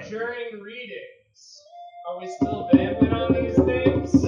during readings. Are we still vamping on these things?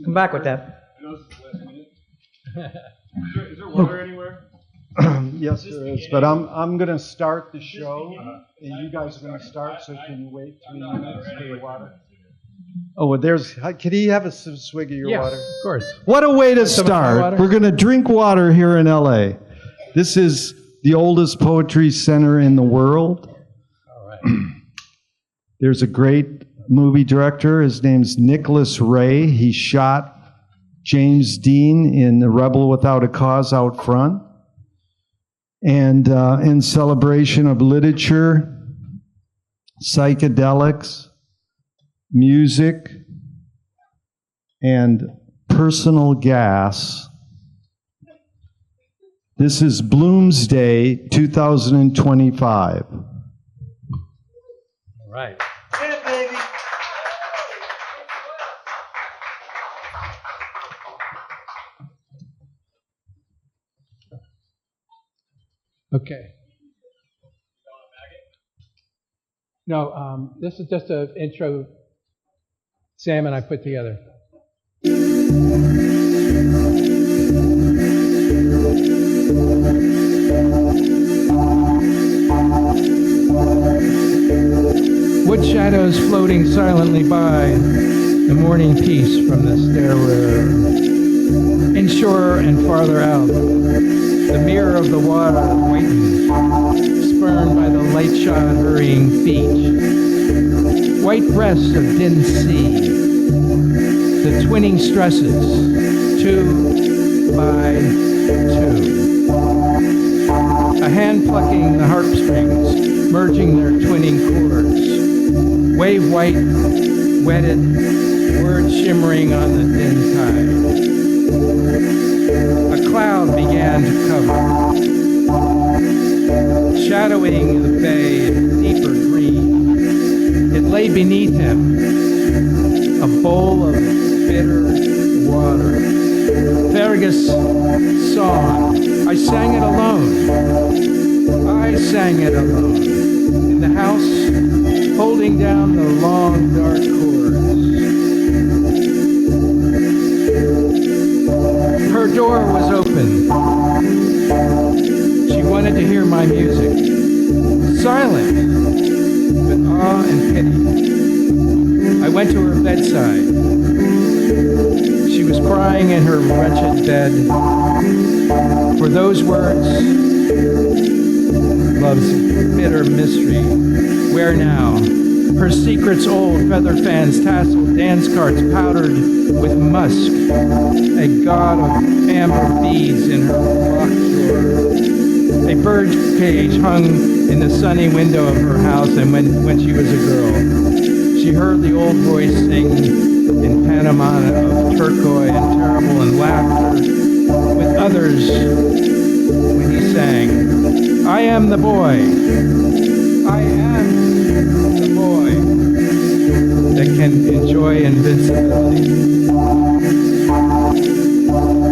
Come back with that. Is there water anywhere? Yes, there is. But I'm going to start the show, and you guys are going to start. So can you wait 3 minutes for the water? Oh, well, there's. Can he have a swig of your water? Of course. What a way to start! We're going to drink water here in LA. This is the oldest poetry center in the world. All right. There's a great movie director. His name's Nicholas Ray. He shot James Dean in The Rebel Without a Cause out front. And in celebration of literature, psychedelics, music, and personal gas, this is Bloomsday 2025. All right. Yeah, baby. Okay. No, this is just an intro Sam and I put together. Wood shadows floating silently by, the morning peace from the stairway. Inshore and farther out, the mirror of the water whitened, spurned by the light-shod hurrying feet. White breasts of dim sea, the twinning stresses, 2 by 2. A hand plucking the harp strings, merging their twinning chords. Wave white, wetted, words shimmering on the dim tide. A cloud began to cover, shadowing the bay in deeper green. It lay beneath him, a bowl of bitter water. Fergus song, I sang it alone. I sang it alone. In the house, holding down the long dark chords. Her door was open. She wanted to hear my music. Silent, with awe and pity. I went to her bedside. She was crying in her wretched bed. For those words, love's bitter mystery. Where now? Her secrets old, feather fans tasseled, dance carts powdered with musk. A god of amber beads in her locked drawer. A bird cage hung in the sunny window of her house, and when she was a girl, she heard the old voice sing in Panama of turquoise and terrible and laughter with others when he sang, I am the boy, I am the boy that can enjoy invincibility.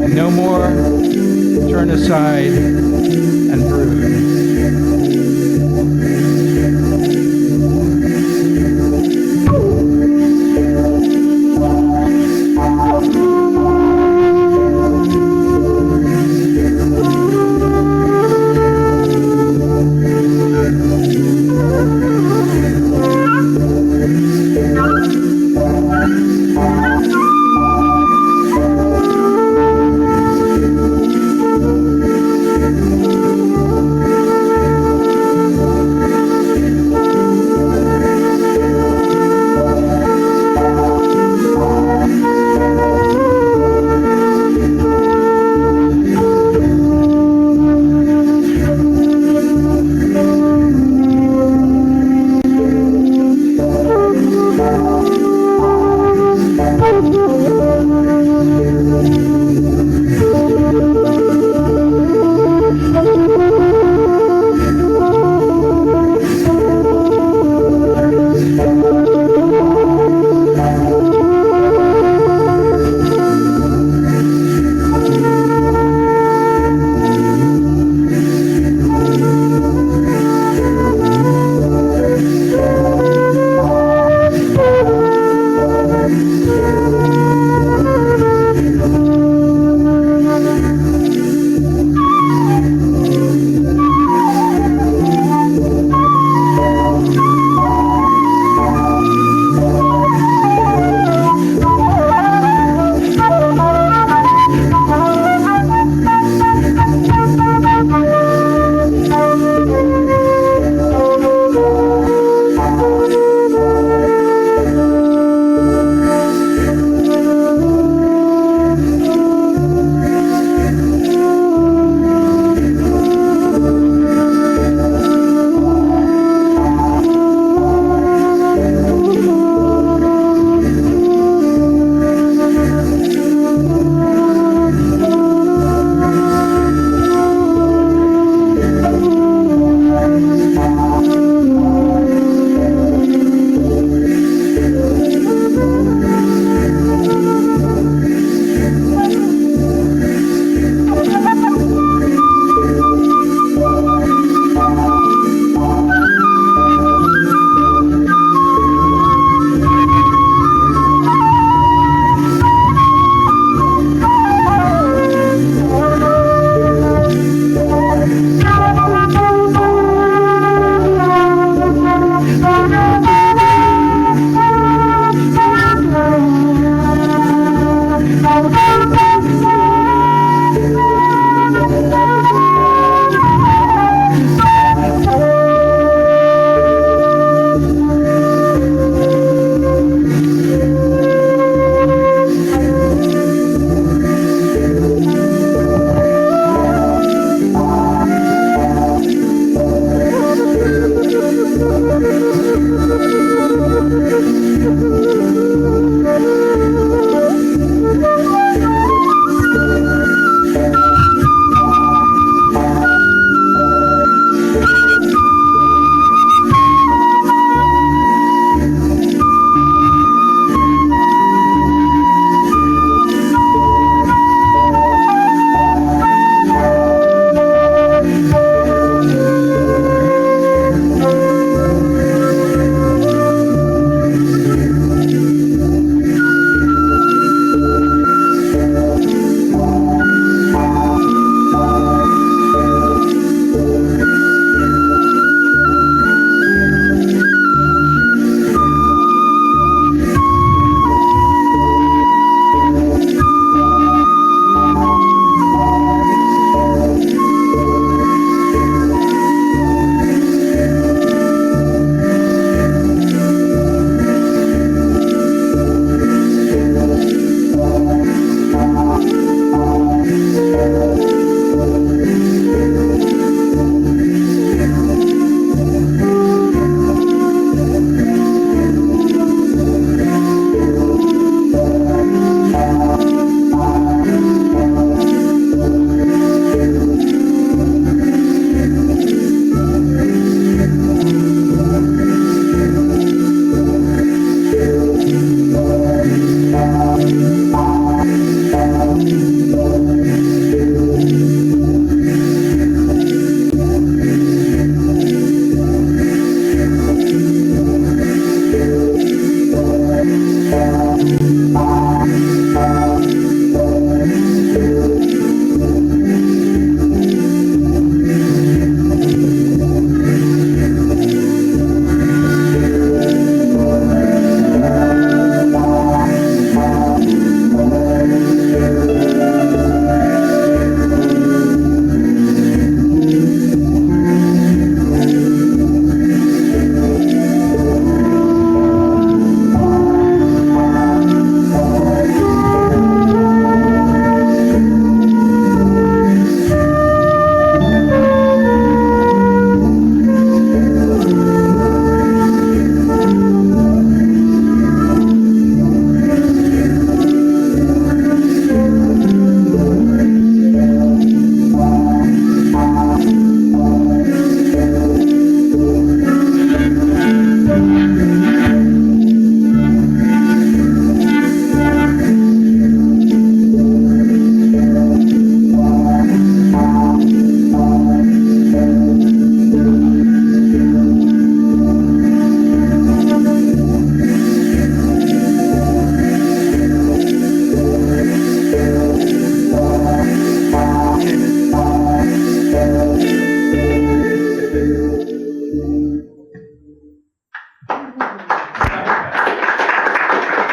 And no more turn aside and brood.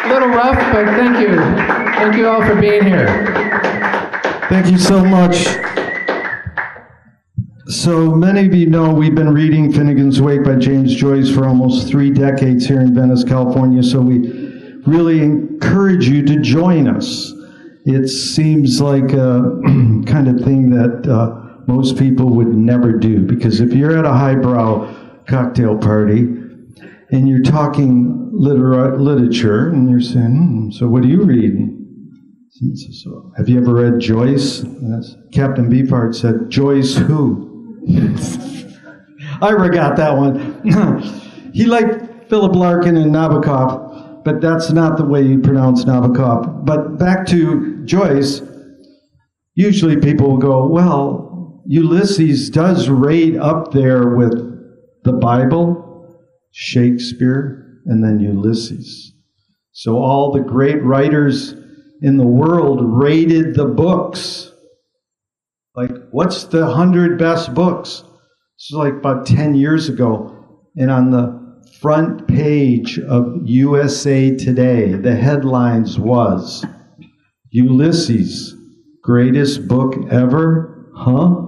little rough, but thank you. Thank you all for being here. Thank you so much. So many of you know we've been reading Finnegan's Wake by James Joyce for almost 3 decades here in Venice, California, so we really encourage you to join us. It seems like a kind of thing that most people would never do, because if you're at a highbrow cocktail party and you're talking literature and you're saying, so what do you read? So, have you ever read Joyce? And Captain Beefheart said, Joyce who? I forgot that one. He liked Philip Larkin and Nabokov, but that's not the way you pronounce Nabokov. But back to Joyce, usually people will go, well, Ulysses does rate up there with the Bible, Shakespeare, and then Ulysses. So all the great writers in the world rated the books. Like, what's the 100 best books? This was like about 10 years ago. And on the front page of USA Today, the headlines was, Ulysses, greatest book ever? Huh?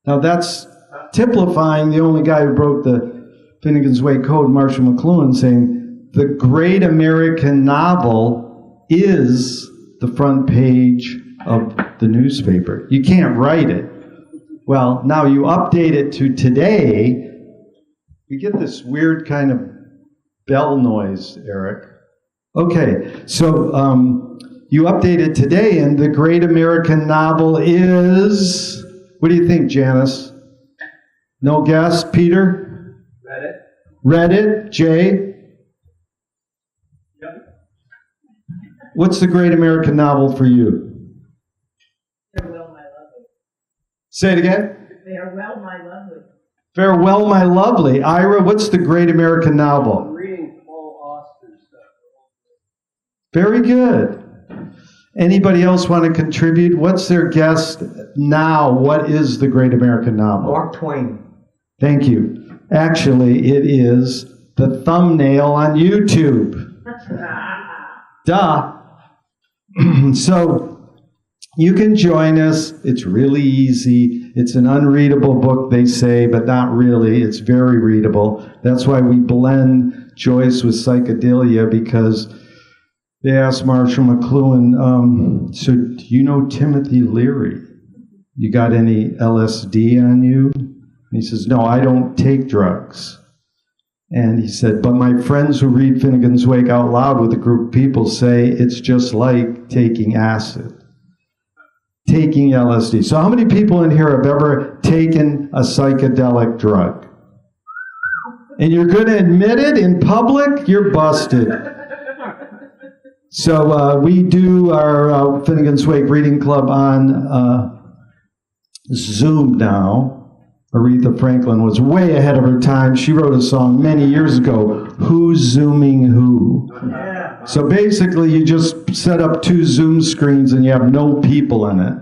Now that's typifying the only guy who broke the Finnegan's Wake Code, Marshall McLuhan, saying the great American novel is the front page of the newspaper. You can't write it. Well, now you update it to today, you get this weird kind of bell noise, Eric. Okay, so you update it today, and the great American novel is, what do you think, Janice? No guess? Peter? Read it. Read it? Jay? Yep. What's the great American novel for you? Farewell, my lovely. Say it again. Farewell, my lovely. Farewell, my lovely. Ira, what's the great American novel? I'm reading Paul Auster's stuff. Very good. Anybody else want to contribute? What's their guess now? What is the great American novel? Mark Twain. Thank you. Actually, it is the thumbnail on YouTube. Duh. So you can join us. It's really easy. It's an unreadable book, they say, but not really. It's very readable. That's why we blend Joyce with psychedelia, because they asked Marshall McLuhan, so do you know Timothy Leary? You got any LSD on you? And he says, no, I don't take drugs. And he said, but my friends who read Finnegan's Wake out loud with a group of people say it's just like taking acid. Taking LSD. So how many people in here have ever taken a psychedelic drug? And you're going to admit it in public? You're busted. So we do our Finnegan's Wake Reading Club on Zoom now. Aretha Franklin was way ahead of her time. She wrote a song many years ago, Who's Zooming Who? So basically you just set up 2 Zoom screens and you have no people in it.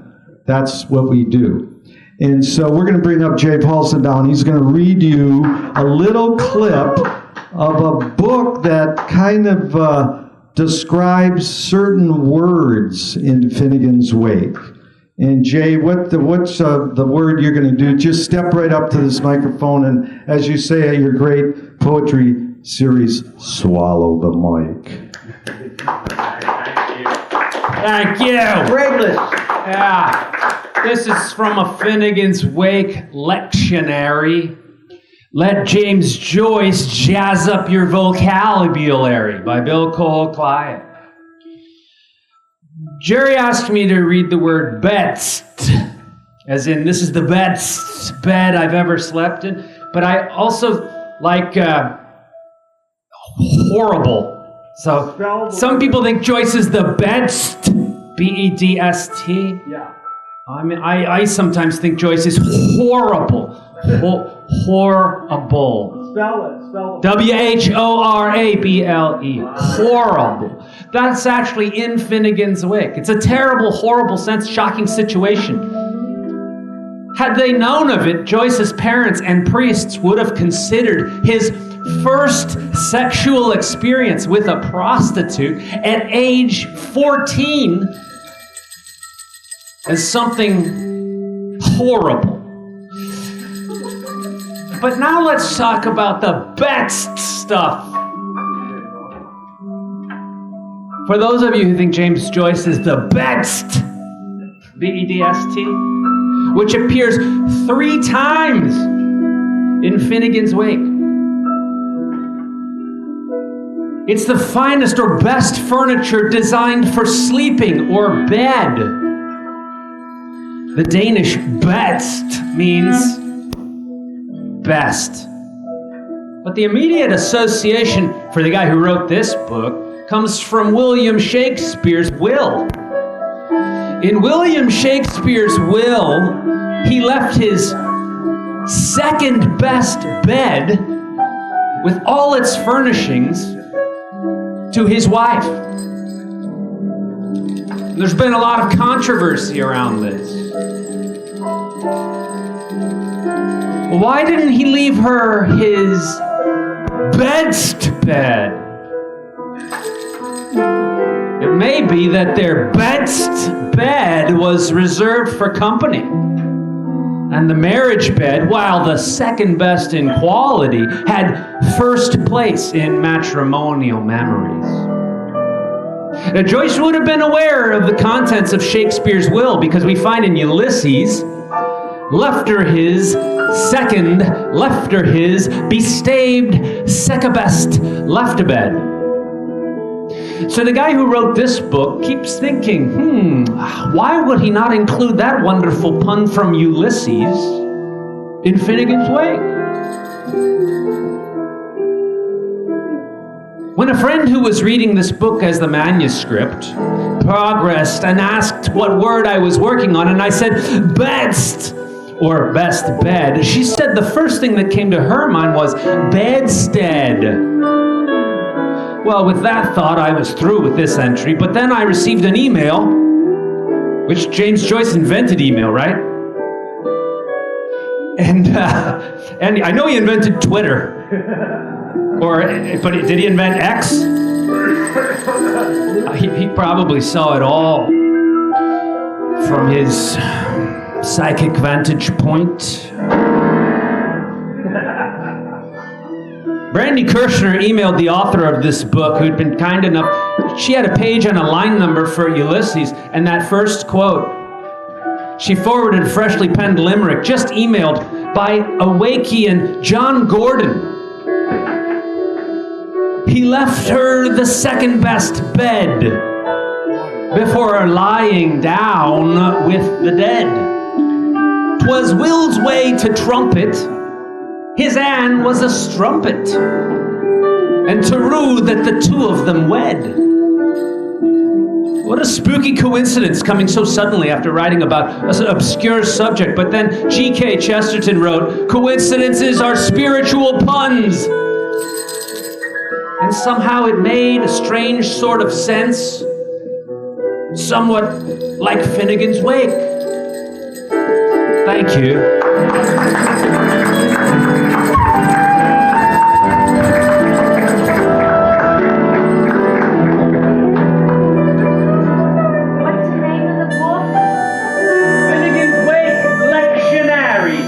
That's what we do. And so we're going to bring up Jay Paulson down. He's going to read you a little clip of a book that kind of describes certain words in Finnegan's Wake. And Jay, what's the word you're going to do? Just step right up to this microphone and, as you say at your great poetry series, swallow the mic. Thank you. Braveless. Yeah. This is from a Finnegan's Wake lectionary. Let James Joyce jazz up your vocabulary by Bill Cole Clive. Jerry asked me to read the word best, as in this is the best bed I've ever slept in, but I also like horrible. So some people think Joyce is the best, B-E-D-S-T. Yeah. I mean, I sometimes think Joyce is horrible. Horrible. Spell it. W-H-O-R-A-B-L-E. Horrible. That's actually in Finnegan's Wake. It's a terrible, horrible, shocking situation. Had they known of it, Joyce's parents and priests would have considered his first sexual experience with a prostitute at age 14 as something horrible. But now let's talk about the best stuff. For those of you who think James Joyce is the best, B-E-D-S-T, which appears 3 times in Finnegan's Wake. It's the finest or best furniture designed for sleeping or bed. The Danish bedst means best. But the immediate association for the guy who wrote this book comes from William Shakespeare's will. In William Shakespeare's will, he left his second best bed with all its furnishings to his wife. There's been a lot of controversy around this. Why didn't he leave her his best bed? It may be that their best bed was reserved for company. And the marriage bed, while the second best in quality, had first place in matrimonial memories. Now, Joyce would have been aware of the contents of Shakespeare's will because we find in Ulysses, left her his second, left her his bestaved, second-best, left a bed. So the guy who wrote this book keeps thinking, why would he not include that wonderful pun from Ulysses in Finnegan's Wake? When a friend who was reading this book as the manuscript progressed and asked what word I was working on, and I said, best, or best bed, she said the first thing that came to her mind was bedstead. Well, with that thought, I was through with this entry, but then I received an email, which James Joyce invented email, right? And I know he invented Twitter. But did he invent X? He probably saw it all from his psychic vantage point. Brandy Kirshner emailed the author of this book, who'd been kind enough. She had a page and a line number for Ulysses, and that first quote, she forwarded a freshly penned limerick, just emailed by Awakean John Gordon. He left her the second best bed before lying down with the dead. 'Twas Will's way to trumpet, his Anne was a strumpet, and to rue that the two of them wed. What a spooky coincidence coming so suddenly after writing about an obscure subject. But then G.K. Chesterton wrote, coincidences are spiritual puns. And somehow it made a strange sort of sense, somewhat like Finnegan's Wake. Thank you. What's the name of the book? Finnegan's Wake Lectionary.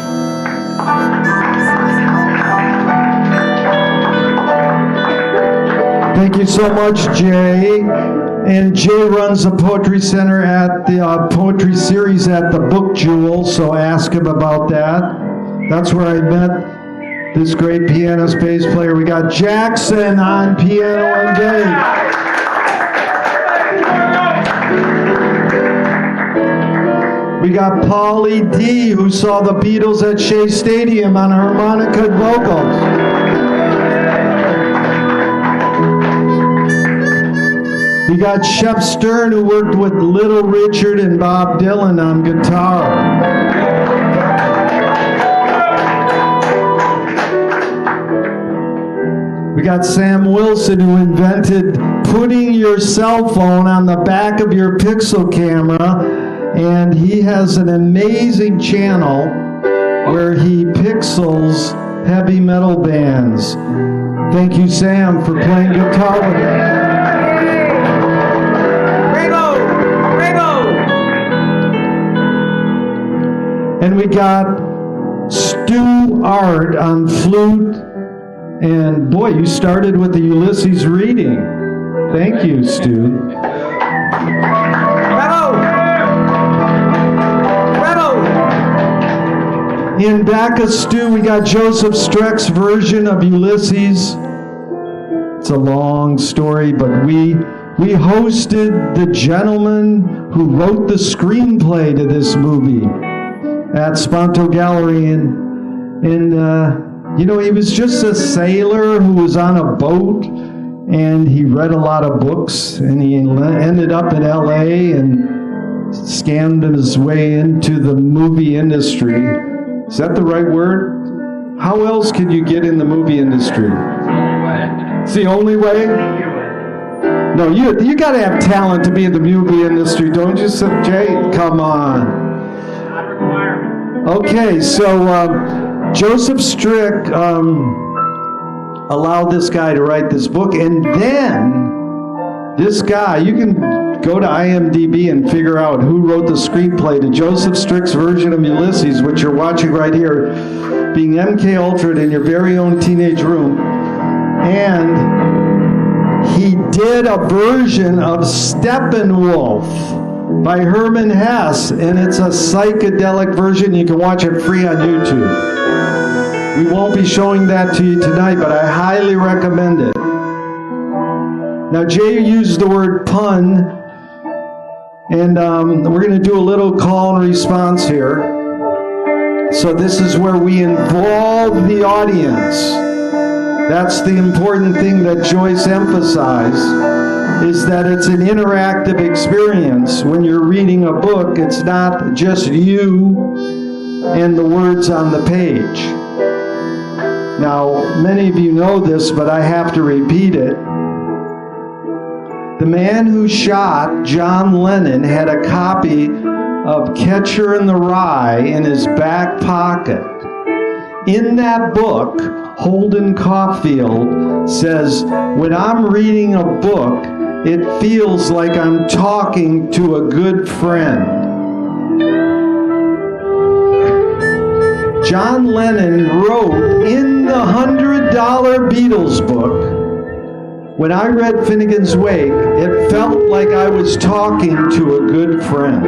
Thank you so much, Jay. And Jay runs the Poetry Center at the Poetry Series at the Book Jewel, so ask him about that. That's where I met this great pianist, bass player. We got Jackson on piano and bass. We got Paulie D, who saw the Beatles at Shea Stadium on harmonica and vocals. We got Shep Stern, who worked with Little Richard and Bob Dylan on guitar. We got Sam Wilson, who invented putting your cell phone on the back of your Pixel camera, and he has an amazing channel where he pixels heavy metal bands. Thank you, Sam, for playing guitar with us. And we got Stu Art on flute. And boy, you started with the Ulysses reading. Thank you, Stu. Bravo! Bravo! In back of Stu, we got Joseph Streck's version of Ulysses. It's a long story, but we hosted the gentleman who wrote the screenplay to this movie at Sponto Gallery, and you know, he was just a sailor who was on a boat, and he read a lot of books, and he ended up in LA and scammed his way into the movie industry. Is that the right word? How else could you get in the movie industry? It's the only way? No, you got to have talent to be in the movie industry, don't you, Jay? Come on. Okay, so Joseph Strick allowed this guy to write this book, and then this guy, you can go to IMDb and figure out who wrote the screenplay to Joseph Strick's version of Ulysses, which you're watching right here, being MK Ultra'd in your very own teenage room. And he did a version of Steppenwolf by Herman Hesse, and it's a psychedelic version. You can watch it free on YouTube. We won't be showing that to you tonight, but I highly recommend it. Now, Jay used the word pun, and we're going to do a little call and response here. So this is where we involve the audience. That's the important thing that Joyce emphasized, is that it's an interactive experience. When you're reading a book, it's not just you and the words on the page. Now, many of you know this, but I have to repeat it. The man who shot John Lennon had a copy of Catcher in the Rye in his back pocket. In that book, Holden Caulfield says, when I'm reading a book, it feels like I'm talking to a good friend. John Lennon wrote in the $100 Beatles book, when I read Finnegan's Wake, it felt like I was talking to a good friend.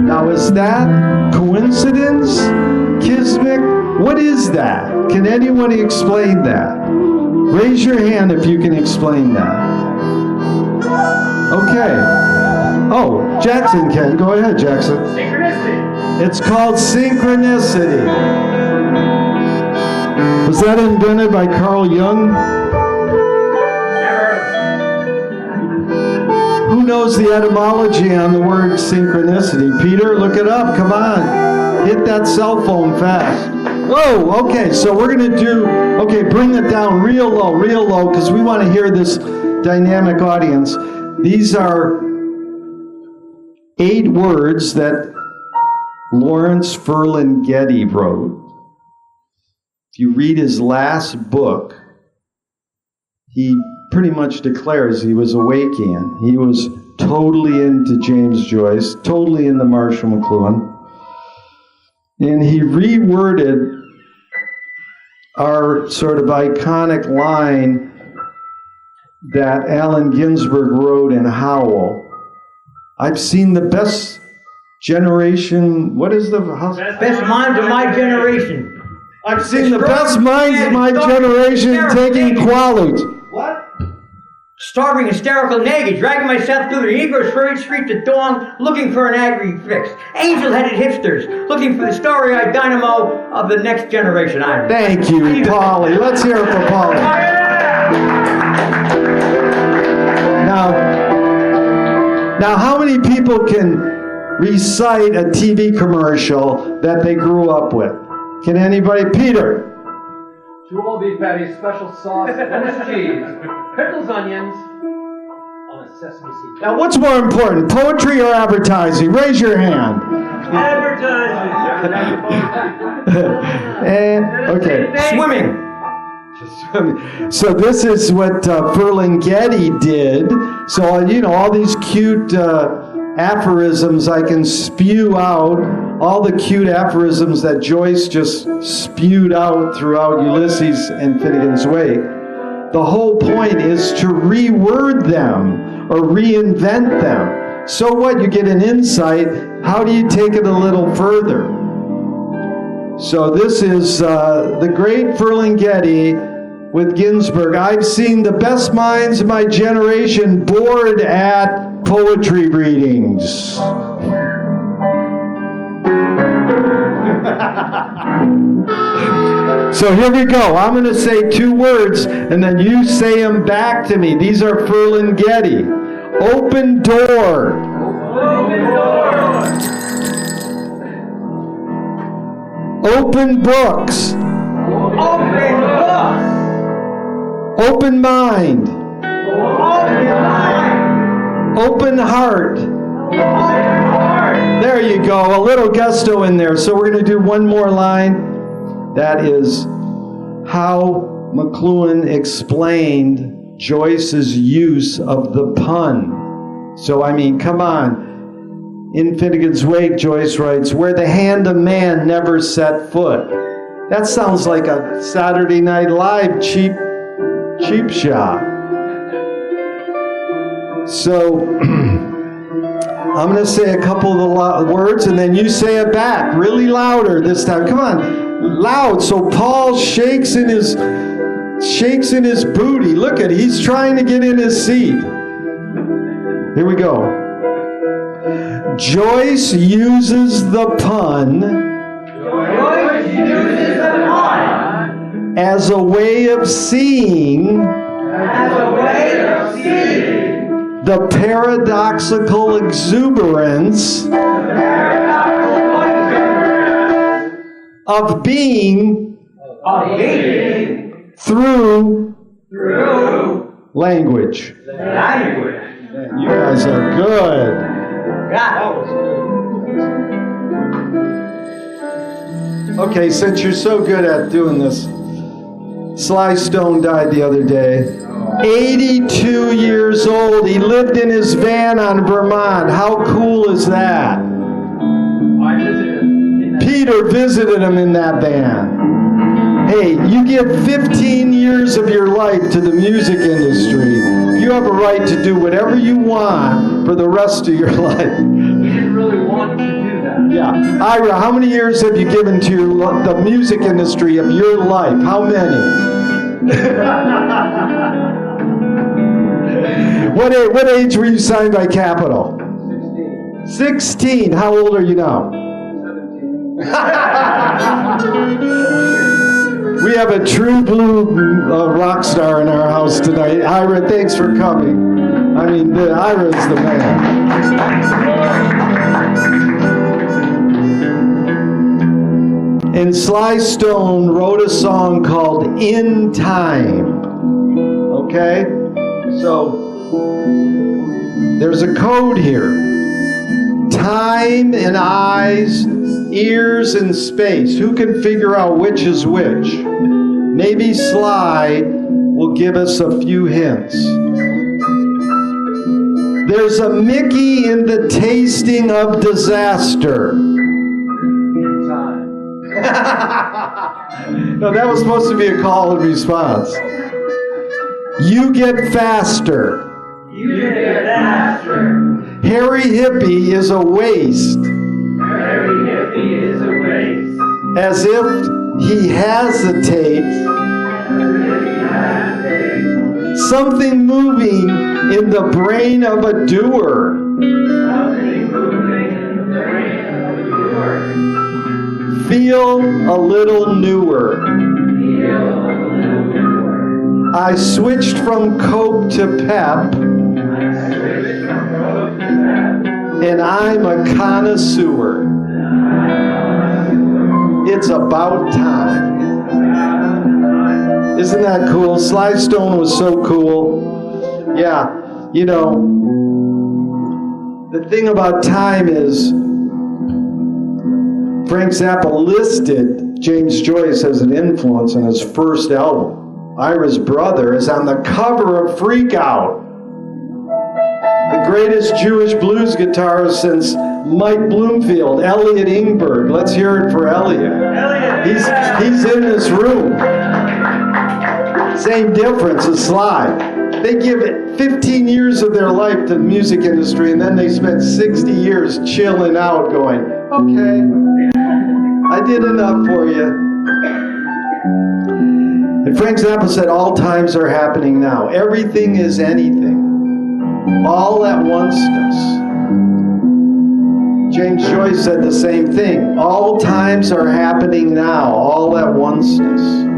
Now, is that coincidence? Kismet? What is that? Can anyone explain that? Raise your hand if you can explain that. Okay. Oh, Jackson can. Go ahead, Jackson. Synchronicity. It's called synchronicity. Was that invented by Carl Jung? Who knows the etymology on the word synchronicity? Peter, look it up. Come on. Hit that cell phone fast. Whoa, okay, so we're going to do, okay, bring it down real low, because we want to hear this dynamic audience. These are 8 words that Lawrence Ferlinghetti wrote. If you read his last book, he pretty much declares he was Awakean. He was totally into James Joyce, totally into Marshall McLuhan. And he reworded our sort of iconic line that Allen Ginsberg wrote in Howl. I've seen the best generation, what is the... Best minds of my generation. I've seen the best minds of my generation taking quaaludes. What? Starving hysterical naked, dragging myself through the Negro streets at dawn, looking for an angry fix. Angel-headed hipsters, looking for the starry-eyed dynamo of the next generation. Thank you, Polly. Let's hear it for Polly. Now, how many people can recite a TV commercial that they grew up with? Can anybody? Peter. 2 all beef patties, special sauce, lettuce, cheese, pickles, onions, on a sesame seed. Now, what's more important, poetry or advertising? Raise your hand. And, okay. Swimming. So this is what Ferlinghetti did. So, all these cute aphorisms I can spew out, all the cute aphorisms that Joyce just spewed out throughout Ulysses and Finnegan's Wake. The whole point is to reword them or reinvent them. So what? You get an insight. How do you take it a little further? So this is the great Ferlinghetti with Ginsberg. I've seen the best minds of my generation bored at poetry readings. So here we go. I'm going to say 2 words, and then you say them back to me. These are Ferlinghetti. Open door. Open door. Open books. Open books. Open mind. Open mind. Open heart. Open heart. There you go. A little gusto in there. So we're going to do one more line. That is how McLuhan explained Joyce's use of the pun. So, come on. In Finnegan's Wake, Joyce writes, where the hand of man never set foot. That sounds like a Saturday Night Live cheap shot. So, I'm going to say a couple of the words, and then you say it back, really louder this time. Come on, loud. So Paul shakes in his booty. Look at it. He's trying to get in his seat. Here we go. Joyce uses the pun. Joyce uses the pun as a way of seeing. as a way of seeing The paradoxical exuberance of being through language. language. Man, you guys are good. Okay, since you're so good at doing this, Sly Stone died the other day. 82 years old. He lived in his van on Vermont. How cool is that? I visited. Peter visited him in that van. Hey, you give 15 years of your life to the music industry. You have a right to do whatever you want for the rest of your life. He didn't really want to do that. Yeah. Ira, how many years have you given to the music industry of your life? How many? What age were you signed by Capitol? 16. 16. How old are you now? 17. We have a true blue rock star in our house tonight. Ira, thanks for coming. Ira's the man. And Sly Stone wrote a song called In Time. Okay? So, there's a code here. Time and eyes, ears and space. Who can figure out which is which? Maybe Sly will give us a few hints. There's a Mickey in the tasting of disaster. No, that was supposed to be a call and response. You get faster. You get faster. Harry Hippie is a waste. Harry Hippie is a waste. As if he hesitates. Something moving in the brain of a doer. Something moving in the brain of a doer. Feel a little newer. Feel a little newer. I switched from Coke to Pep, and I'm a connoisseur. It's about time. Isn't that cool? Sly Stone was so cool. Yeah, the thing about time is Frank Zappa listed James Joyce as an influence in his first album. Ira's brother is on the cover of Freak Out. The greatest Jewish blues guitarist since Mike Bloomfield, Elliot Ingberg. Let's hear it for Elliot. He's in this room. Same difference as Sly. They give it 15 years of their life to the music industry, and then they spend 60 years chilling out going, okay, I did enough for you. And Frank Zappa said, all times are happening now. Everything is anything. All at onceness. James Joyce said the same thing. All times are happening now. All at onceness.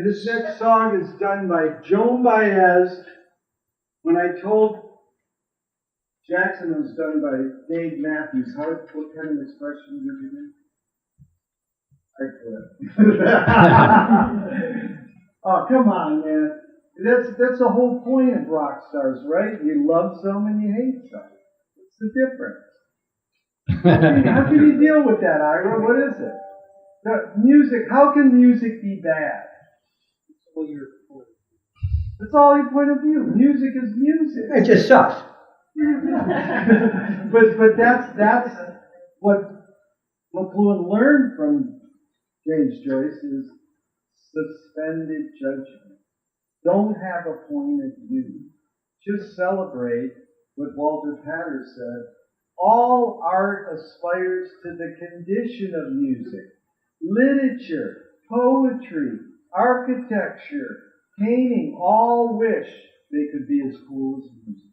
This next song is done by Joan Baez. When I told Jackson it was done by Dave Matthews, what kind of expression did you do? I quit. Oh, come on, man. That's the whole point of rock stars, right? You love some and you hate some. What's the difference? How can you deal with that, Ira? What is it? The music, how can music be bad? That's all your point of view. Music is music. It just sucks. but that's what McLuhan learned from James Joyce is suspended judgment. Don't have a point of view. Just celebrate what Walter Pater said. All art aspires to the condition of music. Literature, poetry, architecture, painting, all wish they could be as cool as music.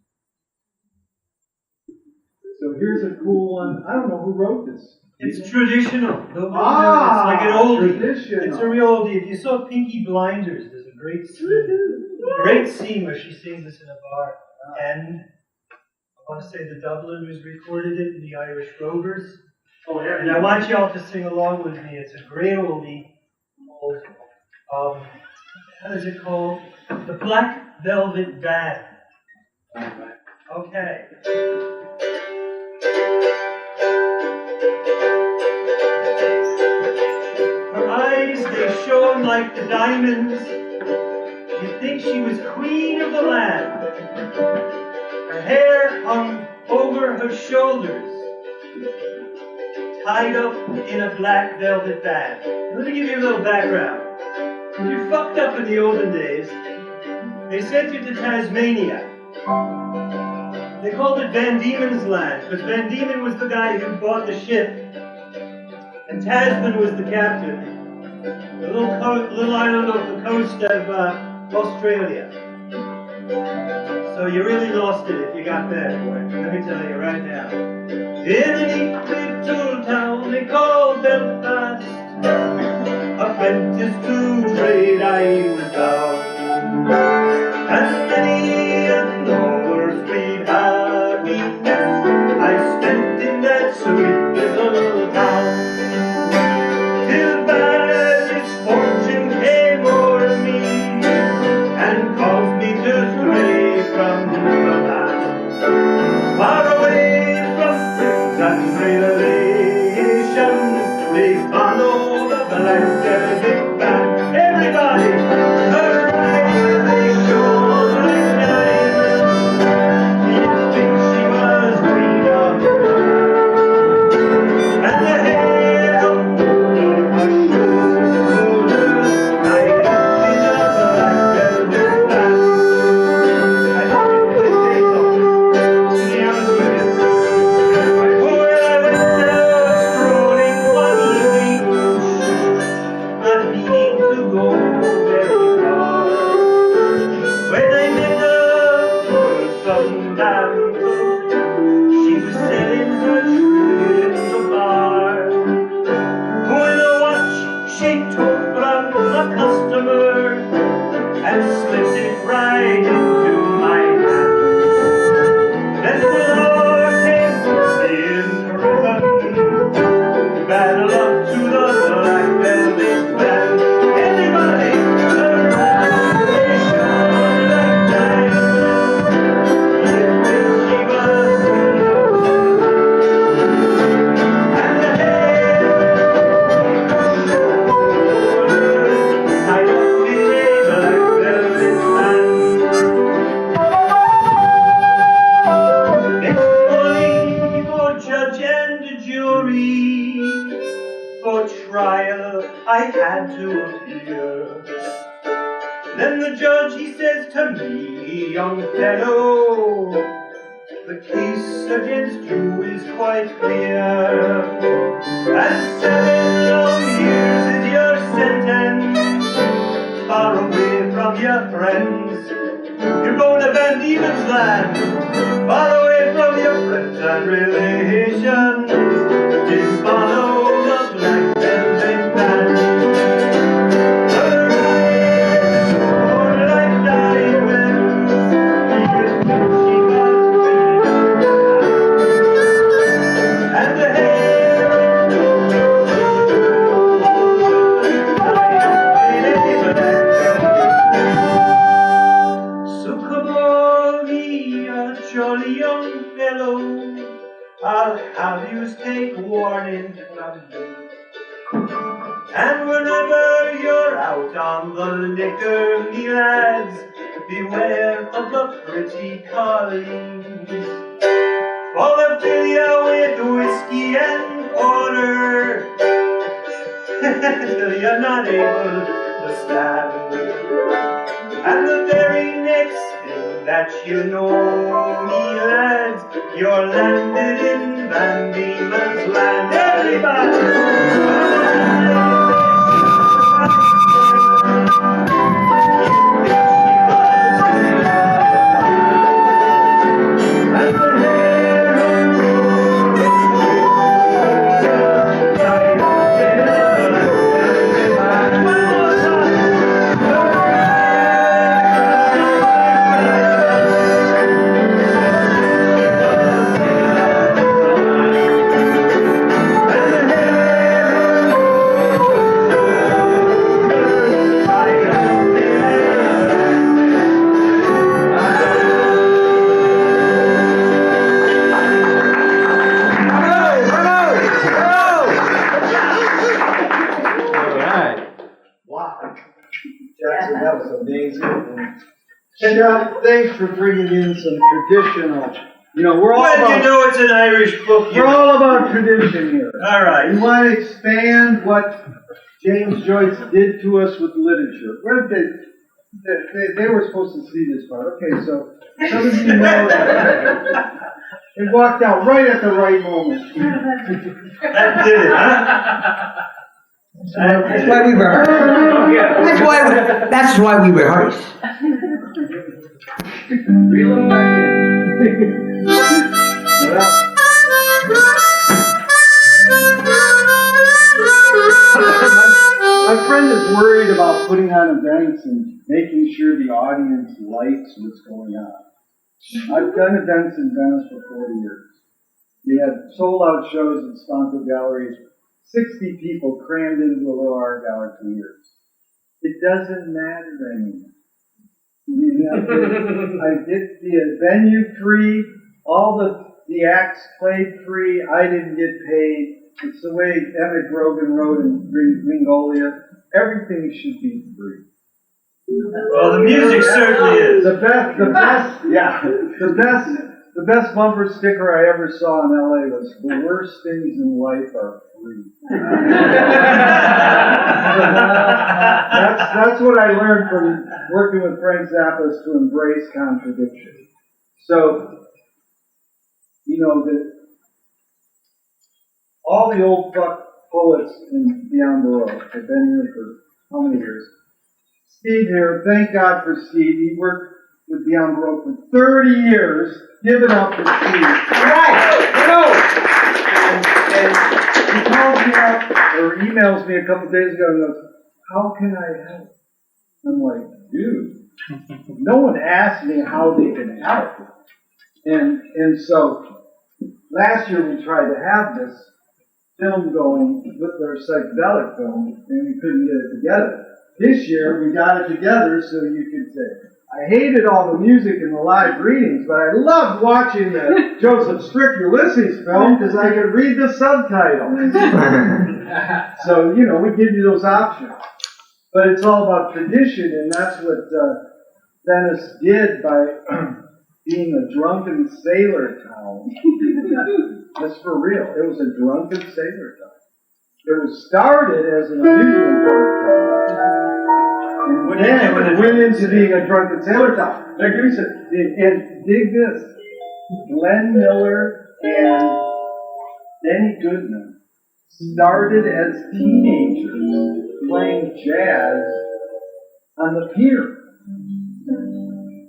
So here's a cool one. I don't know who wrote this. It's traditional. It's like an oldie. Traditional. It's a real oldie. If you saw Pinky Blinders, there's a great scene where she sings this in a bar. And I want to say the Dubliners recorded it in the Irish Rovers. Oh, yeah. And I want you all to sing along with me. It's a great oldie called, what is it called? The Black Velvet Band. Okay. Her eyes, they shone like the diamonds. You'd think she was queen of the land. Her hair hung over her shoulders, tied up in a black velvet band. Let me give you a little background. If you fucked up in the olden days, they sent you to Tasmania. They called it Van Diemen's Land, because Van Diemen was the guy who bought the ship, and Tasman was the captain. The little island off the coast of Australia. So you really lost it if you got that, boy. Let me tell you right now. In a neat little town they called Belfast, apprentice to trade I was bound, and many an oversweet happiness I spent in that sweet little town, till bad misfortune came o'er me. I had to appear. Then the judge, he says to me, young fellow, the case against you is quite clear. And 7 long years is your sentence, far away from your friends. You're going to Van Diemen's Land, far away from your friends and relations. Just follow the black velvet band. The ride for like diamonds, even when she was queen. And the hair of so come on, me, a jolly young fellow, I'll have you take warning from me. And whenever you're out on the liquor, me lads, beware of the pretty collies. For they'll fill you with whiskey and porter till you're not able to stand. And the very next thing that you know, me lads, you're landed in Van Diemen's Land. Everybody! Jackson, that was amazing. And thanks for bringing in some traditional. You know, we're all Well, about, you know it's an Irish book. we're all about tradition here. All right. We want to expand what James Joyce did to us with literature. Where did they were supposed to see this part. Okay, so some of you know that it walked out right at the right moment. That did it, huh? That's why we were. That's why we rehearse. Reel them back in. My friend is worried about putting on events and making sure the audience likes what's going on. I've done events in Venice for 40 years. We had sold-out shows at Sponto Galleries, 60 people crammed into a little art gallery for years. It doesn't matter anymore. I get the venue free, all the acts played free, I didn't get paid. It's the way Emmett Grogan wrote in Ringolia. Everything should be free. Well, the music certainly is. The best bumper sticker I ever saw in LA was, "The worst things in life are free." That's what I learned from working with Frank Zappa, is to embrace contradiction. So, you know, all the old fuck poets in Beyond Baroque have been here for how many years? Steve here, thank God for Steve. He worked with Beyond Baroque for 30 years. Give it up for Steve. Right. And he calls me up or emails me a couple days ago and goes, "How can I help?" I'm like, dude, no one asked me how they can help. And so last year we tried to have this film going with our psychedelic film, and we couldn't get it together. This year we got it together so you could say, I hated all the music and the live readings, but I loved watching the Joseph Strick Ulysses film because I could read the subtitles. So, you know, we give you those options. But it's all about tradition, and that's what Venice did by being a drunken sailor town. That's for real. It was a drunken sailor town. It was started as an amusement park town. And then it went into being a drunken sailor town. Like you said, and dig this. Glenn Miller and Benny Goodman started as teenagers playing jazz on the pier.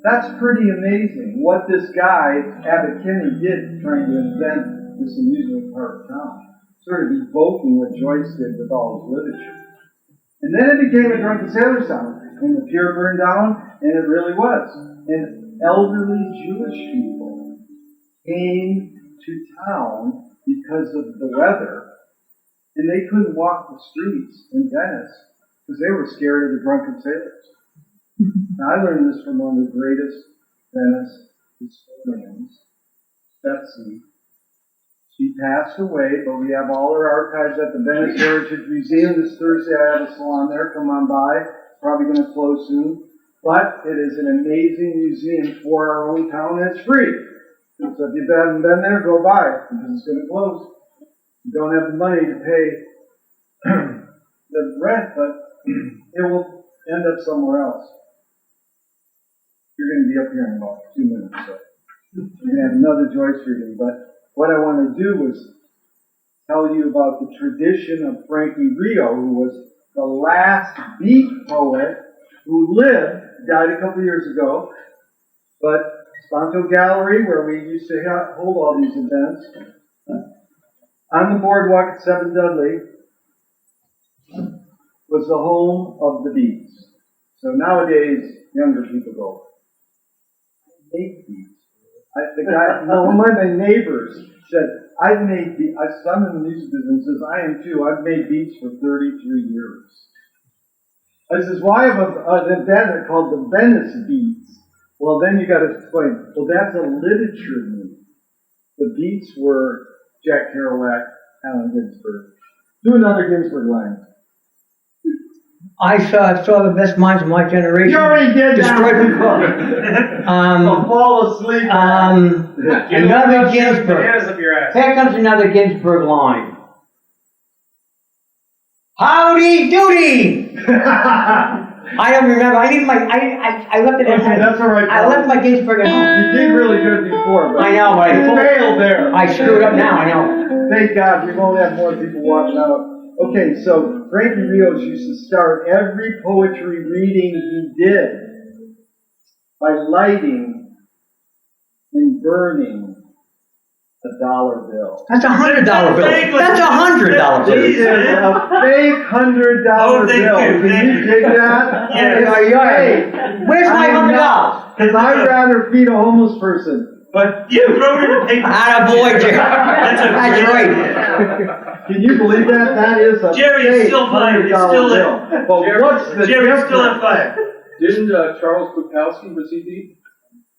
That's pretty amazing what this guy, Abbott Kinney, did trying to invent this amusement park town. Sort of evoking what Joyce did with all his literature. And then it became a drunken sailor town, and the pier burned down, and it really was. And elderly Jewish people came to town because of the weather, and they couldn't walk the streets in Venice because they were scared of the drunken sailors. Now, I learned this from one of the greatest Venice historians, Betsy. She passed away, but we have all her archives at the Venice Heritage Museum. This Thursday I have a salon there. Come on by. Probably going to close soon. But it is an amazing museum for our own town, and it's free. So if you haven't been there, go by it, because it's going to close. You don't have the money to pay the rent, but it will end up somewhere else. You're going to be up here in about 2 minutes, so we're going to have another Joyce reading. But what I want to do is tell you about the tradition of Frankie Rio, who was the last beat poet who lived, died a couple years ago. But Sponto Gallery, where we used to hold all these events, on the boardwalk at 7 Dudley, was the home of the beats. So nowadays, younger people go, I make beats. One of my neighbors said, I've made beats. I'm in the music business, says, I am too. I've made beats for 33 years. I says, well, I have an event called the Venice Beats. Well, then you got to explain, well, that's a literature movie. The beats were Jack Kerouac, Allen Ginsberg. Do another Ginsberg line. I saw the best minds of my generation. You already did destroy that. people. I'll fall asleep. Another Ginsberg. Bananas up your ass. Here comes another Ginsberg line. Howdy doody! I don't remember. I left it at home. Okay, that's all right. I left my Ginsberg at home. You did really good before, but I know, but you failed there. I screwed up now, I know. Thank God, we've only had more people watching out. Okay, so Frankie Rios used to start every poetry reading he did by lighting and burning a $1 bill. That's $100 bill. That's $100 bill. This is a fake $100 bill. Can you dig that? Yeah. Where's my $100? Because I'd rather feed a homeless person. But you wrote it in paper. Attaboy, Jerry. That's right. Can you believe that? That is a Jerry, it's fake still fine. It's $100 still bill. But what's the Jerry's still on difference? fire. Didn't Charles Bukowski, was he beat?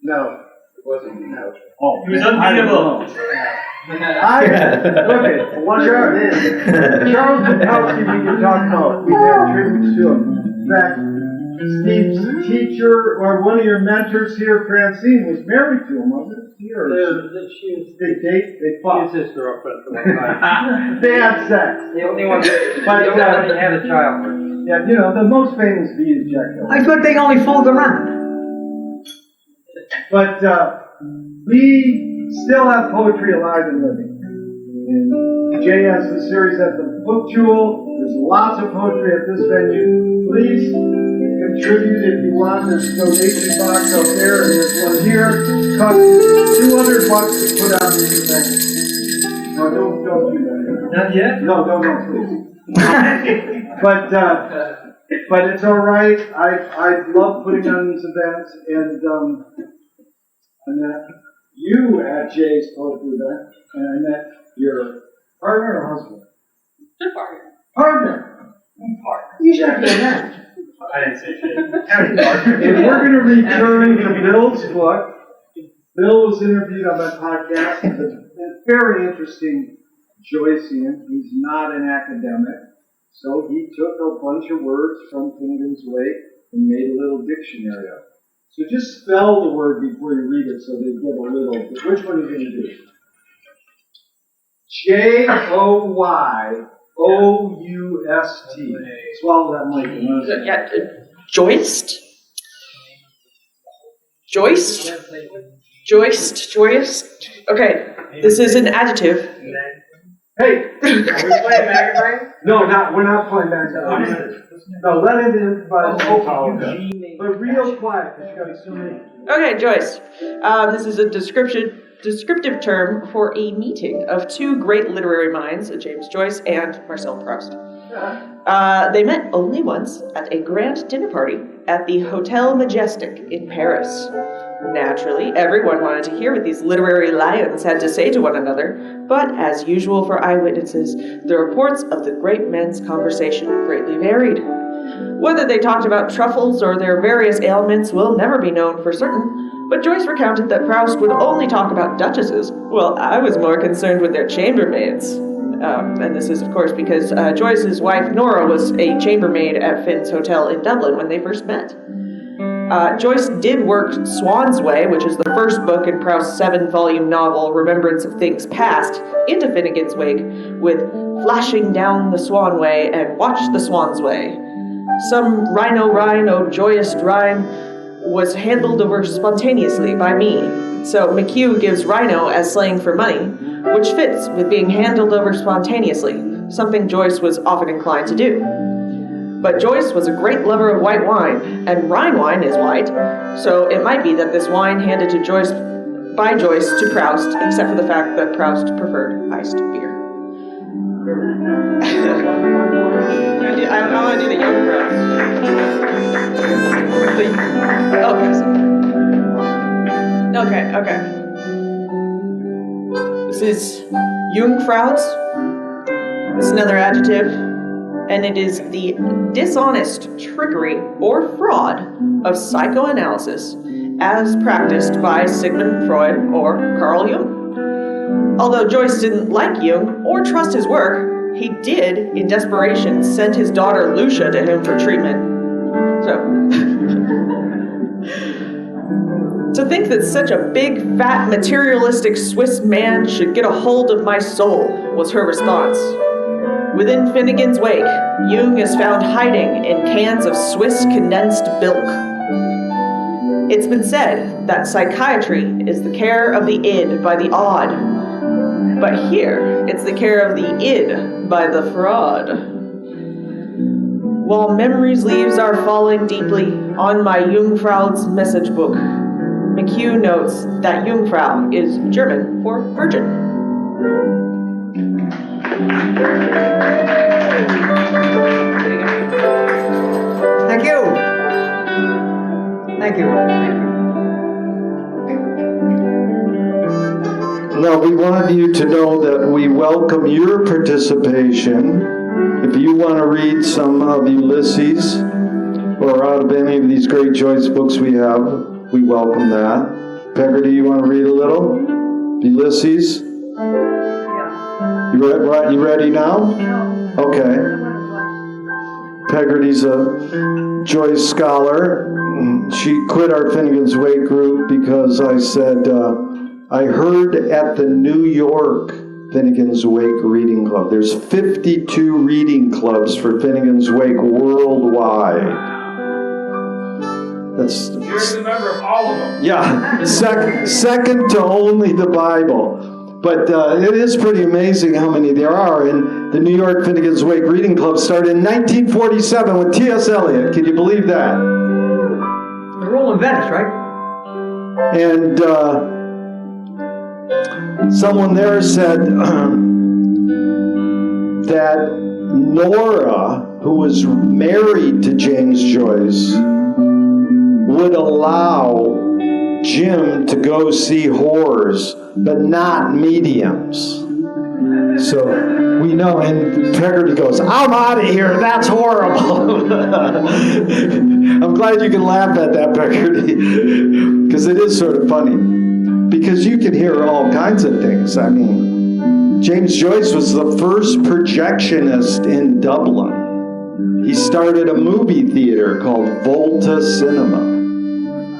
No. It wasn't. No. Oh, He was unbeatable. Charles Bukowski, we can talk about. We've had tributes to him. In fact, Steve's teacher, or one of your mentors here, Francine, was married to him, wasn't it? They fought. His girlfriend for a long time. They had sex. The only one But, that had a child with. yeah, you know, the most famous beat is Jack Hill. I thought they only fooled around. But we still have poetry alive and living. And Jay has the series at the Book Jewel. There's lots of poetry at this venue. Please contribute if you want. There's a donation box out there, and there's one here. It costs $200 to put on the event. No, don't do that. Not yet? No, please. But it's all right. I love putting on these events, and I met you at Jay's poetry event, and I met your partner or husband? Partner. You should have done that. I didn't say shit. And we're going to return to Bill's book. Bill was interviewed on my podcast. He's a very interesting Joycean. He's not an academic. So he took a bunch of words from Kingdom's Way and made a little dictionary of it. So just spell the word before you read it so they get a little. Which one are you going to do? Joyce. O-U-S-T. Swallow that mic. Yeah, joiced? Joiced? Joiced? Joyous? Okay, this is an adjective. Hey! Are we playing Magazine? No, we're not playing that. No, let him improvise. But real quiet, because you got so many. Okay, Joyce. This is a descriptive term for a meeting of two great literary minds, James Joyce and Marcel Proust. They met only once at a grand dinner party at the Hotel Majestic in Paris. Naturally, everyone wanted to hear what these literary lions had to say to one another, but as usual for eyewitnesses, the reports of the great men's conversation greatly varied. Whether they talked about truffles or their various ailments will never be known for certain, but Joyce recounted that Proust would only talk about duchesses, while I was more concerned with their chambermaids. And this is, of course, because Joyce's wife, Nora, was a chambermaid at Finn's Hotel in Dublin when they first met. Joyce did work Swan's Way, which is the first book in Proust's 7-volume novel, Remembrance of Things Past, into Finnegan's Wake, with flashing down the Swan Way and watch the Swan's Way. Some rhino joyous rhyme was handled over spontaneously by me, so McHugh gives rhino as slang for money, which fits with being handled over spontaneously, something Joyce was often inclined to do. But Joyce was a great lover of white wine, and Rhine wine is white, so it might be that this wine handed to Joyce by Joyce to Proust, except for the fact that Proust preferred iced beer. I want to do the young Proust. Okay. This is Jungfrau's. This is another adjective. And it is the dishonest trickery or fraud of psychoanalysis as practiced by Sigmund Freud or Carl Jung. Although Joyce didn't like Jung or trust his work, he did, in desperation, send his daughter Lucia to him for treatment. So, to think that such a big, fat, materialistic Swiss man should get a hold of my soul was her response. Within Finnegan's Wake, Jung is found hiding in cans of Swiss condensed milk. It's been said that psychiatry is the care of the id by the odd, but here it's the care of the id by the fraud. While memory's leaves are falling deeply on my Jungfrau's message book, McHugh notes that Jungfrau is German for virgin. Thank you. Now, we want you to know that we welcome your participation. If you want to read some of Ulysses or out of any of these great Joyce books we have, we welcome that. Pegger, do you want to read a little? Ulysses? You ready now? Okay. Peggerty's a Joyce scholar. She quit our Finnegan's Wake group because I said, I heard at the New York Finnegan's Wake Reading Club. There's 52 reading clubs for Finnegan's Wake worldwide. You're a member of all of them. Yeah, second to only the Bible. But it is pretty amazing how many there are. And the New York Finnegan's Wake Reading Club started in 1947 with T.S. Eliot. Can you believe that? The role in Venice, right? And someone there said that Nora, who was married to James Joyce, would allow Jim to go see horrors, but not mediums. So we know, and Peggerty goes, I'm out of here, that's horrible. I'm glad you can laugh at that, Peggerty, because it is sort of funny. Because you can hear all kinds of things. I mean, James Joyce was the first projectionist in Dublin. He started a movie theater called Volta Cinema.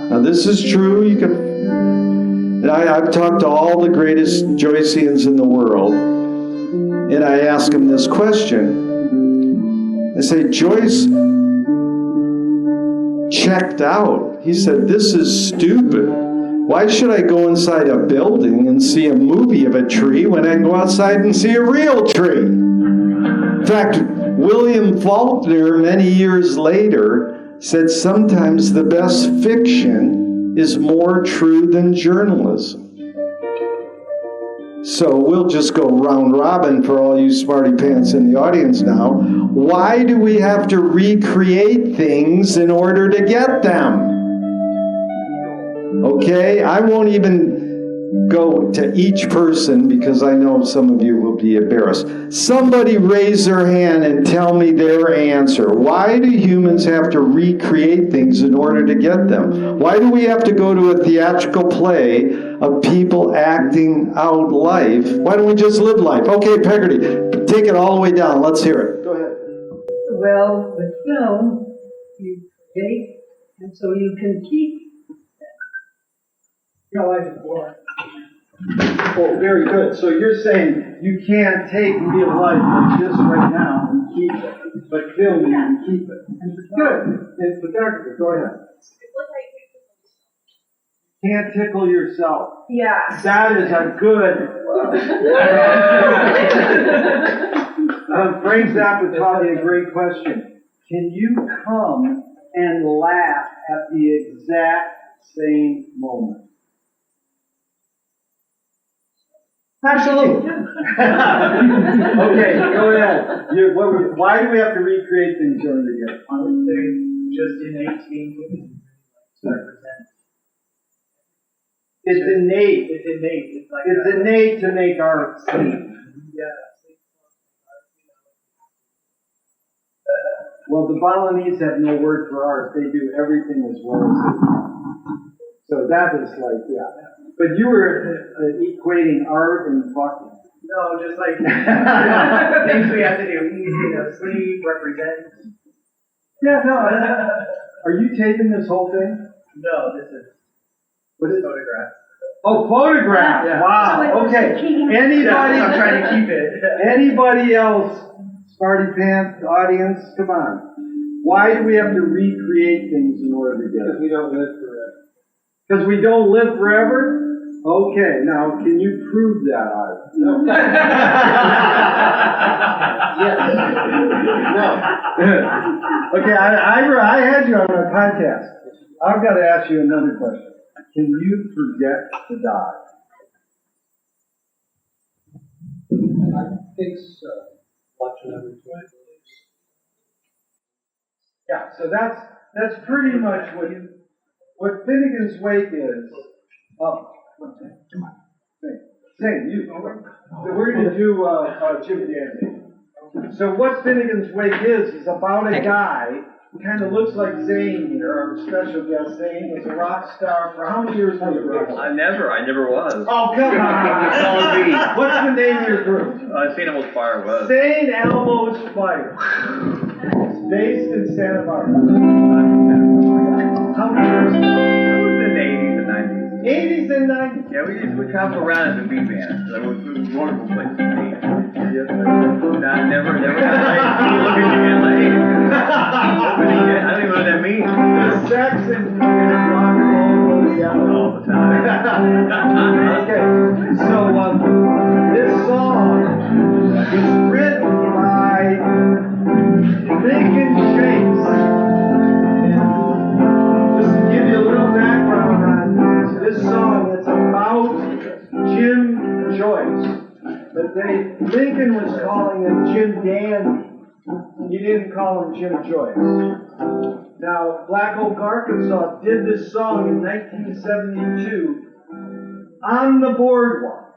Now this is true. You can. I've talked to all the greatest Joyceans in the world, and I ask him this question. I say, Joyce checked out. He said, this is stupid. Why should I go inside a building and see a movie of a tree when I can go outside and see a real tree? In fact, William Faulkner, many years later, said sometimes the best fiction is more true than journalism. So we'll just go round robin for all you smarty pants in the audience now. Why do we have to recreate things in order to get them? Okay, I won't even go to each person because I know some of you will be embarrassed. Somebody raise their hand and tell me their answer. Why do humans have to recreate things in order to get them? Why do we have to go to a theatrical play of people acting out life? Why don't we just live life? Okay, Peggotty, take it all the way down. Let's hear it. Go ahead. Well, with film, you create, and so you can keep your life before. Oh, very good. So you're saying you can't take real life like this right now and keep it, but film you can keep it. Good. And photography, go ahead. Can't tickle yourself. Yeah. That is a good. Frank Zappa taught me a great question. Can you come and laugh at the exact same moment? Absolutely. Okay, go ahead. Why do we have to recreate things in order to get it? I would say just innate being represent. It's innate. It's innate. It's like It's innate to make art sing. Yeah. Well, the Balinese have no word for art. They do everything as well as they can. So that is like, yeah. But you were equating art and fucking. No, just like things we have to do. Sleep, represent. Yeah, no. Are you taping this whole thing? No, this is photograph. Oh, photograph. Yeah. Wow. Okay. Anybody? I'm trying to keep it. Anybody else? Smarty pants audience, come on. Why do we have to recreate things in order to get it? Because we don't live forever. Because we don't live forever? Okay, now can you prove that, Art? No. Yes. No. Okay, I had you on my podcast. I've got to ask you another question. Can you forget to die? I think so. Watching every 20 minutes. Yeah, so that's pretty much what Finnegan's Wake is. Oh, sing, you. We're going to do Jim Dandy. So what Finnegan's Wake is about a guy who kind of looks like Zane here, our special guest. Zane was a rock star for how many years were you? I never was. Oh, come on. What's the name of your group? St. Elmo's Fire was. St. Elmo's Fire. It's based in Santa Barbara. How many years? It was in the 80s and 90s. 80s and 90s? Yeah, we traveled around as a beat band. So it was a wonderful place to be. Never had like, looking to get laid. I don't even know what that means. Sex and rock and roll go together all the time. Okay, so this song is written by Lincoln Chase. Just to give you a little background on this song, it's about Jim Joyce. But Lincoln was calling him Jim Dandy. He didn't call him Jim Joyce. Now, Black Oak, Arkansas did this song in 1972 on the boardwalk.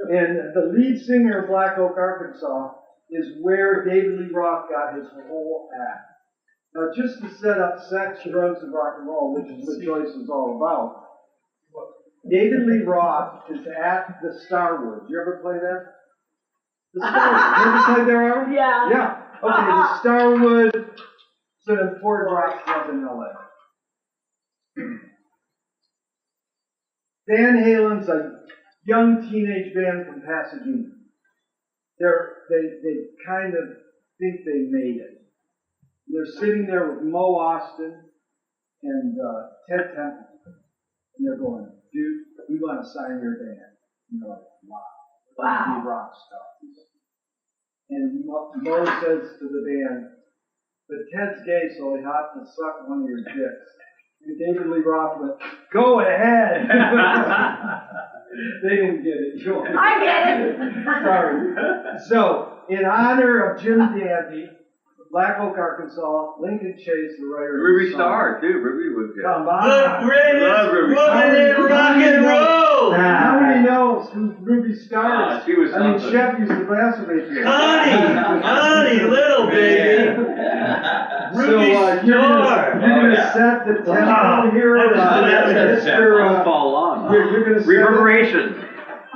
And the lead singer of Black Oak, Arkansas is where David Lee Roth got his whole act. Now, just to set up sex, drugs, and rock and roll, which is what Joyce is all about, David Lee Roth is at the Starwood. You ever play that? The Starwood. You ever played there, Art? Yeah. Yeah. Okay, the Starwood. It's an important rock club in LA. Van Halen's a young teenage band from Pasadena. they kind of think they made it. They're sitting there with Mo Austin and Ted Templeton, and they're going, dude, we want to sign your band. And they're like, wow, be rock stars. And Mo says to the band, but Ted's gay, so he'll have to suck one of your dicks. And David Lee Roth went, go ahead. They didn't get it. I get it. Sorry. So, in honor of Jim Dandy, Black Oak, Arkansas, Lincoln Chase, the writer. Ruby Star, too. Ruby was good. Come on. The greatest woman in rock and roll. How many knows who Ruby Star is? She was I mean, something. Chef used to masturbate to her. Honey, little baby. Ruby You're Star. going to set the tempo here. You're going to set Reverberation.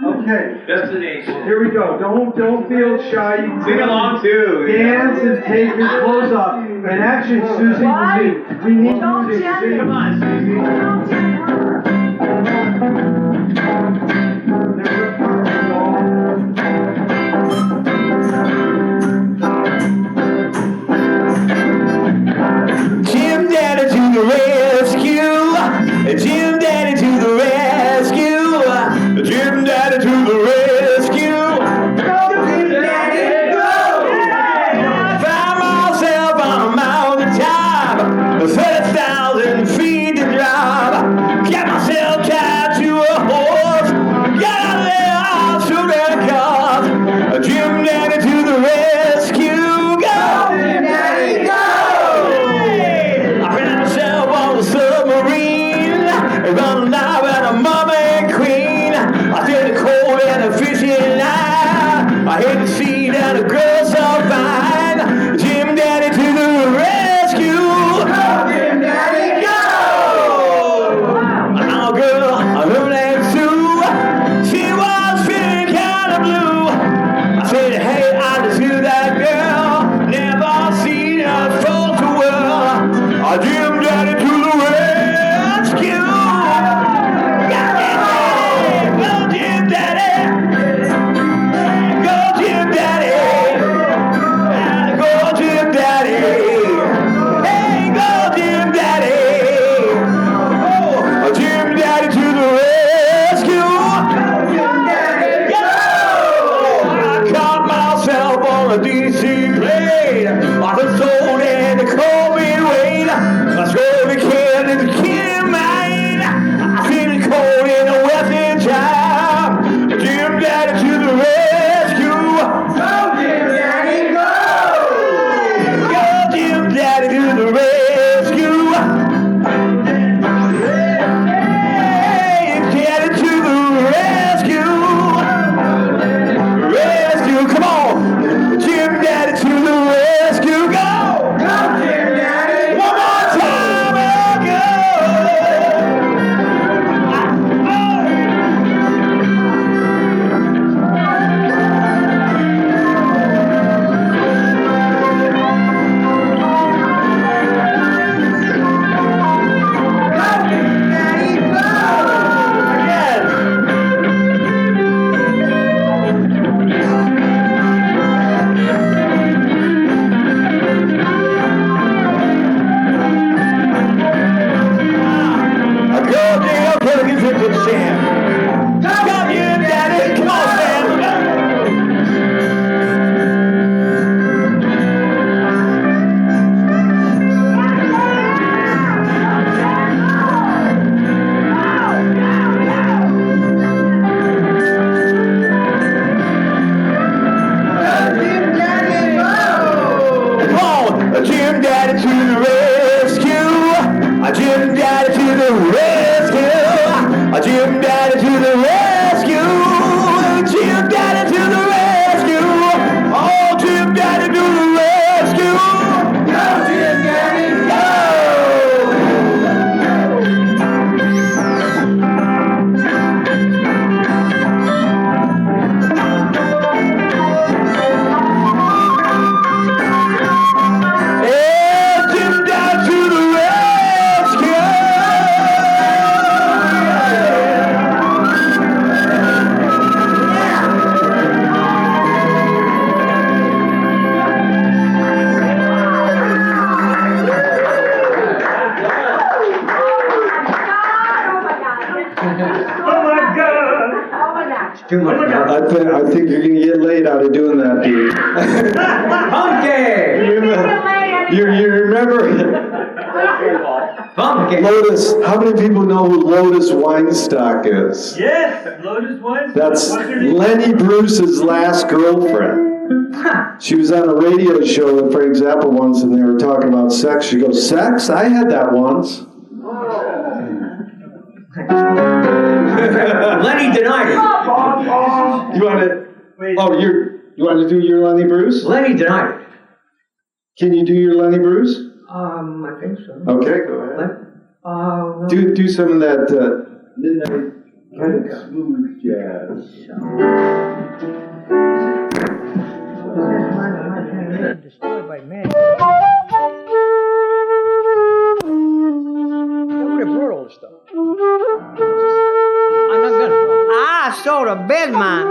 Okay. Destination. Here we go. Don't feel shy. You can Sing along too. dance and take your clothes off. And actually, Susie, we need Don't you to tell sing. me. Come on, Susie. Don't tell her. Jim Daddy to the rescue! Jim Daddy to the rescue! Jim Daddy to the rescue! Go, Jim Daddy, go! Found myself on a mountain top, 30,000 feet to drop. Got myself tied to a horse, got out there, I'll shoot that cause. Jim Daddy to the rescue! Go, Jim Daddy, go! Submarine, running out at a mama and queen. I did the cold and the fishing line. I hit the sea and the girl so fine. Jim Daddy to the rescue. Go, Jim Daddy, go! Now girl, her name's Sue. She was feeling kind of blue. I said, hey, I just knew that girl. Never seen her fall too well. Jim Daddy to the rescue! Go, Jim Daddy! Go, Jim Daddy! Go, Jim Daddy! Hey, go, Jim Daddy! Oh, Jim Daddy to the rescue! Jim Daddy, go! I caught myself on a DC plane. I was told and they called me Wayne. I drove the kid in the kid of mine. I feel it cold in the western time. Jim Daddy to the rescue. Go, Jim Daddy, go! Go, Jim Daddy to the rescue. Hey, Daddy to the rescue. Rescue, come on. Jim Daddy to the rescue. Go! Go, Jim Daddy! One more time, go! Too much. I think you're gonna get laid out of doing that, dude. Pumpkin! You remember Pumpkin. Lotus? How many people know who Lotus Weinstock is? Yes, Lotus Weinstock. That's Lenny Bruce's last girlfriend. She was on a radio show with Frank Zappa once, and they were talking about sex. She goes, "Sex? I had that once." Lenny denied it. You want to? Oh, you want to do your Lenny Bruce? Lenny denied it. Can you do your Lenny Bruce? I think so. Okay, go ahead. No. Do some of that midnight kind of smooth jazz. Destroyed by man. What would have brought all this stuff? I'm not gonna. I saw the bed man.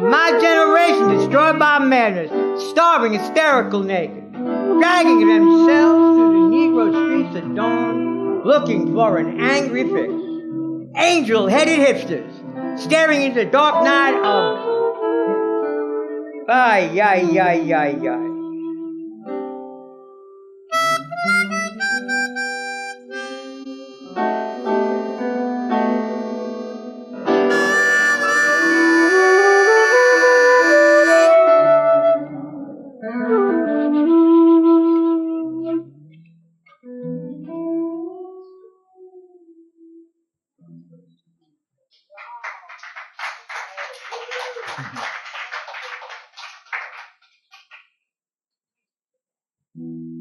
My generation destroyed by madness, starving, hysterical, naked, dragging themselves through the Negro streets at dawn, looking for an angry fix. Angel-headed hipsters, staring into the dark night of. Ay.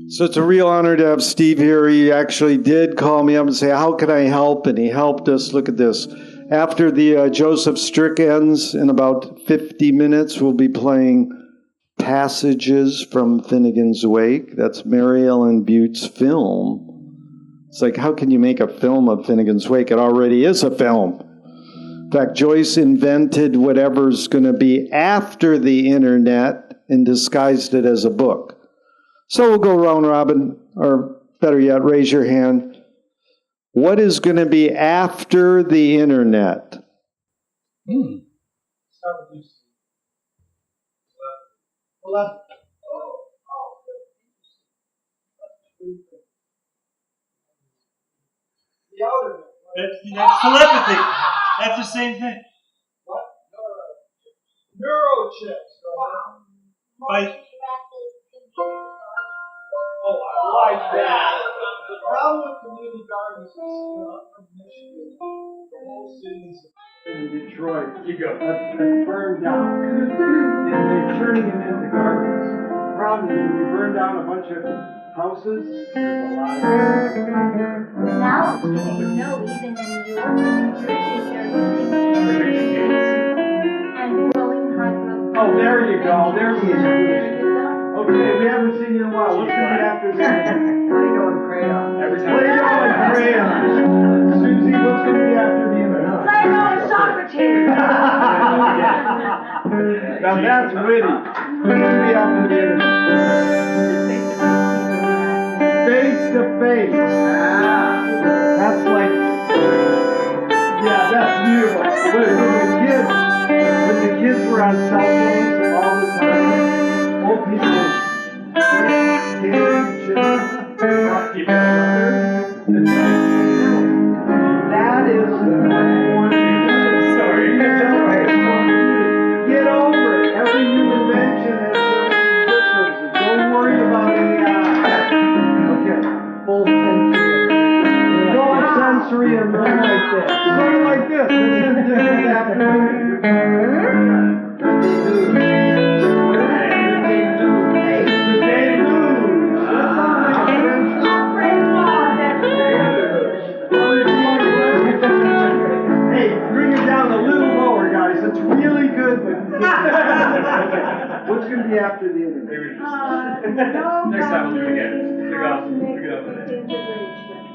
So it's a real honor to have Steve here. He actually did call me up and say, "How can I help?" And he helped us. Look at this. After the Joseph Strick ends in about 50 minutes, we'll be playing Passages from Finnegan's Wake. That's Mary Ellen Butte's film. It's like, how can you make a film of Finnegan's Wake? It already is a film. In fact, Joyce invented whatever's going to be after the internet and disguised it as a book. So we'll go round robin, or better yet, raise your hand. What is going to be after the internet? Start with you. Left. The outer. That's telepathy. That's the same thing. What? Neurochips. Right? Oh, I like that. The problem with community gardens is, I'm from Michigan. The whole city's in Detroit. You go. That's burned down. And they're turning them into gardens. The problem is when you burn down a bunch of houses, there's a lot of Now it's getting to know even in New York and New Jersey, they're using and growing hydro. Oh, there you go. There's the solution. Okay, we haven't seen you in a while. What's going to be after this? Play-Doh and crayon. Play-Doh and crayon. Susie, what's going to be after the internet? Play-Doh and Socrates. Now that's witty. What's going to be after the internet? Face to face. That's like, yeah, that's beautiful. When the kids were on cell phones all the time, old people that is sorry. Get over it. Every new invention has services. Don't worry about AI. Okay, full sensory. Go sensory and run like this. Run like this. This is happening. What's going to be after the internet? Next time we'll do it again. Pick up.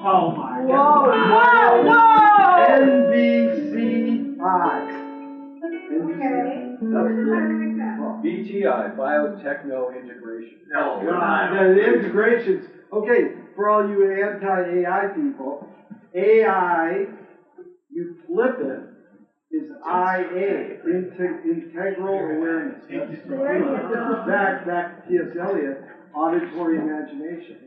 Oh my God. Whoa! NBCI. Okay. BTI, Biotechno Integration. No, the integrations. Okay, for all you anti-AI people, AI, you flip it, is IA, integral awareness. Back to T.S. Eliot, auditory imagination.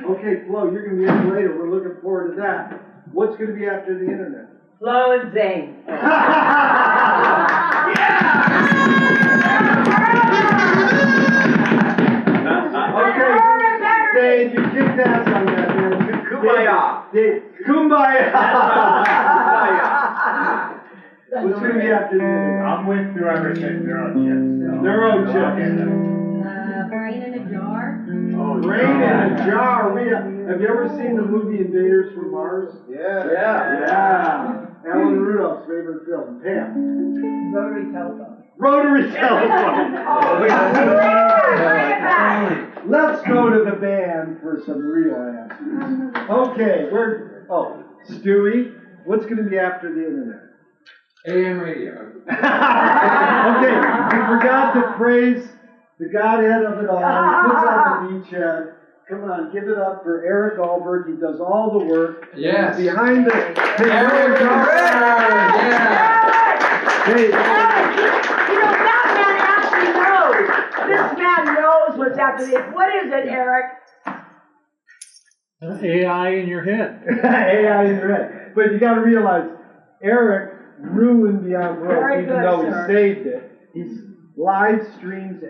Okay, Flo, you're going to be in later. We're looking forward to that. What's going to be after the internet? Flo and Zane. Okay, Zane, you kicked ass on that, man. Kumbaya. Kumbaya. What's going to be after the internet? I'm with whoever said neurochips. Neurochips. Brain in a jar. Brain in a jar. Have you ever seen the movie Invaders from Mars? Yeah. Alan Rudolph's favorite film. Pam. Rotary telephone. Rotary telephone. Let's go to the band for some real answers. Okay, Stewie, what's going to be after the internet? AM radio. Okay, we forgot to praise the godhead of it all. He puts on the beachhead. Come on, give it up for Eric Alberg. He does all the work. Yes. Behind the Eric Alberg. Yeah. Hey. That man actually knows. This man knows what's after this. What is it, Eric? AI in your head. AI in your head. But you got to realize, Eric ruined Beyond Baroque, even though he saved it. He's live streams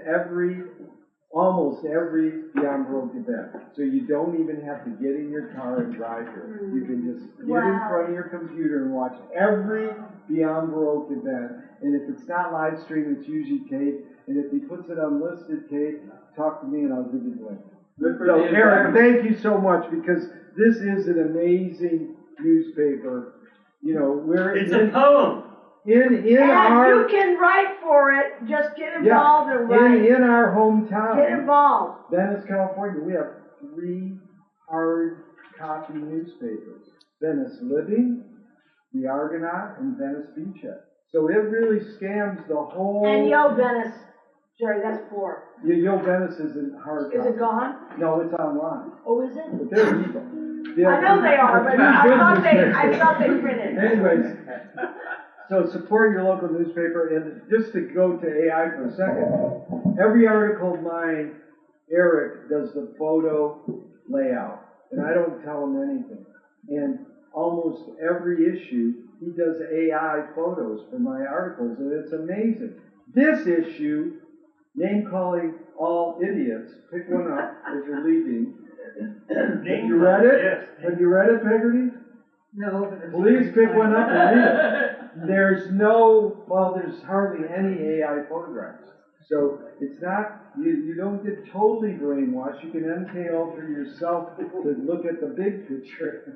almost every Beyond Baroque event. So you don't even have to get in your car and drive here. You can just get in front of your computer and watch every Beyond Baroque event. And if it's not live streamed, it's usually taped. And if he puts it on listed tape, talk to me and I'll give you the link. So Eric, thank you so much, because this is an amazing newspaper. You know, it's a poem. And you can write for it. Just get involved and write. In our hometown. Get involved. Venice, California, we have 3 hard copy newspapers. Venice Living, The Argonaut, and Venice Beachhead. So it really scams the whole... And Yo Venice. Jerry, that's 4. Yo Venice isn't hard copy. Is it gone? No, it's online. Oh, is it? But they're evil. I know they are, but I thought they printed. Anyways, so support your local newspaper, and just to go to AI for a second, every article of mine, Eric does the photo layout, and I don't tell him anything. And almost every issue, he does AI photos for my articles, and it's amazing. This issue, name calling all idiots, pick one up as you're leaving. Have you read it? Yes. Have you read it, Peggotty? No. Please pick one up and read it. There's hardly any AI photographs. So it's not, you don't get totally brainwashed. You can MK alter yourself to look at the big picture.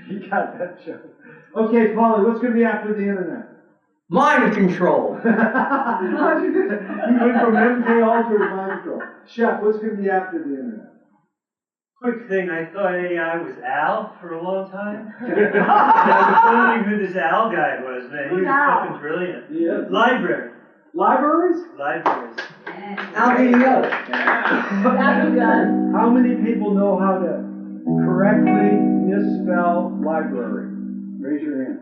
You got that joke. Okay, Polly, what's going to be after the internet? Mind control. He went from MK alter to mind control. Chef, what's going to be after the internet? Quick thing, I thought AI was Al for a long time. I was wondering who this Al guy was, man. He was fucking brilliant. He is. Library. Libraries? Libraries. How do you go? How many people know how to correctly misspell library? Raise your hand.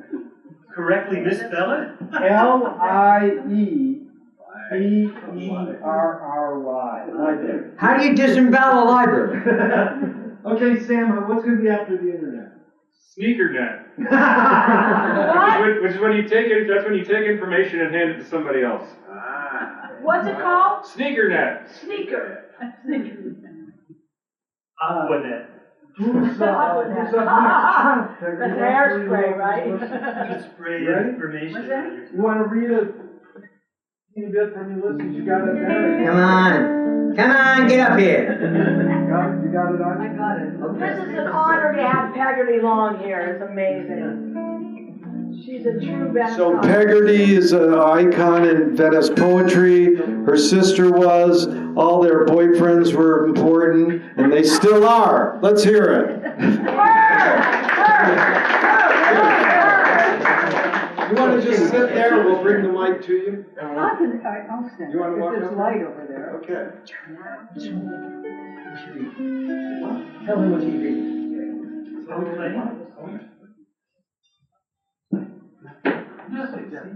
Correctly misspell it? L-I-E-B-E-R-R-Y. Library. How do you disembowel a library? Okay, Sam, what's going to be after the internet? SneakerNet. Which is when you take it. That's when you take information and hand it to somebody else. What's it called? SneakerNet. Sneaker. Aquanet. Who's up next? That's hairspray, right? You spray information. You want to read a teeny bit from Ulysses? You got it there? Come on, get up here. You got it on? I got it. Okay. This is an honor to have Peggotty Long here. It's amazing. She's a true Venice. So Peggotty is an icon in Venice poetry. Her sister was. All their boyfriends were important, and they still are. Let's hear it. You want to just sit there? We'll bring the mic to you. I'll stand. You want to walk There's up? light over there. Okay. Tell him what you read.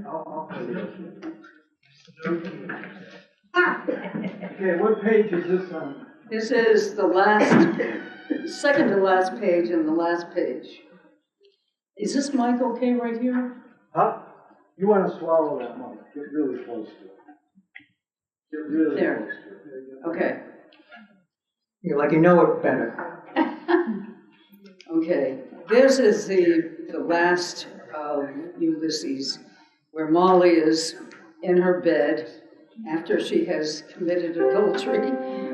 I'll play this. Okay, what page is this on? This is the last, second to last page and the last page. Is this mic okay right here? Huh? You want to swallow that mic. Get really close to it. Get really There. close to it. There you go. Okay. You're like you know it better. Okay. This is the last of Ulysses, where Molly is in her bed after she has committed adultery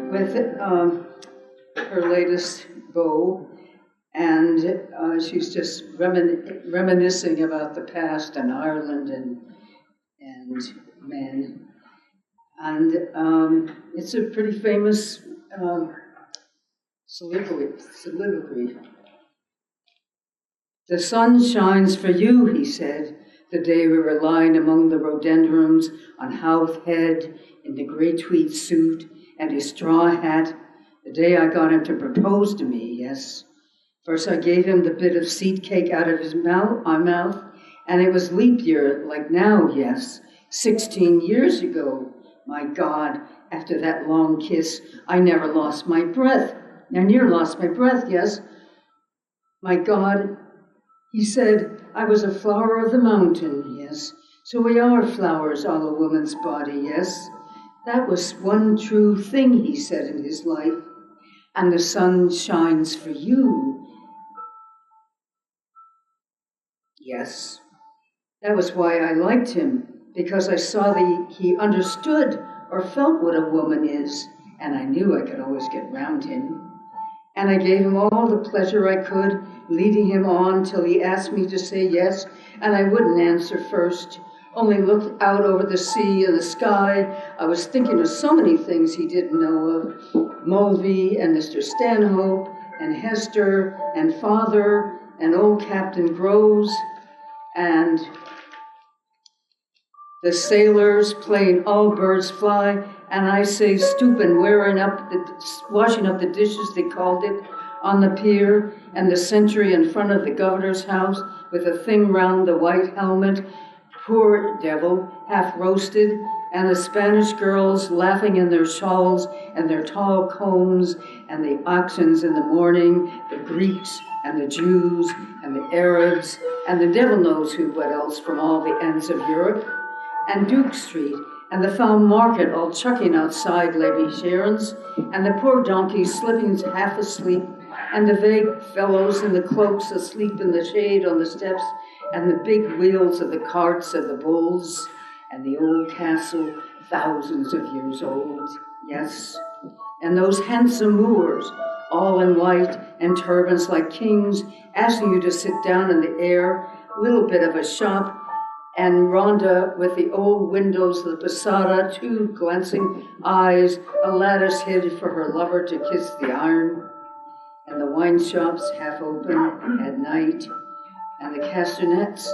with her latest beau, and she's just reminiscing about the past and Ireland and men. And it's a pretty famous soliloquy. The sun shines for you, he said, the day we were lying among the rhododendrons on Howth Head in the grey tweed suit and his straw hat, the day I got him to propose to me, yes. First I gave him the bit of seed cake out of my mouth, and it was leap year, like now, yes, 16 years ago. My God, after that long kiss, I never lost my breath. I near lost my breath, yes. My God, he said, I was a flower of the mountain, yes. So we are flowers, all a woman's body, yes. That was one true thing, he said, in his life. And the sun shines for you. Yes. That was why I liked him, because I saw that he understood or felt what a woman is, and I knew I could always get round him. And I gave him all the pleasure I could, leading him on till he asked me to say yes, and I wouldn't answer first, only looked out over the sea and the sky. I was thinking of so many things he didn't know of, Mulvey and Mr. Stanhope and Hester and Father and old Captain Groves and the sailors playing All Birds Fly, and I say stooping, washing up the dishes, they called it, on the pier, and the sentry in front of the governor's house with a thing round the white helmet, poor devil, half roasted, and the Spanish girls laughing in their shawls and their tall combs, and the oxens in the morning, the Greeks and the Jews and the Arabs, and the devil knows what else from all the ends of Europe, and Duke Street, and the foul market all chucking outside Lady Sharon's, and the poor donkeys slipping half asleep, and the vague fellows in the cloaks asleep in the shade on the steps, and the big wheels of the carts of the bulls, and the old castle, thousands of years old, yes, and those handsome Moors, all in white and turbans like kings, asking you to sit down in the air, little bit of a shop, and Rhonda with the old windows of the Posada, two glancing eyes, a lattice hid for her lover to kiss the iron, and the wine shops half open at night, and the castanets,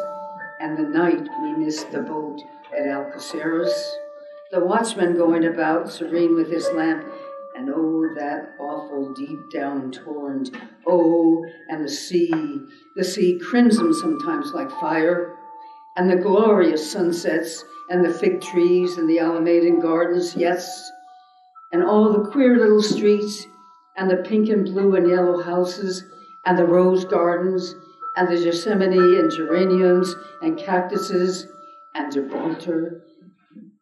and the night we missed the boat at Algeciras, the watchman going about serene with his lamp, and oh, that awful deep down torrent, oh, and the sea crimson sometimes like fire, and the glorious sunsets, and the fig trees, and the Alamedan gardens, yes, and all the queer little streets, and the pink and blue and yellow houses, and the rose gardens, and the Yosemite, and geraniums, and cactuses, and Gibraltar,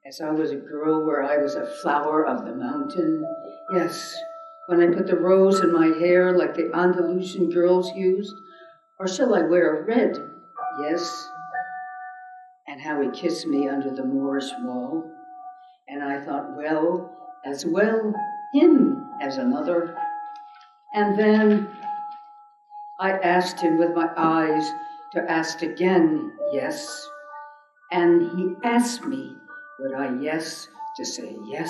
as I was a girl where I was a flower of the mountain, yes, when I put the rose in my hair like the Andalusian girls used, or shall I wear red, yes, and how he kissed me under the Moorish wall. And I thought, well, him as another. And then I asked him with my eyes to ask again, yes. And he asked me, would I yes to say yes,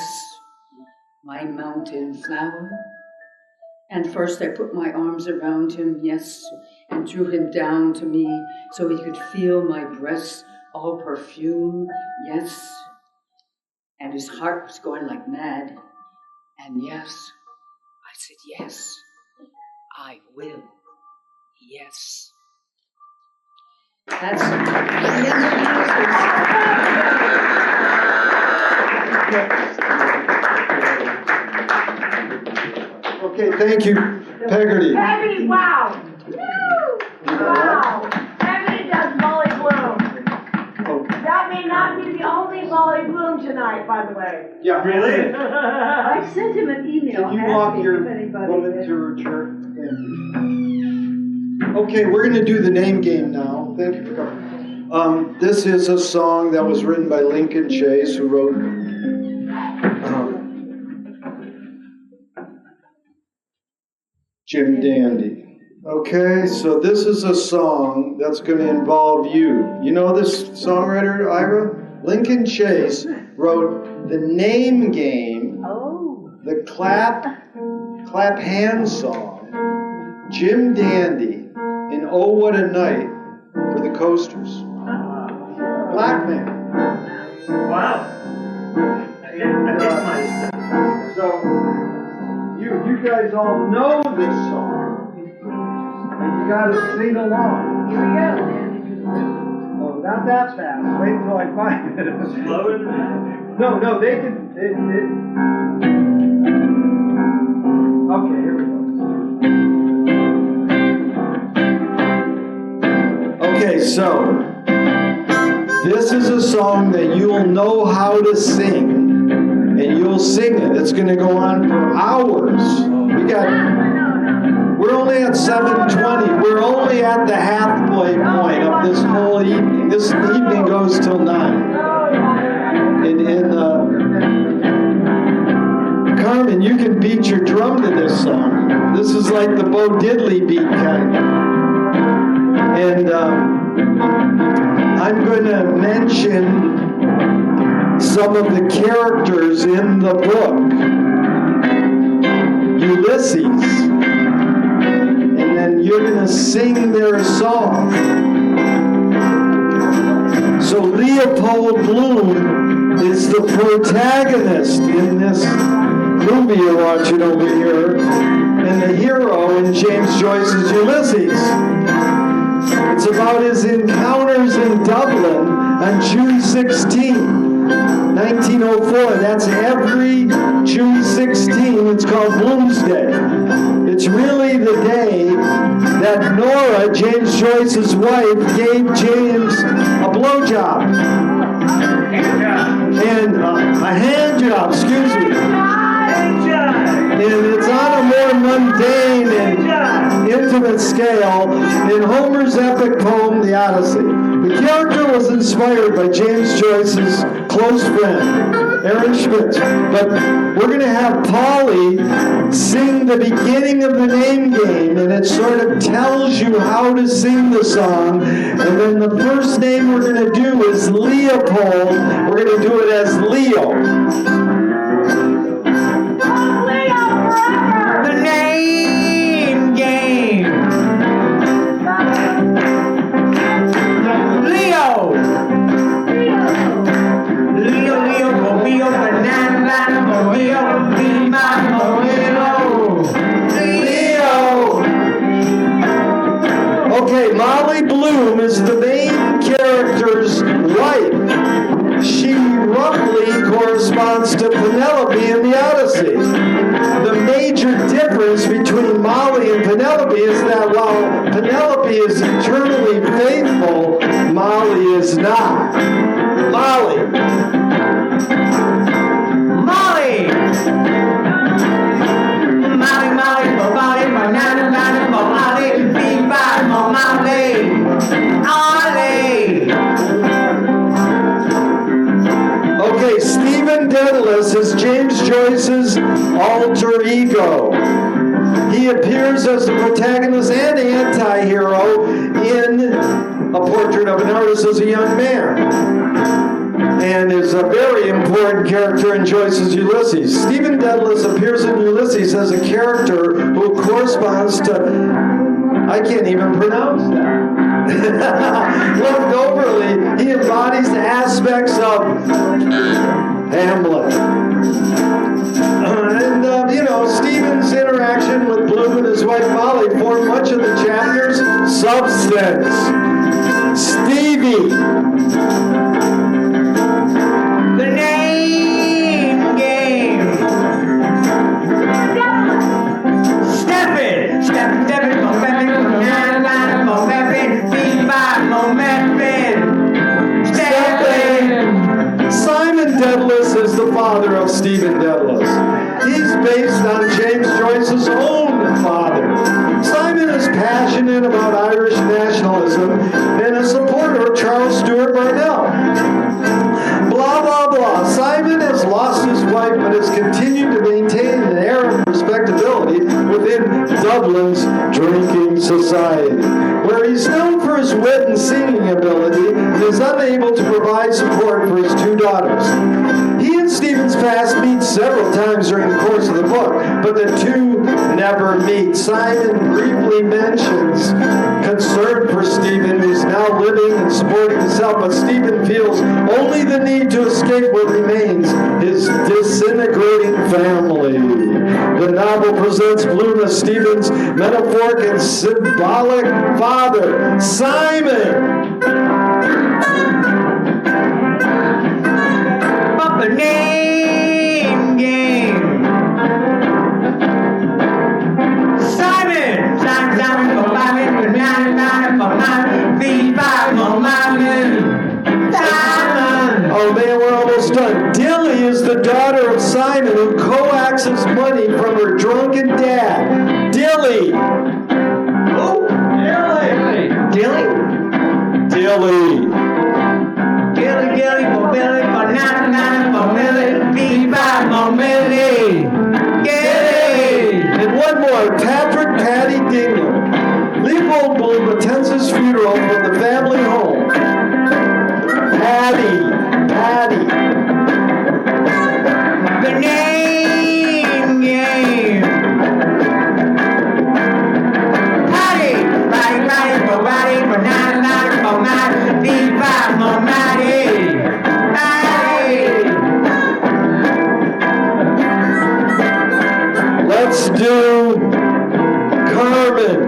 my mountain flower? And first I put my arms around him, yes, and drew him down to me so he could feel my breasts all perfume, yes. And his heart was going like mad. And yes, I said, yes, I will, yes. That's the end of Ulysses. Okay, thank you, Peggotty. Peggotty, wow! Woo! Wow! Peggotty does Molly Bloom. That may not be the only Molly Bloom tonight, by the way. Yeah, Really? I sent him an email. Can you walk asking your if anybody woman did. to her church? Okay, we're going to do the name game now. Thank you for coming. This is a song that was written by Lincoln Chase, who wrote Jim Dandy. Okay, so this is a song that's going to involve you. You know this songwriter, Ira? Lincoln Chase wrote the name game, the clap hand song, Jim Dandy, and Oh What a Night for the Coasters. Black man. Wow. So, you guys all know this song. And you gotta sing along. Here we go. Oh, not that fast. Wait until I find it. Slow it. No, they can. Okay, here we go. Okay, so this is a song that you'll know how to sing, and you'll sing it. It's going to go on for hours. We're only at 7:20. We're only at the halfway point of this whole evening. This evening goes till 9. Carmen, you can beat your drum to this song. This is like the Bo Diddley beat kind. And I'm going to mention some of the characters in the book. Ulysses. And then you're going to sing their song. So Leopold Bloom is the protagonist in this movie you're watching over here, and the hero in James Joyce's Ulysses. It's about his encounters in Dublin on June 16, 1904. That's every June 16. It's called Bloomsday. It's really the day that Nora, James Joyce's wife, gave James a blowjob. And a hand job, excuse me. And it's on a more mundane and intimate scale in Homer's epic poem, The Odyssey. The character was inspired by James Joyce's close friend, Aaron Schmidt. But we're going to have Polly sing the beginning of the name game, and it sort of tells you how to sing the song. And then the first name we're going to do is Leopold. We're going to do it as Leo. The name game. Leo. Leo, Mobile, banana, Mobile, Lima, Mobile. Leo. Okay, Molly Bloom is the main character's wife. She roughly corresponds to Penelope in the Odyssey. The major difference between Molly and Penelope is that while Penelope is eternally faithful, Molly is not. Molly. Molly. Molly, Molly, banana, Molly, Viva, Molly. Ollie. Okay, Stephen Dedalus is James Joyce's alter ego. He appears as the protagonist and anti-hero in A Portrait of an Artist as a Young Man, and is a very important character in Joyce's Ulysses. Stephen Dedalus appears in Ulysses as a character who corresponds to, I can't even pronounce that. Looked overly, he embodies the aspects of Hamlet. Stephen's interaction with Bloom and his wife Molly form much of the chapter's substance. me. The name game. Steppin', steppin', steppin', momentum, momentum, beat by momentum. Steppin'. Simon Dedalus is the father of Stephen Dedalus. He's based on James Joyce's own father. Simon is passionate about Irish nationalism and a supporter of Charles Stewart Parnell. Blah, blah, blah. Simon has lost his wife but has continued to maintain an air of respectability within Dublin's drinking society, where he's known for his wit and singing ability and is unable to provide support for his two daughters. He and Stephen's past meet several times during the course of the book, but the two never meet. Simon briefly mentions concern for Stephen, who's now living and supporting himself, but Stephen feels only the need to escape what remains, his disintegrating family. The novel presents Bloom as Stephen's metaphoric and symbolic father, Simon. The name game. Simon, Simon, Simon, for Simon, Simon. Oh man, we're almost done. Dilly is the daughter of Simon who coaxes money from her drunken dad. Dilly. Oh, Dilly. Dilly? Dilly. Gilly, gilly, for Billy, for nana, for Millie, beat by for Millie. Gilly! And one more, Patrick Patty Dingham. Leopold Bloom attends his funeral from the family home. Patty. The name game. Patty, for nana, for nana, beat by for Maddie. Let's do Carmen.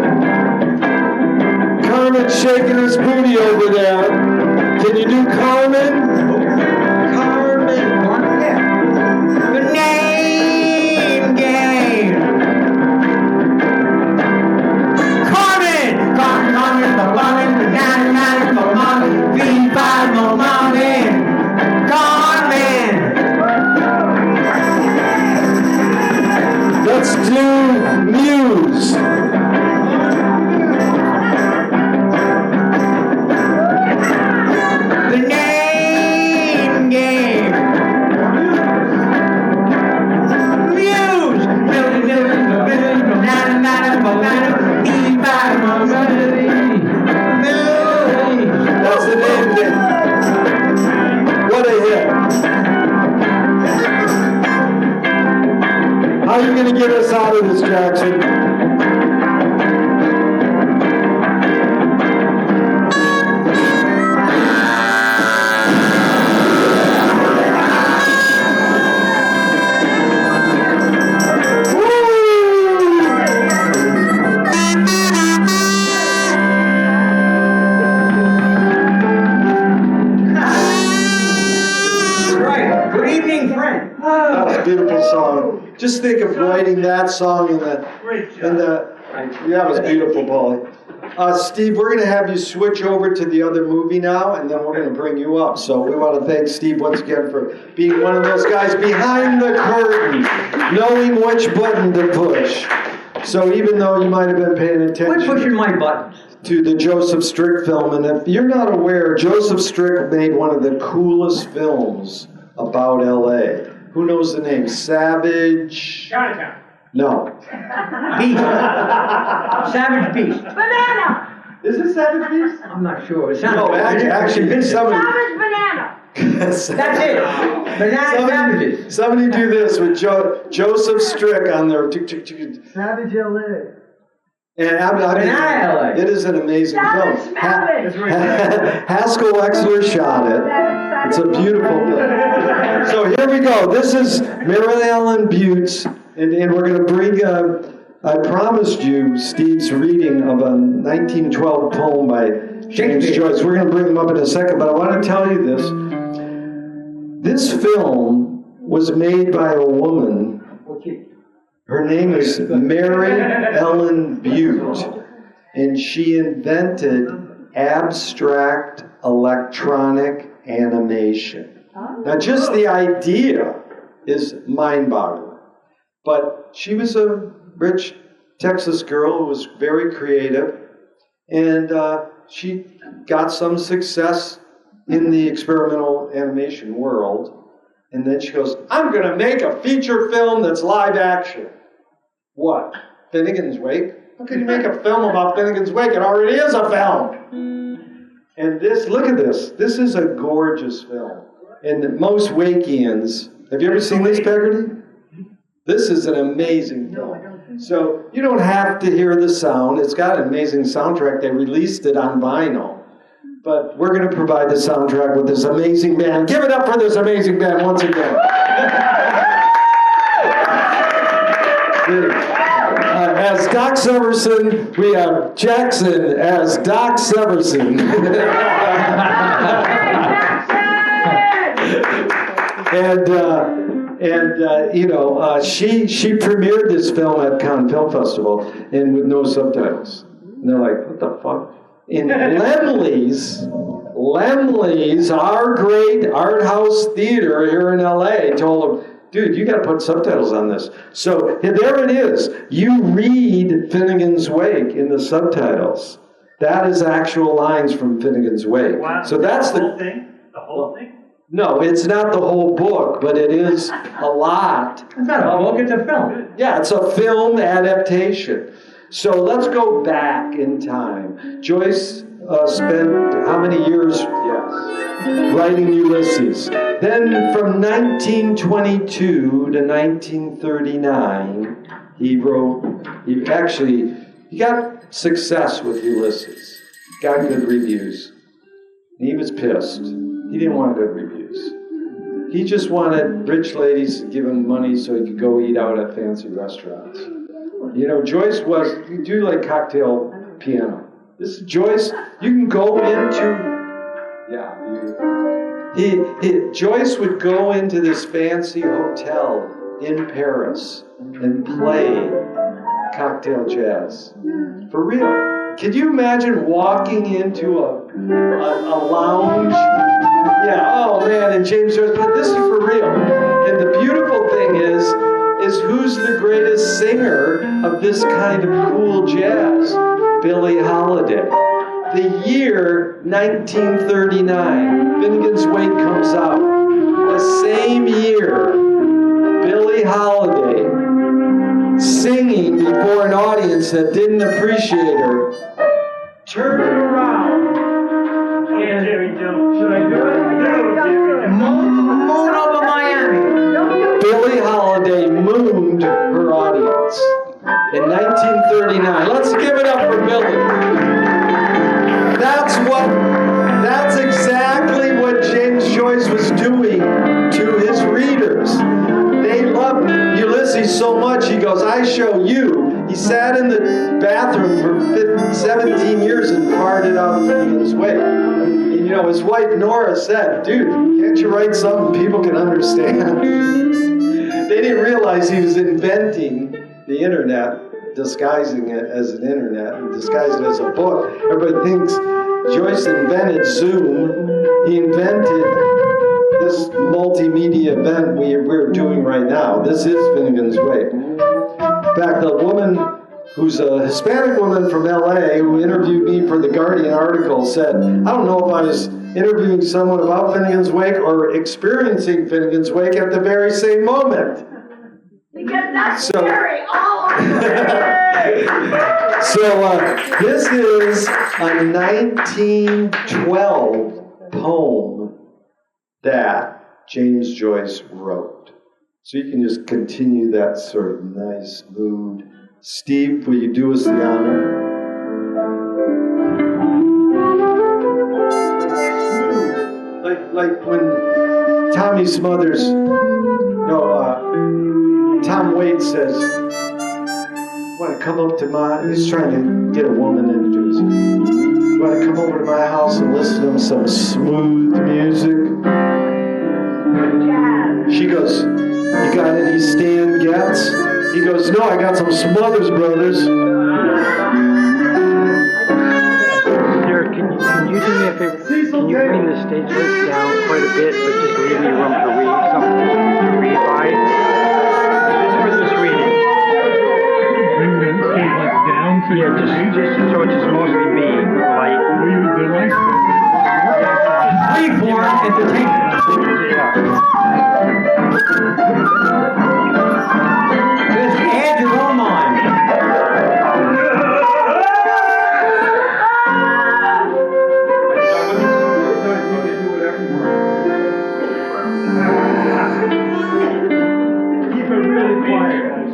Carmen's shaking his booty over there. Can you do Carmen? The name game. Carmen, for woman, for nana, for mommy, beat by for mommy. Carmen. Let's do Muse. The name game. Muse. That's the name game. What a hit. How are you going to get us out of this, Jackson? That's a beautiful song. Just think of writing that song in the. Yeah, it was beautiful, Paulie. Steve, we're going to have you switch over to the other movie now, and then we're going to bring you up. So we want to thank Steve once again for being one of those guys behind the curtain, knowing which button to push. So even though you might have been paying attention. Quit pushing my buttons. To the Joseph Strick film, and if you're not aware, Joseph Strick made one of the coolest films about L.A. Who knows the name? Savage? Chinatown. No. Beast. Savage Beast. Banana. Is it Savage Beast? I'm not sure. No, actually, somebody. Savage banana. That's it. Banana savages. Somebody do this with Joseph Strick on there. Savage L.A. And Banana LA. It is an amazing film. Haskell Wexler shot it. It's a beautiful film. So here we go. This is Mary Ellen Butts, and we're going to bring, I promised you Steve's reading of a 1912 poem by James Joyce. We're going to bring him up in a second, but I want to tell you this. This film was made by a woman. Her name is Mary Ellen Butte, and she invented abstract electronic animation. Now, just the idea is mind-boggling. But she was a rich Texas girl who was very creative, and she got some success in the experimental animation world. And then she goes, I'm going to make a feature film that's live action. What? Finnegan's Wake? How can you make a film about Finnegan's Wake? It already is a film. And this, look at this. This is a gorgeous film. And most Wakians, have you ever seen this, Peggotty? This is an amazing film. So you don't have to hear the sound. It's got an amazing soundtrack. They released it on vinyl. But we're going to provide the soundtrack with this amazing band. Give it up for this amazing band once again. As Doc Severson, we have Jackson as Doc Severson. She premiered this film at Cannes Film Festival and with no subtitles. And they're like, what the fuck? In Lemley's, our great art house theater here in LA, told them, dude, you got to put subtitles on this. So there it is. You read Finnegan's Wake in the subtitles. That is actual lines from Finnegan's Wake. Wow. So that's the whole thing? The whole thing? No, it's not the whole book, but it is a lot. It's not a book, it's a film. Yeah, it's a film adaptation. So let's go back in time. Joyce spent how many years? Yes, writing Ulysses. Then from 1922 to 1939, he got success with Ulysses. Got good reviews. And he was pissed. He didn't want good reviews. He just wanted rich ladies to give him money so he could go eat out at fancy restaurants. You know, Joyce you do like cocktail piano. This is Joyce, you can go into, Joyce would go into this fancy hotel in Paris and play cocktail jazz. For real. Can you imagine walking into a lounge? Yeah, oh man, and James Joyce, but this is for real. And the beautiful thing is who's the greatest singer of this kind of cool jazz? Billie Holiday. The year 1939, Finnegan's Wake comes out. The same year, Billie Holiday singing before an audience that didn't appreciate her, turned around and should I do it? Moon over Miami. Billie Holiday mooned her audience in 1939. Let's give it up for Billie. That's exactly what James Joyce was doing to his readers. They loved Ulysses so much, he goes, I show you. He sat in the bathroom for 17 years and farted out Finnegan's Wake. And you know, his wife Nora said, dude, can't you write something people can understand? They didn't realize he was inventing the internet, disguising it as an internet, and disguising it as a book. Everybody thinks Joyce invented Zoom. He invented this multimedia event we're doing right now. This is Finnegan's Wake. In fact, the woman who's a Hispanic woman from LA who interviewed me for the Guardian article said, I don't know if I was interviewing someone about Finnegan's Wake or experiencing Finnegan's Wake at the very same moment. Because that's scary all over. So this is a 1912 poem that James Joyce wrote. So you can just continue that sort of nice mood. Steve, will you do us the honor? Like when Tommy Smothers, Tom Waits says, want to come up to he's trying to get a woman into his, want to come over to my house and listen to some smooth music? She goes, you got any Stan Getz? He goes, no, I got some Smothers Brothers. Derek, can you do me a favor? Can you bring the stage list down quite a bit, but just leave me room to read something to read by? Just for this reading. Bring the stage list down so yeah, just so it's just mostly me, light. Freeform entertainment. Just add your own mind. Keep it really quiet, guys.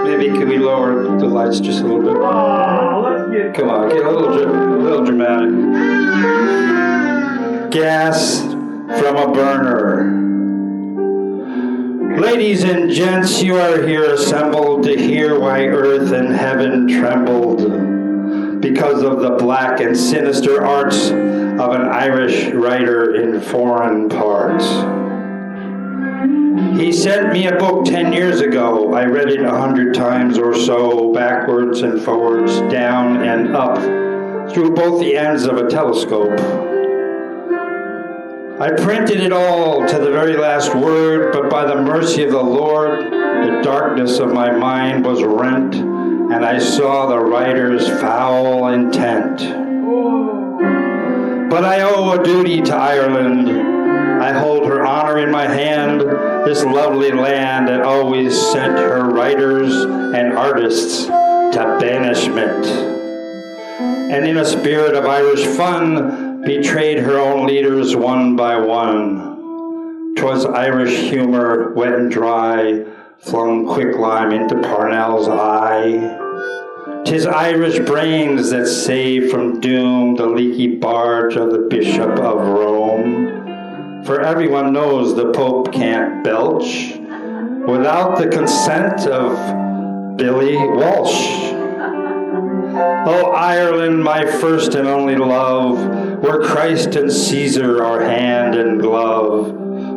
Maybe could we lower the lights just a little bit? Come on, get a little dramatic. Gas from a burner. Ladies and gents, you are here assembled to hear why earth and heaven trembled because of the black and sinister arts of an Irish writer in foreign parts. He sent me a book 10 years ago. I read it 100 times or so, backwards and forwards, down and up, through both the ends of a telescope. I printed it all to the very last word, but by the mercy of the Lord, the darkness of my mind was rent, and I saw the writer's foul intent. But I owe a duty to Ireland. I hold her honor in my hand, this lovely land that always sent her writers and artists to banishment. And in a spirit of Irish fun, betrayed her own leaders one by one. 'Twas Irish humor, wet and dry, flung quicklime into Parnell's eye. 'Tis Irish brains that save from doom the leaky barge of the Bishop of Rome. For everyone knows the Pope can't belch without the consent of Billy Walsh. Oh, Ireland, my first and only love, where Christ and Caesar are hand and glove.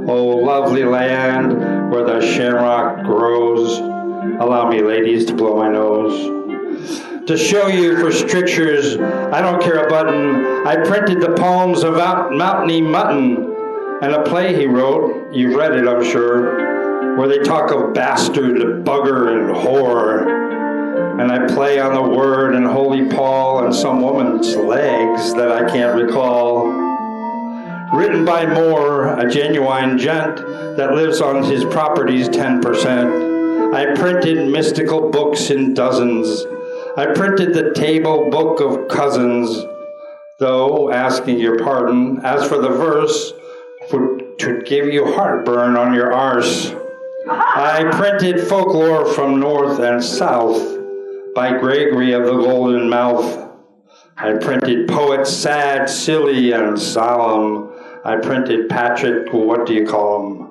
Oh, lovely land where the shamrock grows. Allow me, ladies, to blow my nose. To show you for strictures, I don't care a button. I printed the poems of Mountainy Mutton and a play he wrote. You've read it, I'm sure, where they talk of bastard, bugger, and whore. And I play on the word and Holy Paul and some woman's legs that I can't recall. Written by Moore, a genuine gent that lives on his properties 10%. I printed mystical books in dozens. I printed the table book of cousins. Though, asking your pardon, as for the verse, to give you heartburn on your arse. I printed folklore from north and south by Gregory of the Golden Mouth. I printed poets sad, silly, and solemn. I printed Patrick, what do you call him?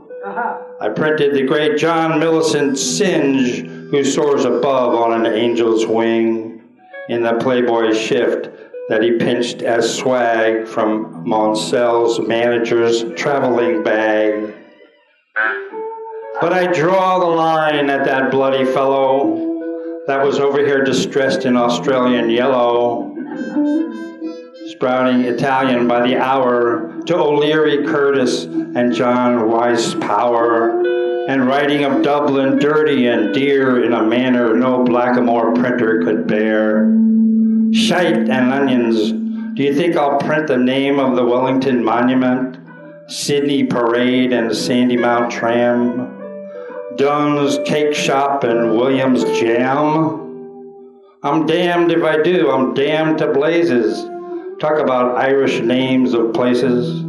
I printed the great John Millicent Synge, who soars above on an angel's wing in the Playboy shift that he pinched as swag from Moncel's manager's traveling bag. But I draw the line at that bloody fellow that was over here distressed in Australian yellow, sprouting Italian by the hour to O'Leary Curtis and John Weiss Power, and writing of Dublin dirty and dear in a manner no blackamoor printer could bear. Shite and onions, do you think I'll print the name of the Wellington Monument, Sydney Parade and Sandymount Tram, Dunn's Cake Shop and Williams Jam? I'm damned if I do, I'm damned to blazes. Talk about Irish names of places.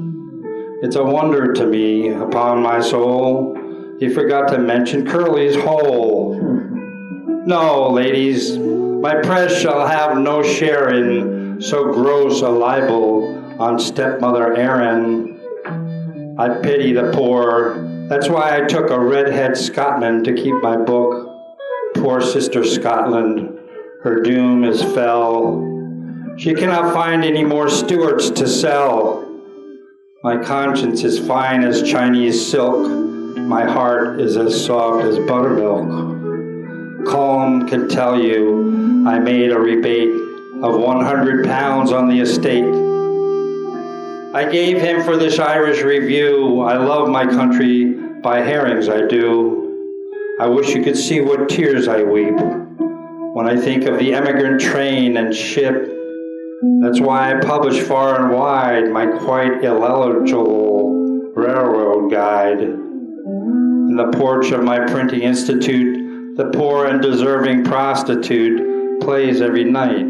It's a wonder to me, upon my soul, you forgot to mention Curly's Hole. No, ladies, my press shall have no share in so gross a libel on stepmother Erin. I pity the poor That's why I took a redhead Scotland to keep my book. Poor sister Scotland, her doom is fell. She cannot find any more Stuarts to sell. My conscience is fine as Chinese silk. My heart is as soft as buttermilk. Calm can tell you I made a rebate of 100 pounds on the estate. I gave him for this Irish review. I love my country by herrings, I do. I wish you could see what tears I weep when I think of the emigrant train and ship. That's why I publish far and wide my quite illegible railroad guide. In the porch of my printing institute, the poor and deserving prostitute plays every night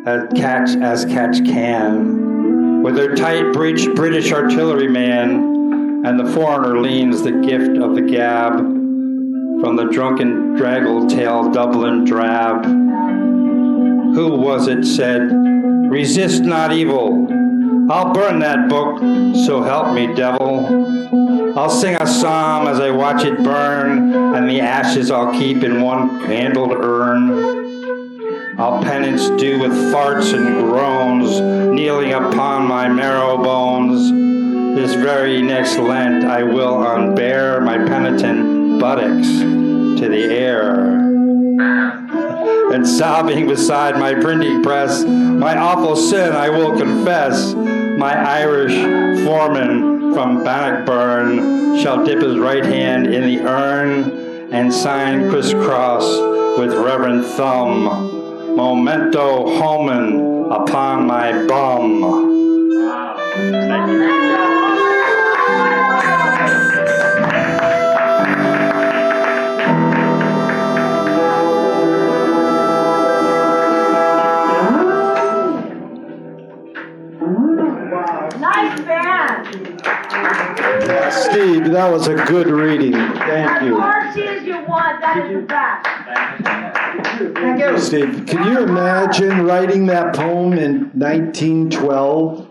at catch as catch can, with her tight-breeched British artilleryman, and the foreigner leans the gift of the gab from the drunken draggle-tailed Dublin drab. Who was it said, "Resist not evil"? I'll burn that book, so help me, devil. I'll sing a psalm as I watch it burn, and the ashes I'll keep in one candled urn. I'll penance do with farts and groans, kneeling upon my marrow bones. This very next Lent I will unbear my penitent buttocks to the air. And sobbing beside my printing press, my awful sin I will confess. My Irish foreman from Bannockburn shall dip his right hand in the urn and sign crisscross with reverent thumb, "Memento Homin" upon my bum. Wow. Thank you. Nice band. Steve, that was a good reading. Thank you. As artsy as you want, that is the best. Thank you, Steve. Can you imagine writing that poem in 1912?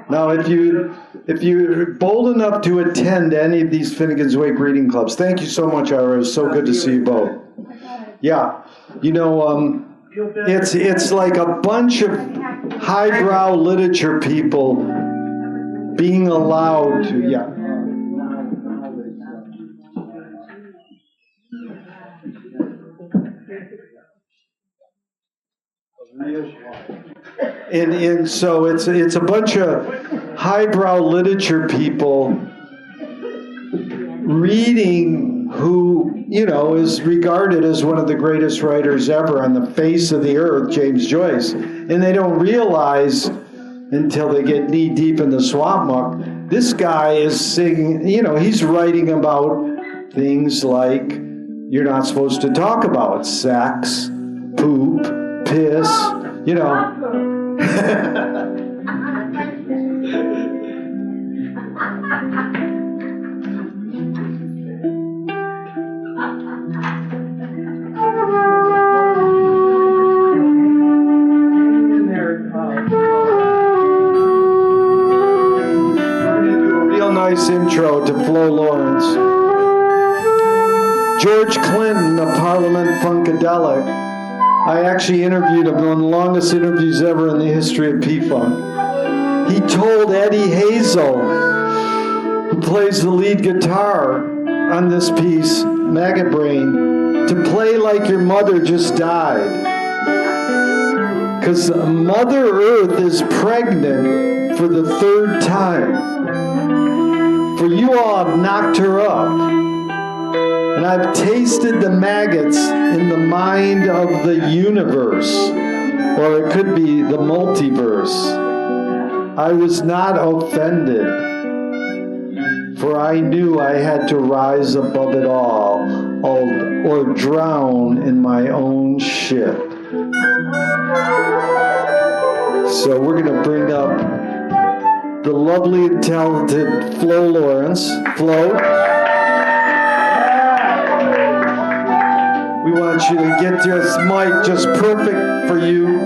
Now, if you're bold enough to attend any of these Finnegan's Wake reading clubs, thank you so much, Ira. It was so good to see you both. Yeah, you know, it's like a bunch of highbrow literature people being allowed to, yeah. And so it's a bunch of highbrow literature people reading who, you know, is regarded as one of the greatest writers ever on the face of the earth, James Joyce. And they don't realize until they get knee deep in the swamp muck, this guy is singing, you know, he's writing about things like you're not supposed to talk about: sex, poop, piss, you know. Nice intro to Flo Lawrence. George Clinton, a Parliament Funkadelic. I actually interviewed him, one of the longest interviews ever in the history of P-Funk. He told Eddie Hazel, who plays the lead guitar on this piece, Maggot Brain, to play like your mother just died. Because Mother Earth is pregnant for the third time. For you all have knocked her up, and I've tasted the maggots in the mind of the universe, or it could be the multiverse. I was not offended, for I knew I had to rise above it all, or drown in my own shit. So we're going to bring up the lovely and talented Flo Lawrence. Flo. We want you to get this mic just perfect for you.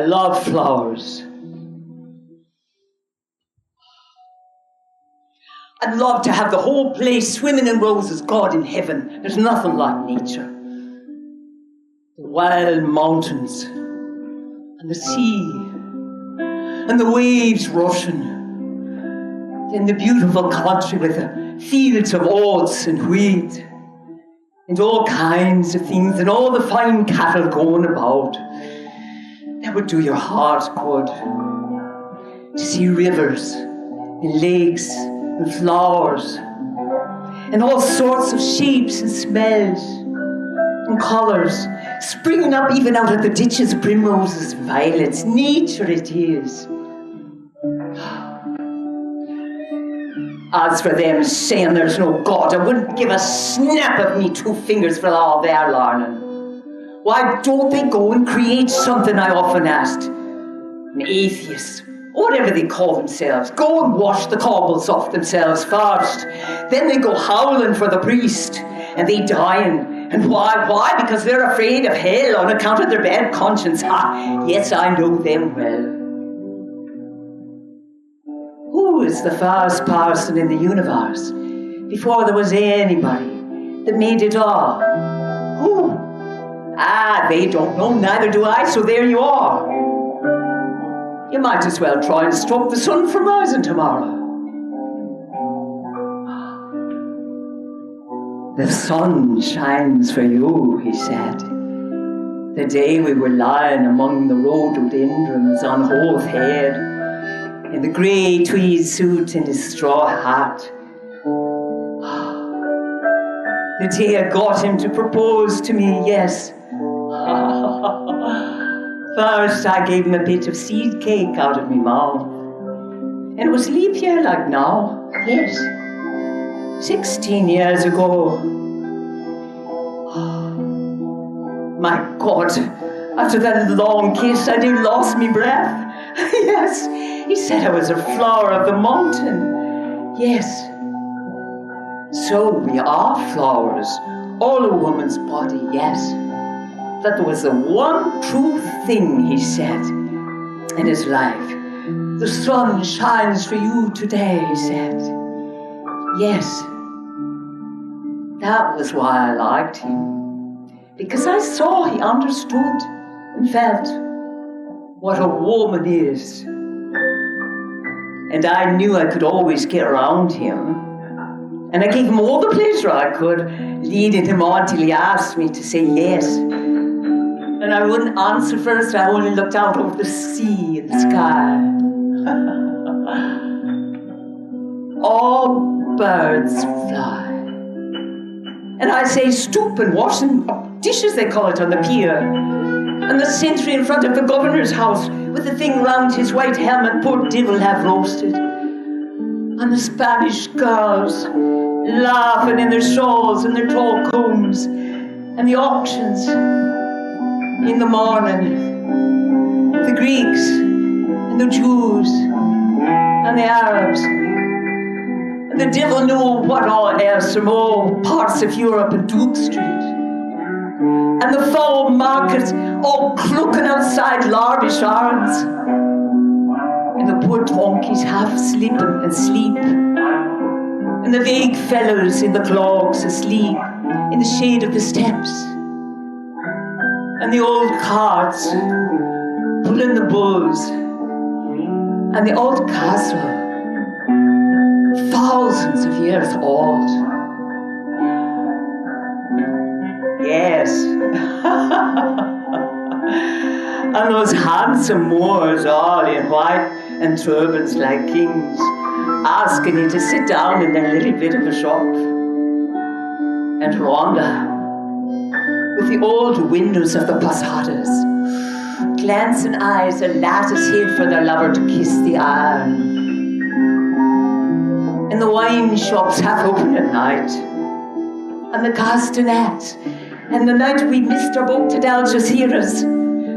love flowers. I'd love to have the whole place swimming in roses, God in heaven. There's nothing like nature. The wild mountains, and the sea, and the waves rushing. Then the beautiful country with the fields of oats and wheat, and all kinds of things, and all the fine cattle going about. That would do your heart good. To see rivers, and lakes, and flowers, and all sorts of shapes and smells and colours, springing up even out of the ditches, primroses, violets. Nature it is. As for them saying there's no God, I wouldn't give a snap of me 2 fingers for all their learning. Why don't they go and create something, I often asked. An atheist, or whatever they call themselves, go and wash the cobbles off themselves first. Then they go howling for the priest, and they dying. And why? Why? Because they're afraid of hell on account of their bad conscience. Ha! Yes, I know them well. Who is the first person in the universe, before there was anybody, that made it all? Who? Ah, they don't know, neither do I, so there you are. You might as well try and stop the sun from rising tomorrow. The sun shines for you, he said. The day we were lying among the rhododendrons on Hoth Head, in the grey tweed suit and his straw hat. The day I got him to propose to me, yes. First I gave him a bit of seed cake out of my mouth. And it was leap year like now, yes. 16 years ago. My God, after that long kiss I nearly lost me breath. Yes, he said I was a flower of the mountain. Yes. So we are flowers, all a woman's body, yes. That was the one true thing he said in his life. The sun shines for you today, he said. Yes. That was why I liked him. Because I saw he understood and felt what a woman is. And I knew I could always get around him. And I gave him all the pleasure I could, leading him on till he asked me to say yes. And I wouldn't answer first, I only looked out over the sea and the sky. All birds fly. And I say, stoop and wash some dishes, they call it, on the pier. And the sentry in front of the governor's house, with the thing round his white helmet, poor devil have roasted. And the Spanish girls, laughing in their shawls and their tall combs. And the auctions in the morning. The Greeks, and the Jews, and the Arabs. And the devil knew what all else from all parts of Europe and Duke Street. And the foul markets all clucking outside Larbish arms. And the poor donkeys half sleeping and sleep. And the vague fellows in the clogs asleep in the shade of the steps. And the old carts pulling the bulls. And the old castle, thousands of years old. Yes. And those handsome Moors, all in white and turbans like kings, asking you to sit down in their little bit of a shop. And Rwanda, with the old windows of the posadas, glancing eyes a lattice hid for their lover to kiss the iron. And the wine shops half open at night. And the castanets. And the night we missed our boat at Algeciras.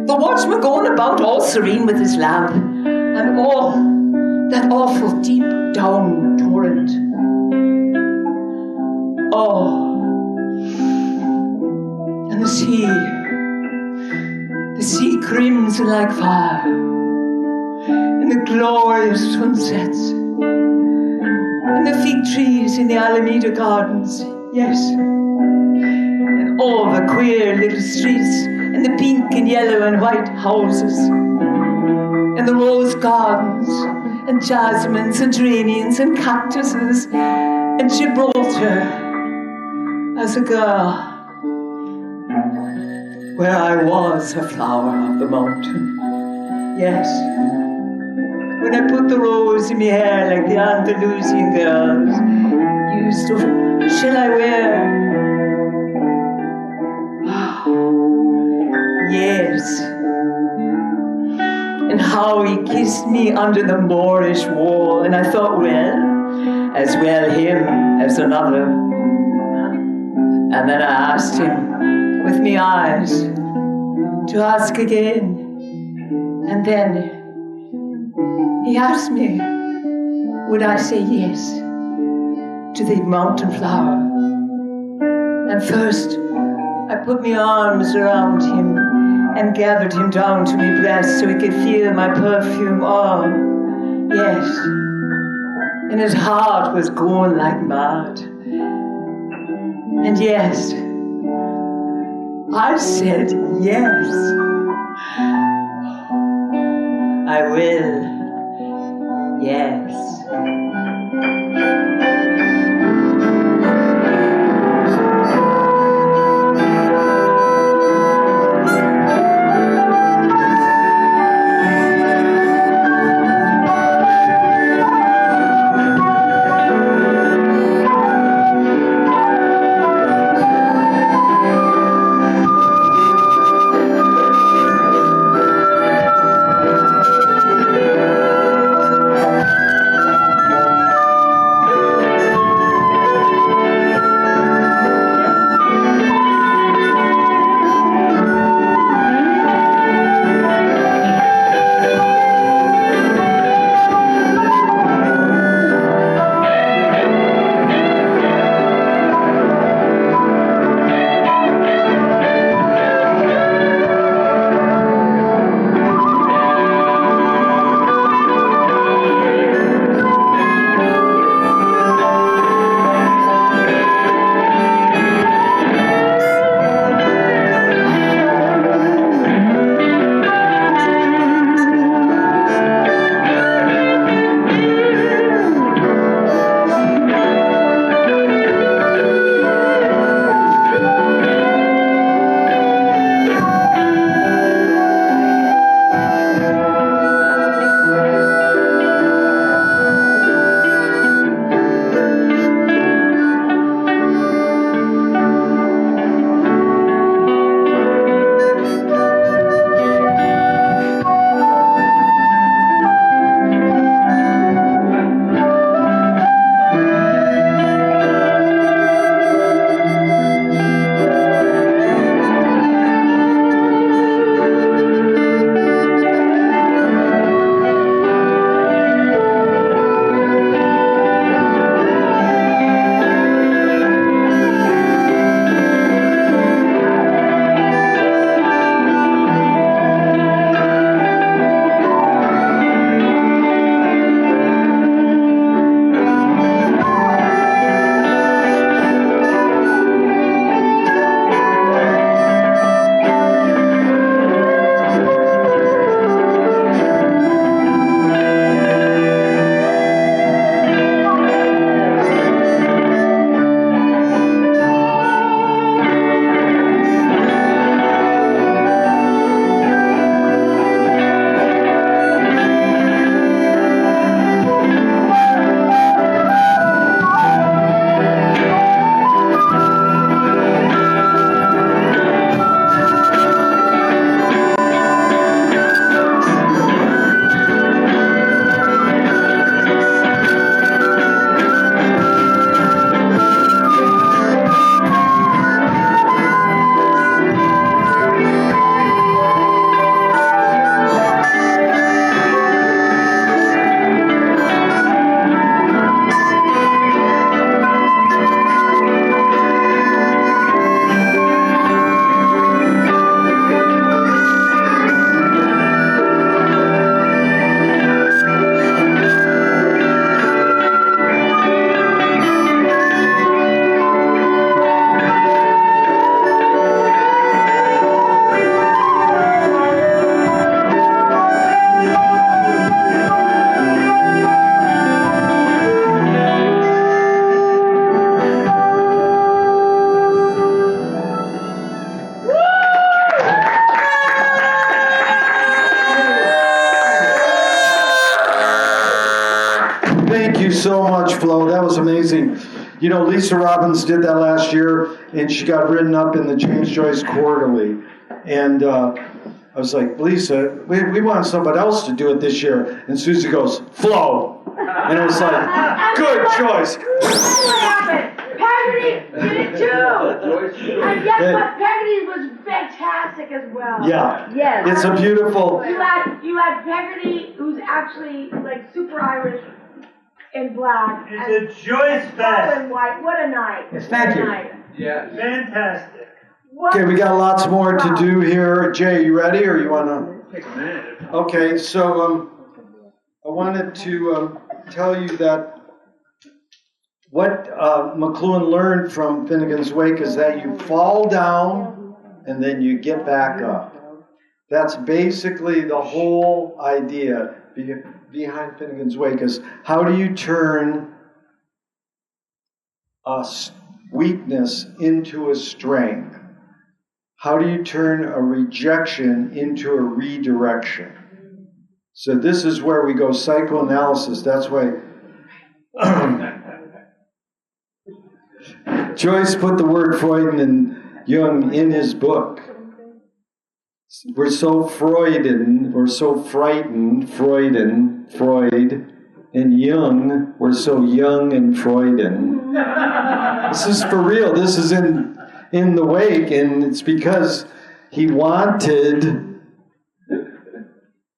The watchman going about all serene with his lamp. And oh, that awful deep down torrent. Oh. And the sea. The sea crimson dancing like fire in the glorious sunsets and the fig trees in the Alameda Gardens, yes, and all the queer little streets and the pink and yellow and white houses and the rose gardens and jasmines and geraniums and cactuses and Gibraltar as a girl, where I was a flower of the mountain. Yes, when I put the rose in my hair like the Andalusian girls used to. Shall I wear? Yes. And how he kissed me under the Moorish wall, and I thought, well him as another. And then I asked him with me eyes to ask again. And then he asked me, would I say yes to the mountain flower? And first I put my arms around him and gathered him down to my breast so he could feel my perfume. Oh, yes. And his heart was going like mad. And yes, I said yes. I will. Yes. Thank you so much, Flo. That was amazing. You know, Lisa Robbins did that last year, and she got written up in the James Joyce Quarterly. And I was like, Lisa, we want somebody else to do it this year. And Susie goes, Flo. And I was like, good choice. What happened? Peggotty did it too. And guess what? Peggotty was fantastic as well. Yeah. Yes. It's a beautiful... You had Peggotty, who's actually like super Irish in black. It's a Joyce fest. And white. What a night. Yes, thank What a you. night. Yeah. Fantastic. Okay, we got lots more to do here. Jay, you ready, or you want to? Okay, so I wanted to tell you that what McLuhan learned from Finnegan's Wake is that you fall down and then you get back up. That's basically the whole idea behind Finnegan's Wake is how do you turn a weakness into a strength? How do you turn a rejection into a redirection? So this is where we go psychoanalysis. That's why Joyce put the word Freud and Jung in his book. We're so Freudian, we're so frightened, Freud, and Jung, we're so young and Freudian. This is for real. This is in the Wake, and it's because he wanted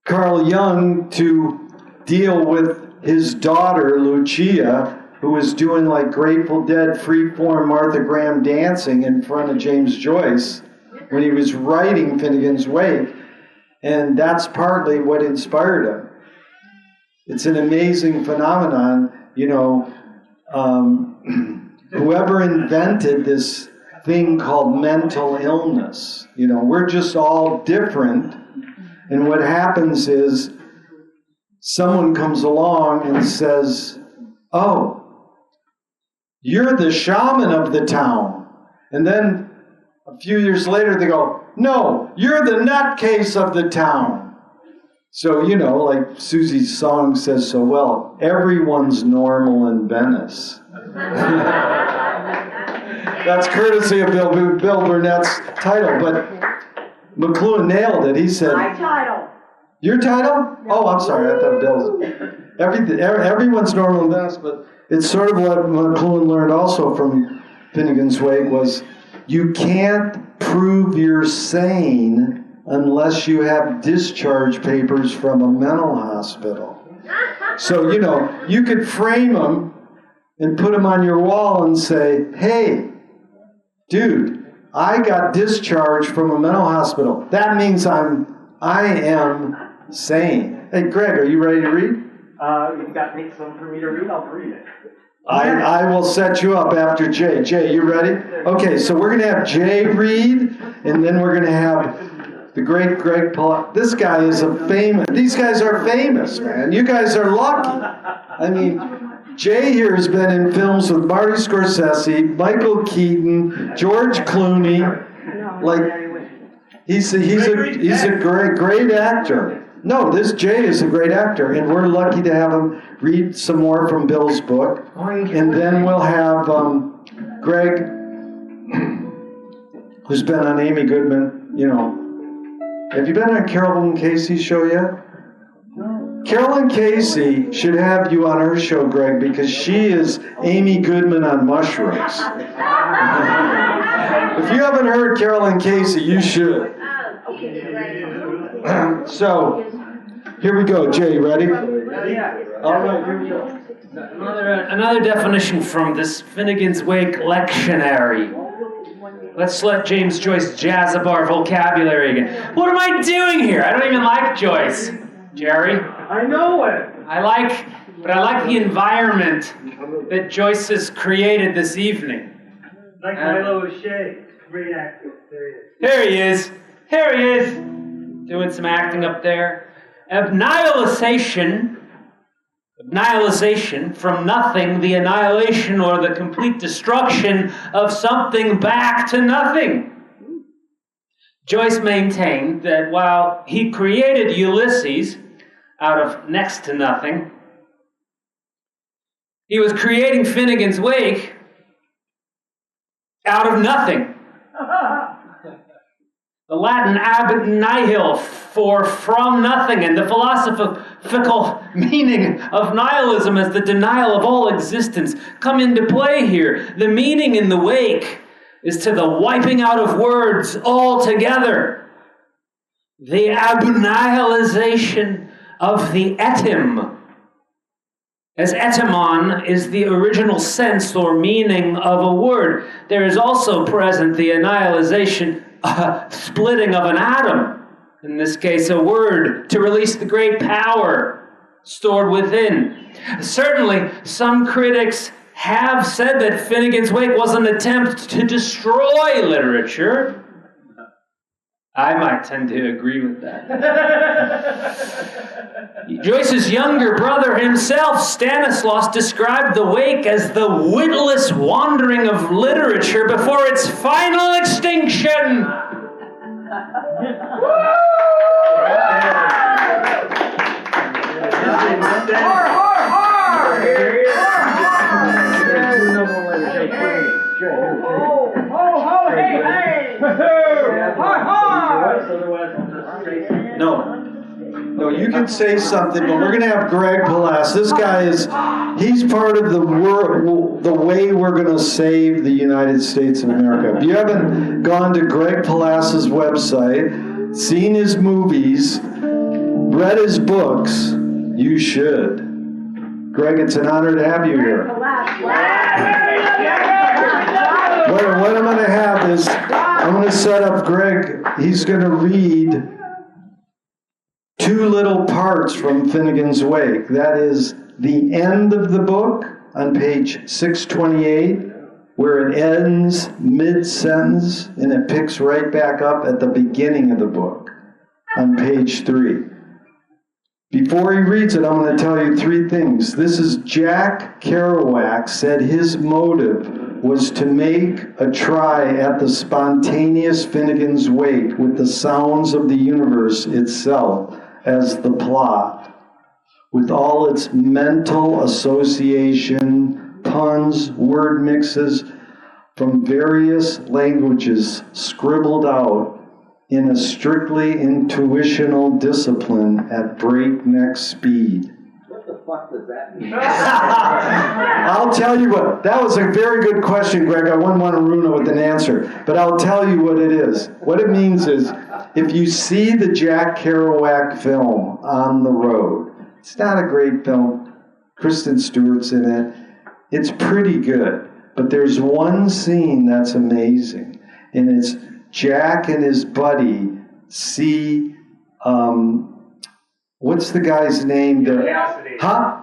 Carl Jung to deal with his daughter, Lucia, who was doing like Grateful Dead freeform Martha Graham dancing in front of James Joyce when he was writing Finnegan's Wake, and that's partly what inspired him. It's an amazing phenomenon, you know, whoever invented this thing called mental illness. You know, we're just all different, and what happens is someone comes along and says, oh, you're the shaman of the town. And then a few years later they go, no, you're the nutcase of the town. So, you know, like Susie's song says so well, everyone's normal in Venice. That's courtesy of Bill Burnett's title, but McLuhan nailed it. He said, My title. Your title? Oh, I'm sorry, I thought Bill's. Everyone's normal in Venice, but it's sort of what McLuhan learned also from Finnegan's Wake was you can't prove you're sane unless you have discharge papers from a mental hospital. So, you know, you could frame them and put them on your wall and say, hey, dude, I got discharged from a mental hospital. That means I am sane. Hey, Greg, are you ready to read? You got some for me to read? I'll read it. I will set you up after Jay. Jay, you ready? Okay, so we're going to have Jay read, and then we're going to have the great Greg pull up. This guy is these guys are famous, man. You guys are lucky. I mean, Jay here has been in films with Marty Scorsese, Michael Keaton, George Clooney. Like, he's a great actor. No, this Jay is a great actor, and we're lucky to have him read some more from Bill's book. And then we'll have Greg, who's been on Amy Goodman, you know. Have you been on Carolyn Casey's show yet? Carolyn Casey should have you on her show, Greg, because she is Amy Goodman on mushrooms. If you haven't heard Carolyn Casey, you should. So, here we go. Jay, you ready? All right, here we go. Another definition from this Finnegan's Wake lectionary. Let's let James Joyce jazz up our vocabulary again. What am I doing here? I don't even like Joyce. Jerry? I know it. I like the environment that Joyce has created this evening. Like Milo O'Shea, great actor. There he is. Here he is. Doing some acting up there. Annihilation from nothing, the annihilation or the complete destruction of something back to nothing. Joyce maintained that while he created Ulysses out of next to nothing, He was creating Finnegan's Wake out of nothing. The Latin ab nihil, for from nothing, and the philosophical meaning of nihilism as the denial of all existence come into play here. The meaning in the wake is to the wiping out of words altogether. The abnihilization of the etym, as etymon is the original sense or meaning of a word. There is also present the annihilation, splitting of an atom, in this case a word, to release the great power stored within. Certainly, some critics have said that Finnegan's Wake was an attempt to destroy literature. I might tend to agree with that. Joyce's younger brother himself, Stanislaus, described the wake as the witless wandering of literature before its final extinction. No, you can say something, but we're going to have Greg Palace. This guy he's part of the way we're going to save the United States of America. If you haven't gone to Greg Palace's website, seen his movies, read his books, you should. Greg, it's an honor to have you here. What I'm going to have is, I'm going to set up Greg. He's going to read two little parts from Finnegan's Wake. That is the end of the book on page 628, where it ends mid-sentence, and it picks right back up at the beginning of the book on page 3. Before he reads it, I'm going to tell you three things. This is Jack Kerouac said his motive was to make a try at the spontaneous Finnegan's Wake with the sounds of the universe itself as the plot, with all its mental association, puns, word mixes from various languages scribbled out in a strictly intuitional discipline at breakneck speed. What the fuck does that mean? I'll tell you what, that was a very good question, Greg. I wouldn't want to ruin it with an answer, but I'll tell you what it is. What it means is, if you see the Jack Kerouac film, On the Road, it's not a great film. Kristen Stewart's in it. It's pretty good, but there's one scene that's amazing, and it's Jack and his buddy see, what's the guy's name? Cassidy. Huh?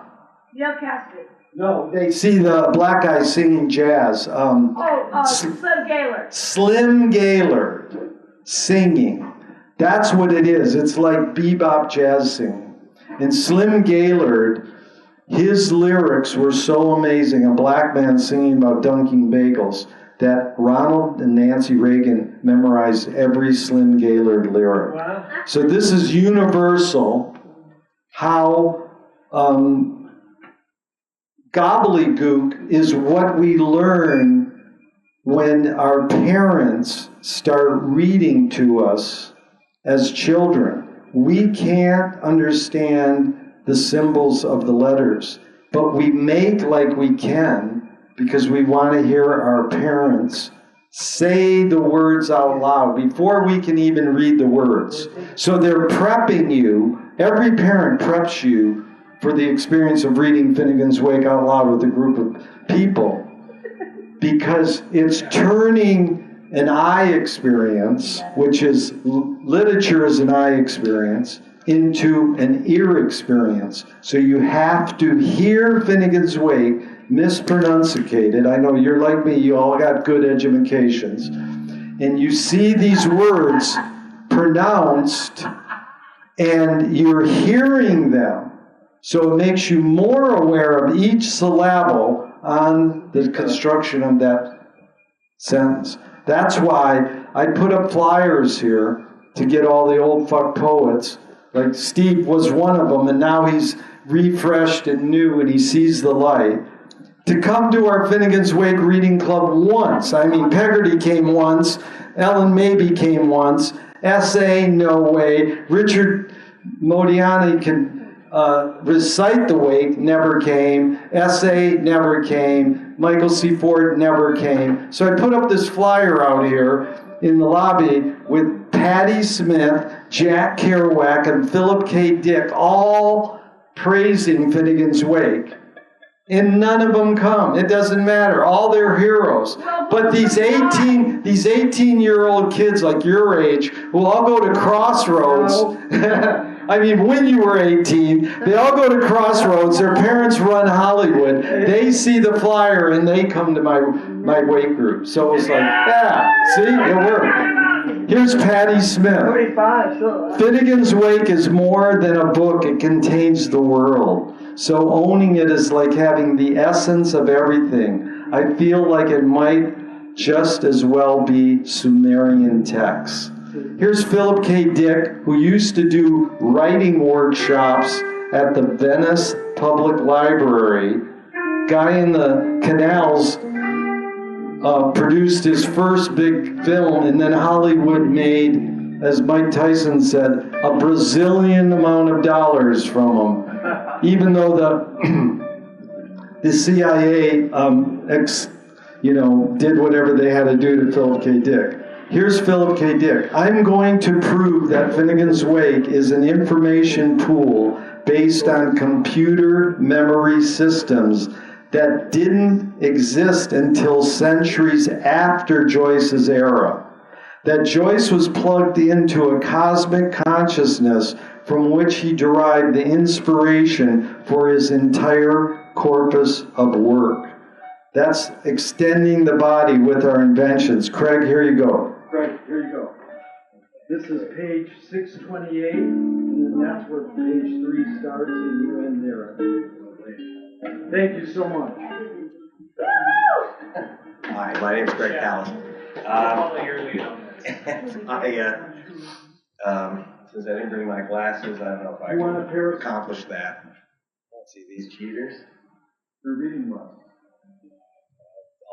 Neil Cassidy. No, they see the black guy singing jazz. Slim Gaylord. Slim Gaylord singing. That's what it is. It's like bebop jazz singing. And Slim Gaylord, his lyrics were so amazing, a black man singing about dunking bagels, that Ronald and Nancy Reagan memorized every Slim Gaylord lyric. Wow. So this is universal, how gobbledygook is what we learn when our parents start reading to us as children. We can't understand the symbols of the letters, but we make like we can because we want to hear our parents say the words out loud before we can even read the words. So they're prepping you. Every parent preps you for the experience of reading Finnegan's Wake out loud with a group of people, because it's turning an eye experience, which is literature is an eye experience, into an ear experience. So you have to hear Finnegan's Wake mispronunciated. I know you're like me, you all got good educations. And you see these words pronounced, and you're hearing them. So it makes you more aware of each syllable on the construction of that sentence. That's why I put up flyers here to get all the old fuck poets. Like Steve was one of them, and now he's refreshed and new, and he sees the light. to come to our Finnegan's Wake reading club once. I mean, Peggotty came once, Ellen Mabey came once, S.A., no way. Richard Modiani can recite the Wake, never came. S.A. never came. Michael C. Ford never came. So I put up this flyer out here in the lobby with Patti Smith, Jack Kerouac, and Philip K. Dick all praising Finnegan's Wake. And none of them come. It doesn't matter. All they're heroes. But these 18-year-old kids like your age will all go to Crossroads. I mean, when you were 18, they all go to Crossroads. Their parents run Hollywood. They see the flyer and they come to my wake group. So it's like, yeah, see, it worked. Here's Patti Smith. Finnegan's Wake is more than a book. It contains the world. So owning it is like having the essence of everything. I feel like it might just as well be Sumerian texts. Here's Philip K. Dick, who used to do writing workshops at the Venice Public Library. Guy in the canals produced his first big film, and then Hollywood made, as Mike Tyson said, a Brazilian amount of dollars from him. Even though the CIA did whatever they had to do to Philip K. Dick. Here's Philip K. Dick. I'm going to prove that Finnegan's Wake is an information pool based on computer memory systems that didn't exist until centuries after Joyce's era. That Joyce was plugged into a cosmic consciousness from which he derived the inspiration for his entire corpus of work. That's extending the body with our inventions. Craig, here you go. Craig, here you go. This is page 628, and then that's where page 3 starts, and you end there. Thank you so much. Hi, my name's Greg Callis. Since I didn't bring my glasses, I don't know if I can accomplish that. Let's see, these cheaters. They're reading well.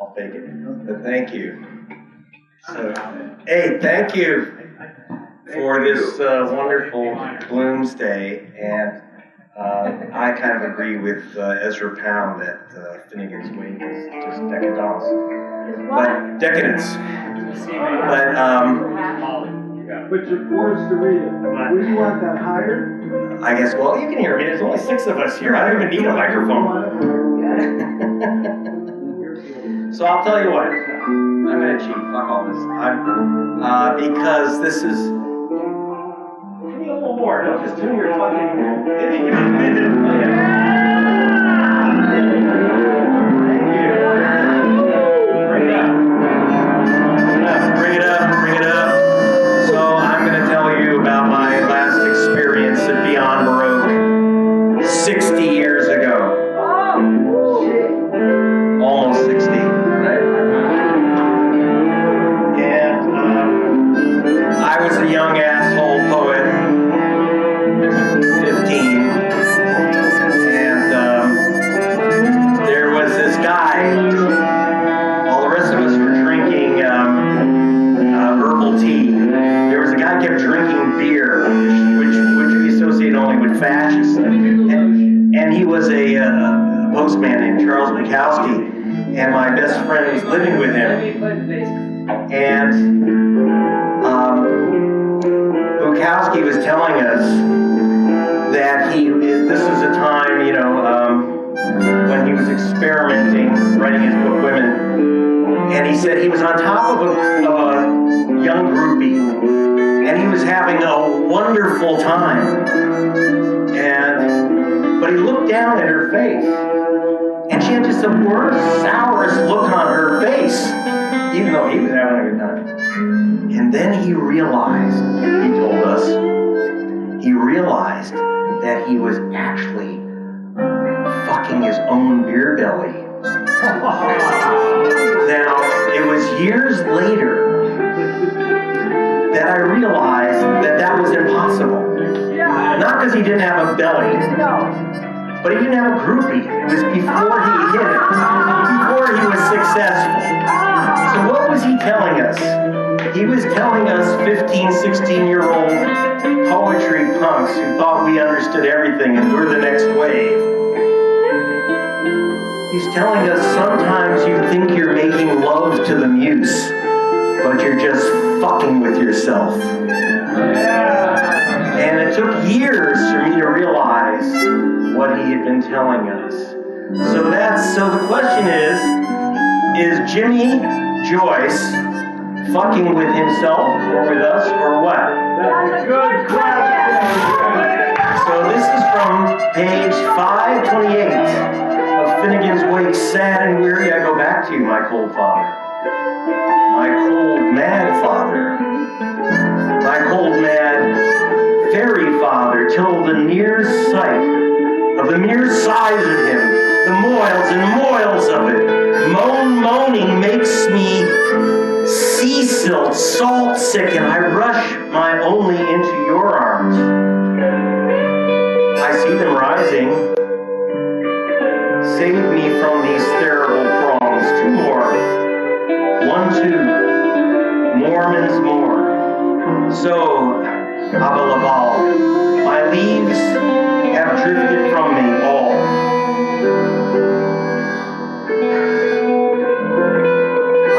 I'll fake it. But thank you. So, hey, thank you for this wonderful Bloomsday. And I kind of agree with Ezra Pound that Finnegan's Wake is just decadence. But decadence. But you're forced to read it. Would you want that higher? I guess, well, you can hear me. There's only 6 of us here. I don't even need a microphone. So I'll tell you what. I'm going to cheat. Fuck all this. Because this is... Give me a little more. Don't just tune your fucking... Give me a minute. Oh, yeah. Thank you. Bring it up. Bring it up. Bring it up. So I'm going to tell you about my last experience at Beyond Baroque 60 years ago. Almost 60, right? And I was a young asshole poet, 15, and there was this guy. All the rest of us were drinking herbal tea. There was a guy who kept drinking beer, which we associate only with fascists. And he was a postman named Charles Bukowski, and my best friend was living with him. And Bukowski was telling us that this was a time, when he was experimenting, writing his book Women, and he said he was on top of a young groupie, and he was having a wonderful time. But he looked down at her face, and she had just the worst, sourest look on her face, even though he was having a good time. And then he realized, he told us, that he was actually fucking his own beer belly. Now, it was years later that I realized that was impossible. Not because he didn't have a belly, but he didn't have a groupie. It was before he hit it. telling us? He was telling us 15, 16-year-old poetry punks who thought we understood everything and we're the next wave. He's telling us sometimes you think you're making love to the muse, but you're just fucking with yourself. And it took years for me to realize what he had been telling us. So the question is Jimmy Joyce fucking with himself or with us or what? That's a good question. So this is from page 528 of Finnegan's Wake, Sad and Weary. I go back to you, my cold father. My cold, mad father. My cold, mad fairy father, till the near sight of the mere size of him, the moils and moils of it, moaning makes me sea silt, salt sick, and I rush my only into your arms. I see them rising. Save me from these terrible prongs. 2 more. 1, 2. Mormons more. So, Abba Labal, my leaves have drifted from me all.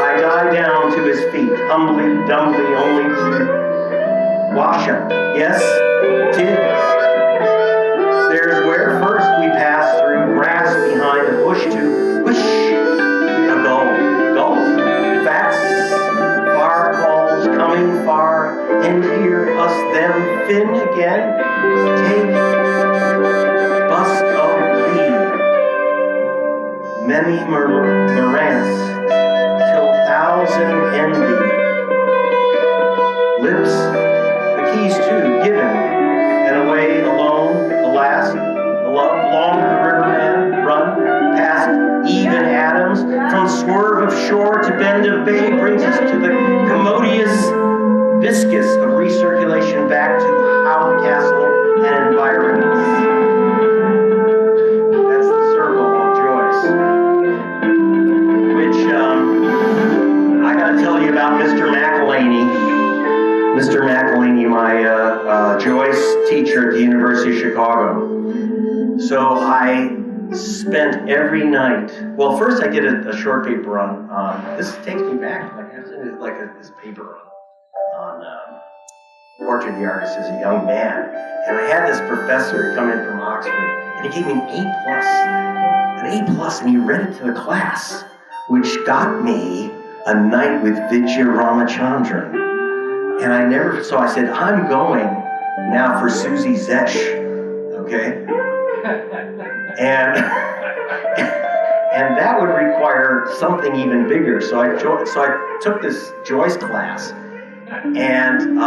I die down to his feet, humbly, dumbly, only to wash up. Yes, did. There's where first we pass through grass behind a bush to whoosh, a gull, fats, far calls, coming far, and hear us them fin again, take bust of thee, many morants, till 1,000 envy, lips, the keys too, given, and away alone, alas, the love long the riverman run past even Adams, from swerve of shore to bend of bay, brings us to the commodious viscous of recirculation back to the Howth Castle and environs. That's the circle of Joyce. Which, I gotta tell you about Mr. McElhaney. Mr. McElhaney, my Joyce teacher at the University of Chicago. So I spent every night, well, first I did a short paper on, this takes me back, this paper on Portrait of the Artist as a young man. And I had this professor come in from Oxford, and he gave me an A+, and he read it to the class, which got me a night with Vidya Ramachandran. And so I said, I'm going now for Susie Zesh, okay? And that would require something even bigger. So I took this Joyce class, and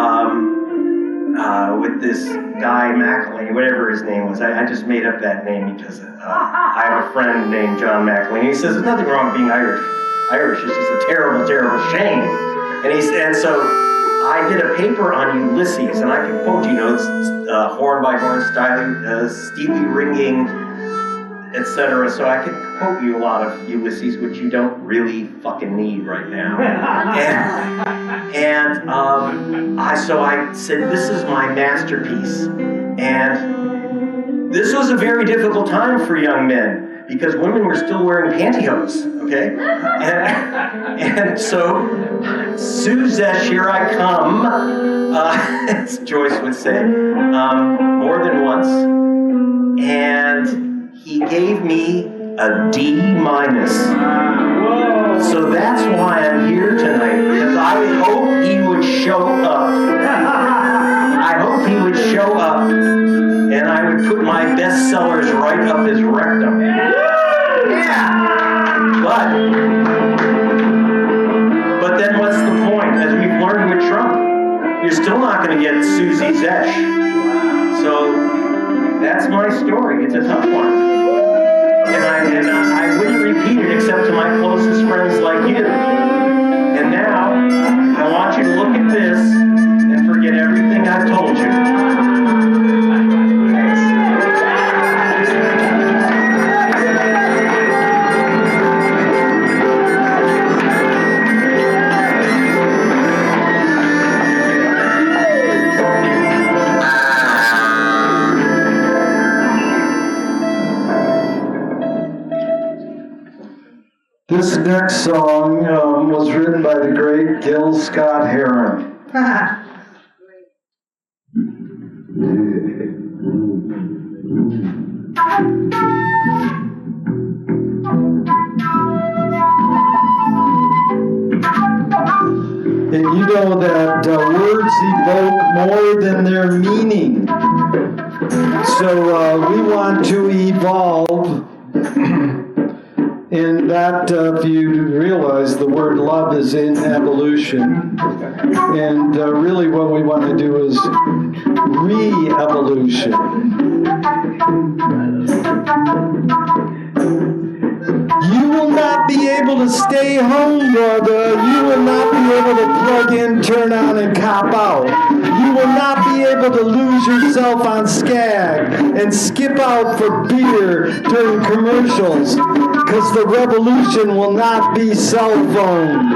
with this guy McElhaney, whatever his name was, I just made up that name because I have a friend named John McElhaney. He says there's nothing wrong with being Irish. Irish is just a terrible, terrible shame. And so I did a paper on Ulysses, and I can quote, it's horn by horn, steely ringing, etc. So I could quote you a lot of Ulysses, which you don't really fucking need right now. So I said, this is my masterpiece. And this was a very difficult time for young men, because women were still wearing pantyhose, okay? And so, Suzesh, here I come, as Joyce would say, more than once. And he gave me a D-. So that's why I'm here tonight, because I hope he would show up. I hope he would show up, and I would put my bestsellers right up his rectum. Yeah! But then what's the point? As we've learned with Trump, you're still not going to get Susie Zesh. So that's my story. It's a tough one. And I wouldn't repeat it except to my closest friends like you. And now, I want you to look at this and forget everything I've told you. This next song was written by the great Gil Scott Heron. And you know that words evoke more than their meaning. So we want to evolve. And that, if you realize, the word love is in evolution. And really what we want to do is re-evolution. You will not be able to stay home, brother. You will not be able to plug in, turn on, and cop out. You will not be able to lose yourself on Skag and skip out for beer during commercials, because the revolution will not be cell phone.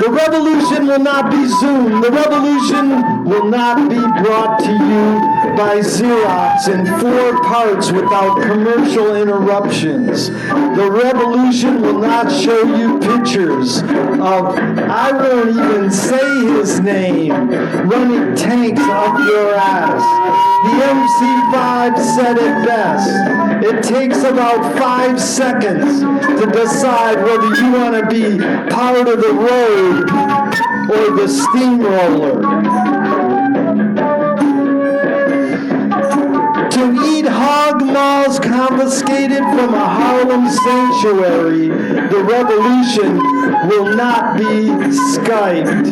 The revolution will not be Zoom. The revolution will not be brought to you by Xerox in 4 parts without commercial interruptions. The revolution will not show you pictures of, I won't even say his name, running tanks up your ass. The MC5 said it best. It takes about 5 seconds to decide whether you want to be part of the road or the steamroller. To eat hog maws confiscated from a Harlem sanctuary, the revolution will not be Skyped.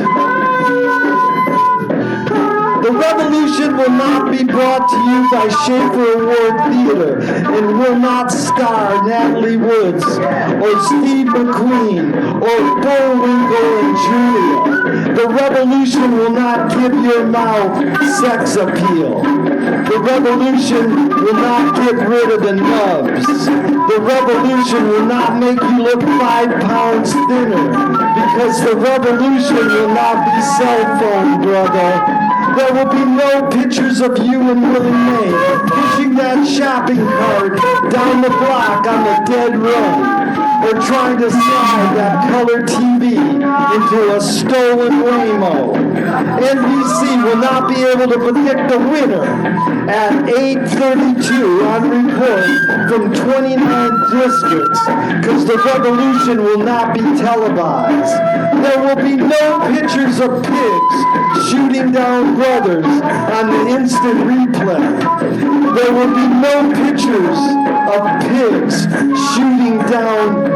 The revolution will not be brought to you by Schaefer Award Theater and will not star Natalie Woods or Steve McQueen or Bullwinkle and Julia. The revolution will not give your mouth sex appeal. The revolution will not get rid of the nubs. The revolution will not make you look 5 pounds thinner, because the revolution will not be cell phone, brother. There will be no pictures of you and Willie Mae pushing that shopping cart down the block on the dead run, or trying to slide that color TV into a stolen Waymo. NBC will not be able to predict the winner at 8:32 on report from 29 districts, because the revolution will not be televised. There will be no pictures of pigs shooting down brothers on the instant replay. There will be no pictures of pigs shooting down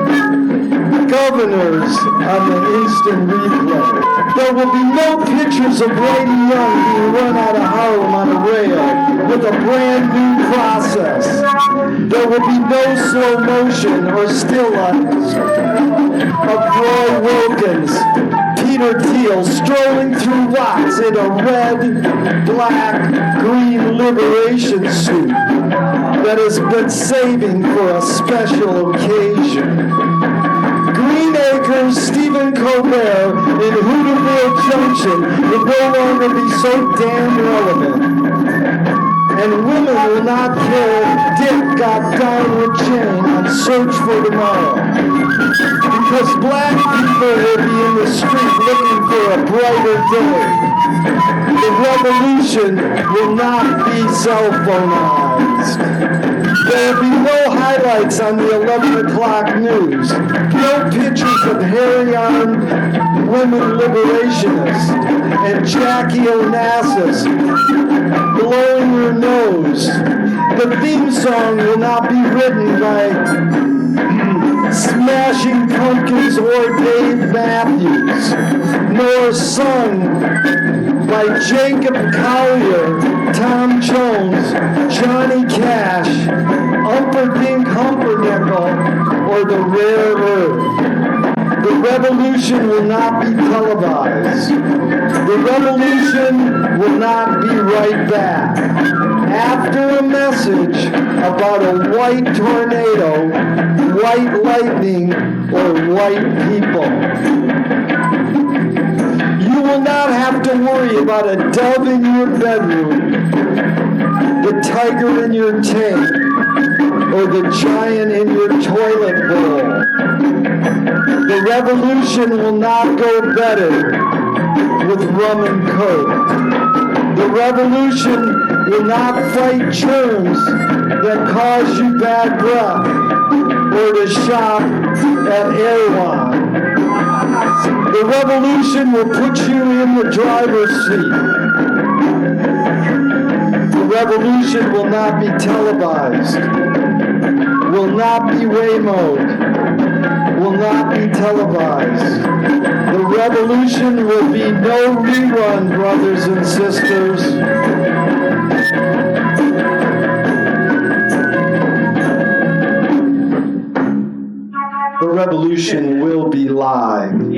governors on the instant replay. There will be no pictures of Lady Young being run out of Harlem on a rail with a brand new process. There will be no slow motion or still lifes of Roy Wilkins, Peter Thiel strolling through Watts in a red, black, green liberation suit that has been saving for a special occasion. Green Acres, Stephen Colbert in Hooterville Junction will no longer be so damn relevant. And women will not care if Dick got down with Jane on Search for Tomorrow, because black people will be in the street looking for a brighter day. The revolution will not be cell phoneized. There will be no highlights on the 11 o'clock news, no pictures of hairy-armed women liberationists and Jackie Onassis blowing her nose. The theme song will not be written by Smashing Pumpkins or Dave Matthews, nor sung by Jacob Collier, Tom Jones, Johnny Cash, Humperdinck Humpernickel, or The Rare Earth. The revolution will not be televised. The revolution will not be right back. After a message about a white tornado, white lightning, or white people. You will not have to worry about a dove in your bedroom, the tiger in your tank, or the giant in your toilet bowl. The revolution will not go better with rum and coke. The revolution will not fight germs that cause you bad breath or to shop at Erewhon. The revolution will put you in the driver's seat. The revolution will not be televised, will not be Waymo'd, will not be televised. The revolution will be no rerun, brothers and sisters. The revolution will be live.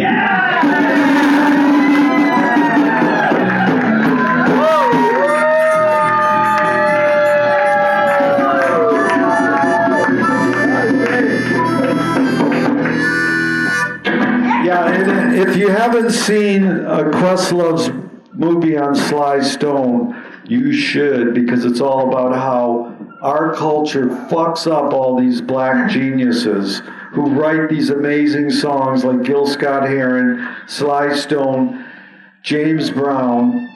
Yeah, and if you haven't seen Questlove's movie on Sly Stone, you should, because it's all about how our culture fucks up all these black geniuses who write these amazing songs like Gil Scott-Heron, Sly Stone, James Brown,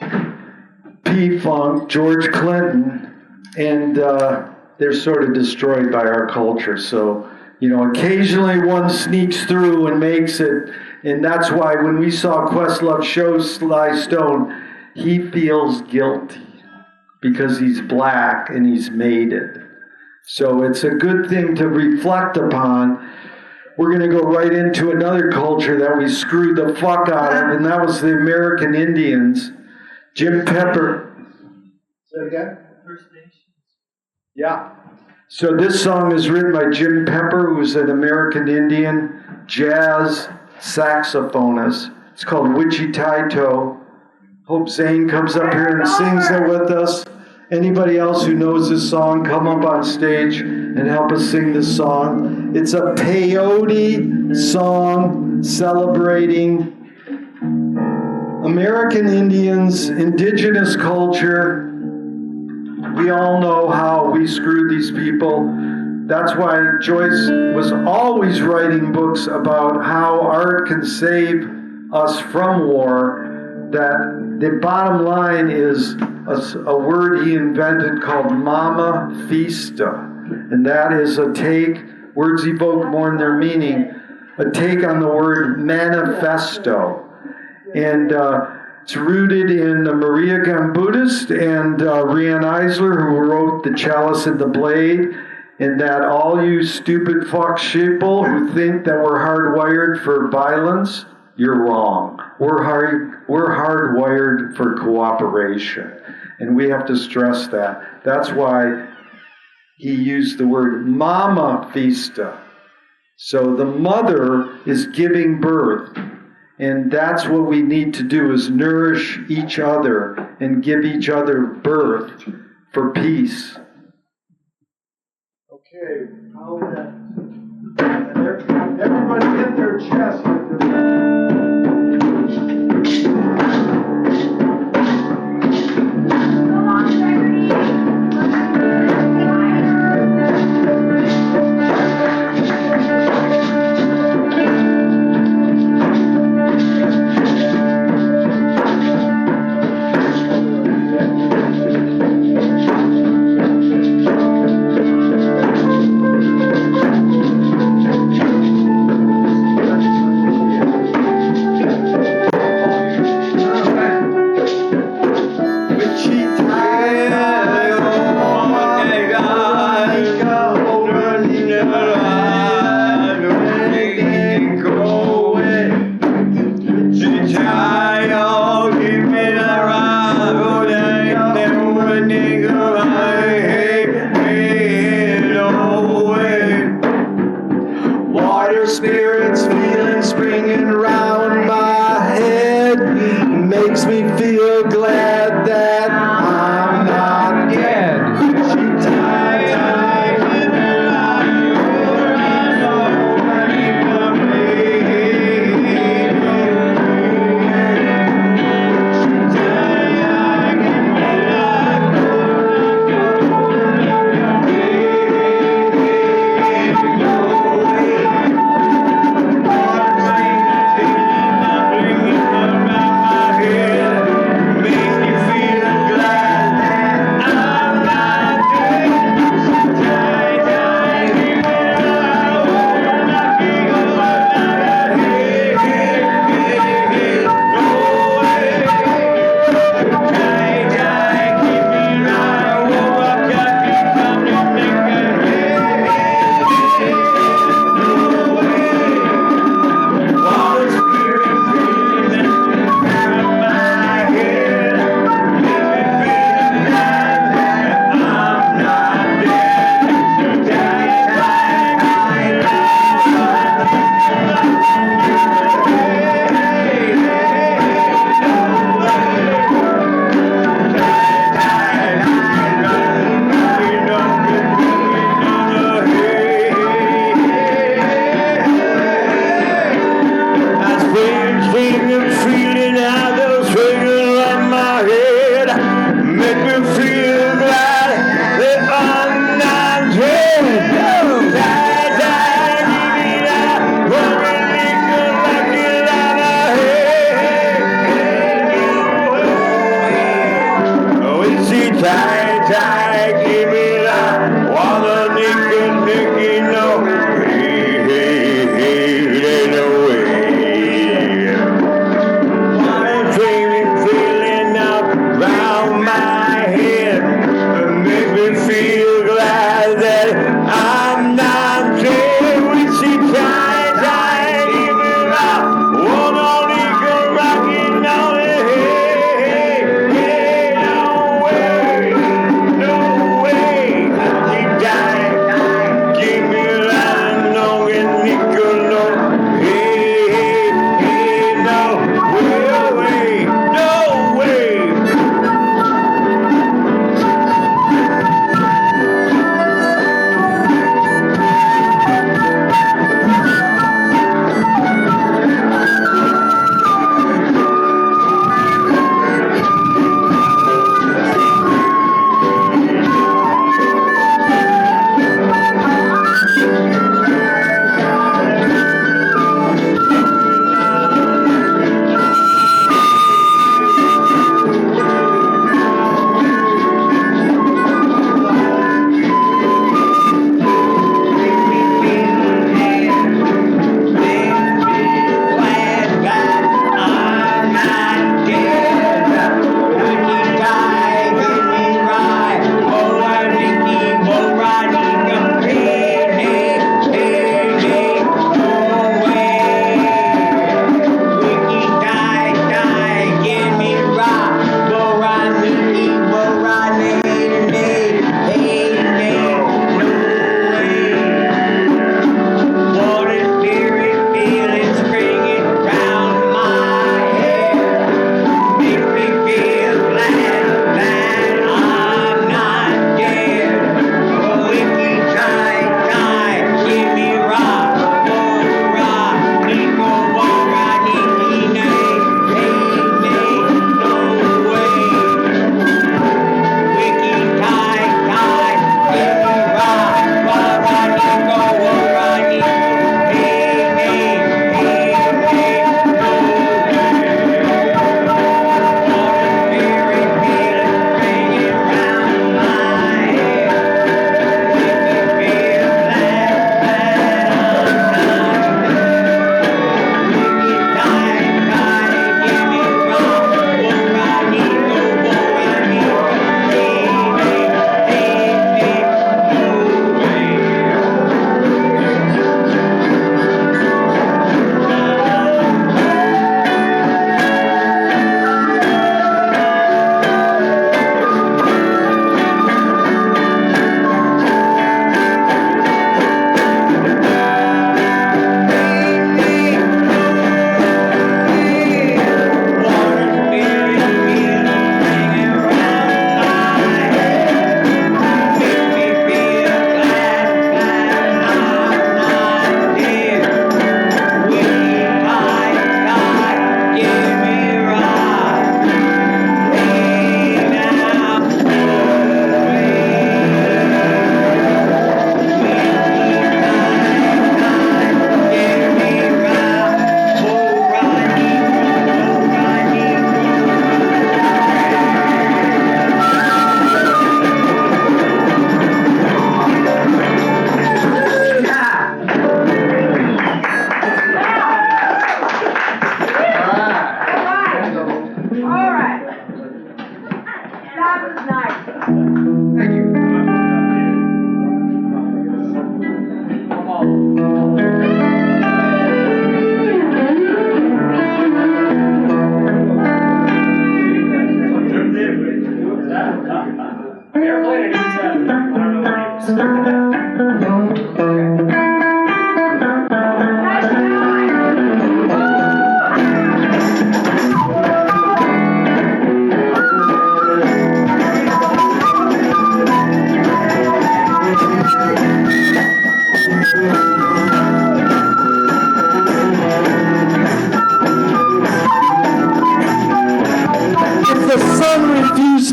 P-Funk, George Clinton, and they're sort of destroyed by our culture. So, occasionally one sneaks through and makes it, and that's why when we saw Questlove show Sly Stone, he feels guilty because he's black and he's made it. So it's a good thing to reflect upon. We're going to go right into another culture that we screwed the fuck out of, and that was the American Indians. Jim Pepper. Say it again? First Nations. Yeah. So this song is written by Jim Pepper, who's an American Indian jazz saxophonist. It's called Wichita. Hope Zane comes up here and sings it with us. Anybody else who knows this song, come up on stage and help us sing this song. It's a peyote song celebrating American Indians, indigenous culture. We all know how we screwed these people. That's why Joyce was always writing books about how art can save us from war. That the bottom line is a word he invented called mama fista. And that is a take, words evoke more than their meaning, a take on the word manifesto. And it's rooted in Maria Gambudist and Rian Eisler, who wrote The Chalice and the Blade, and that all you stupid fuck sheeple who think that we're hardwired for violence, you're wrong. We're hardwired for cooperation, and we have to stress that. That's why he used the word mama fista. So the mother is giving birth, and that's what we need to do, is nourish each other and give each other birth for peace. Okay, how that? Everybody hit their chest.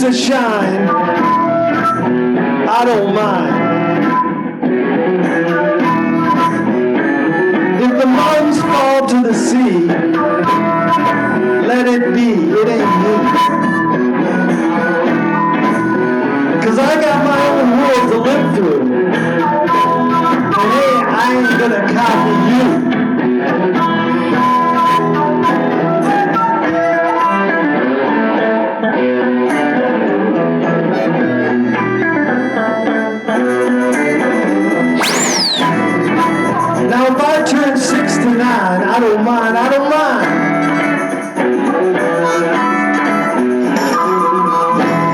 to shine, I don't mind. If the mountains fall to the sea, let it be, it ain't me. 'Cause I got my own world to live through. And hey, I ain't gonna copy you. Now if I turn 6 to 9, I don't mind, I don't mind.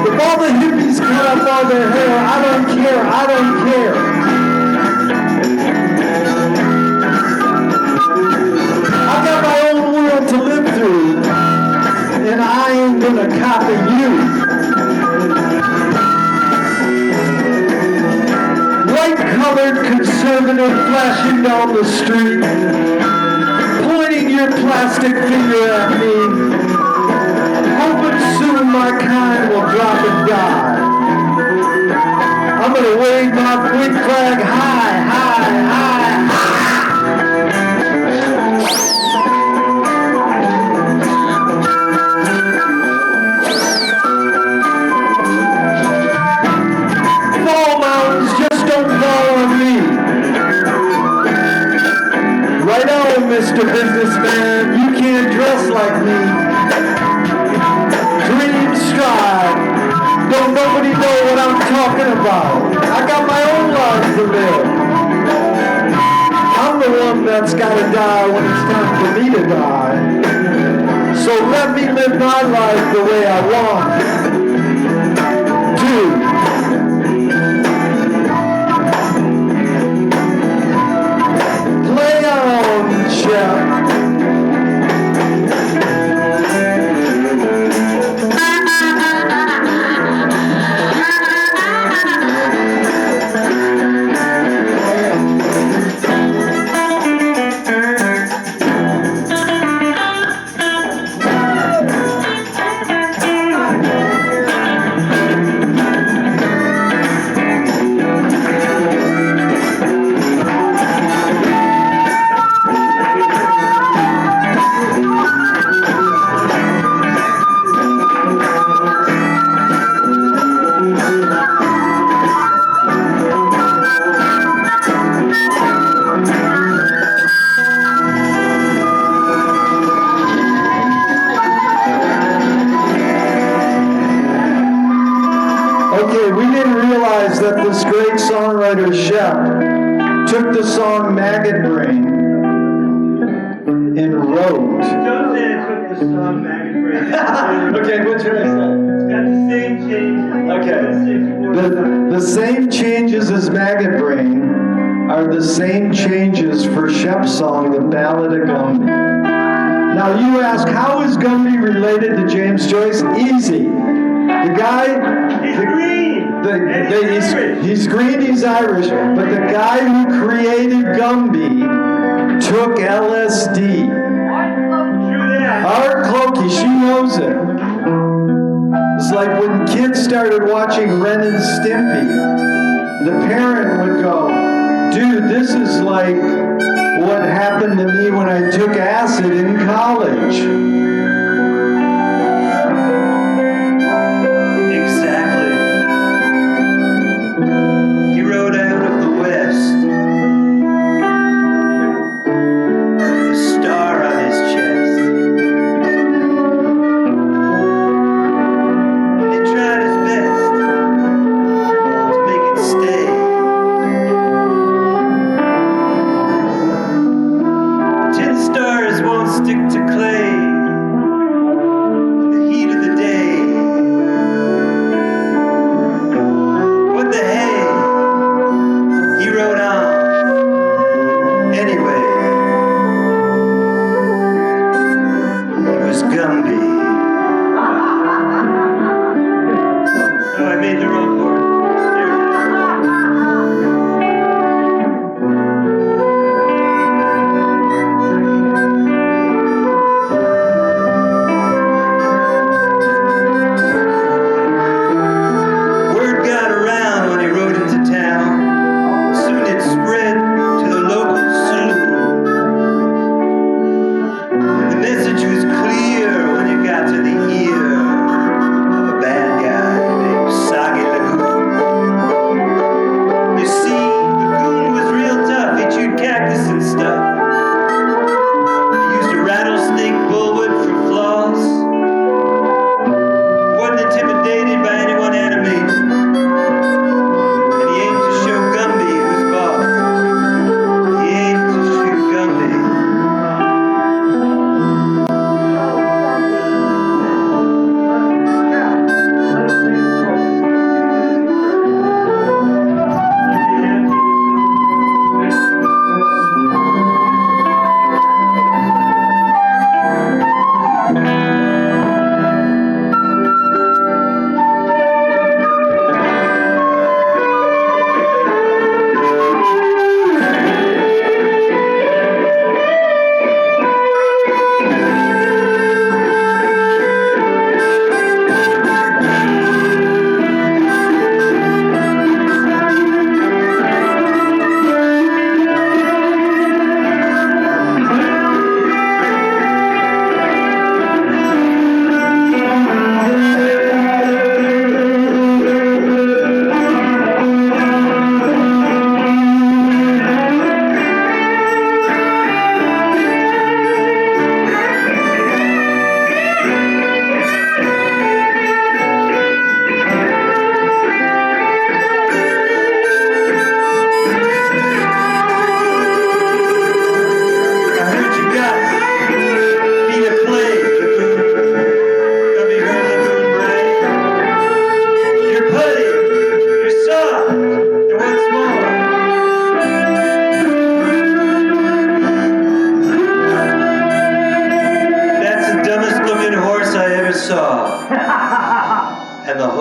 If all the hippies cut off all their hair, I don't care, I don't care. I got my own world to live through, and I ain't gonna copy you. White-colored conservative flashing down the street, pointing your plastic finger at me, hoping soon my kind will drop and die. I'm gonna wave my big flag high, high, high, high. Fall mountains, just don't fall on me. Right on, Mr. Businessman, you can't dress like me. Dream stride, don't nobody know what I'm talking about. I got my own life to live. I'm the one that's gotta die when it's time for me to die. So let me live my life the way I want to. Play on, chef. That this great songwriter Shep took the song Maggot Brain and wrote. Don't say I took the song Maggot Brain. Okay, what should I say? It's got the same changes. Okay. The same changes as Maggot Brain are the same changes for Shep's song, The Ballad of Gumby. Now you ask, how is Gumby related to James Joyce? Easy. The guy... He's green. He's green, he's Irish, but the guy who created Gumby took LSD. Art Clokey, she knows it. It's like when kids started watching Ren and Stimpy, the parent would go, dude, this is like what happened to me when I took acid in college.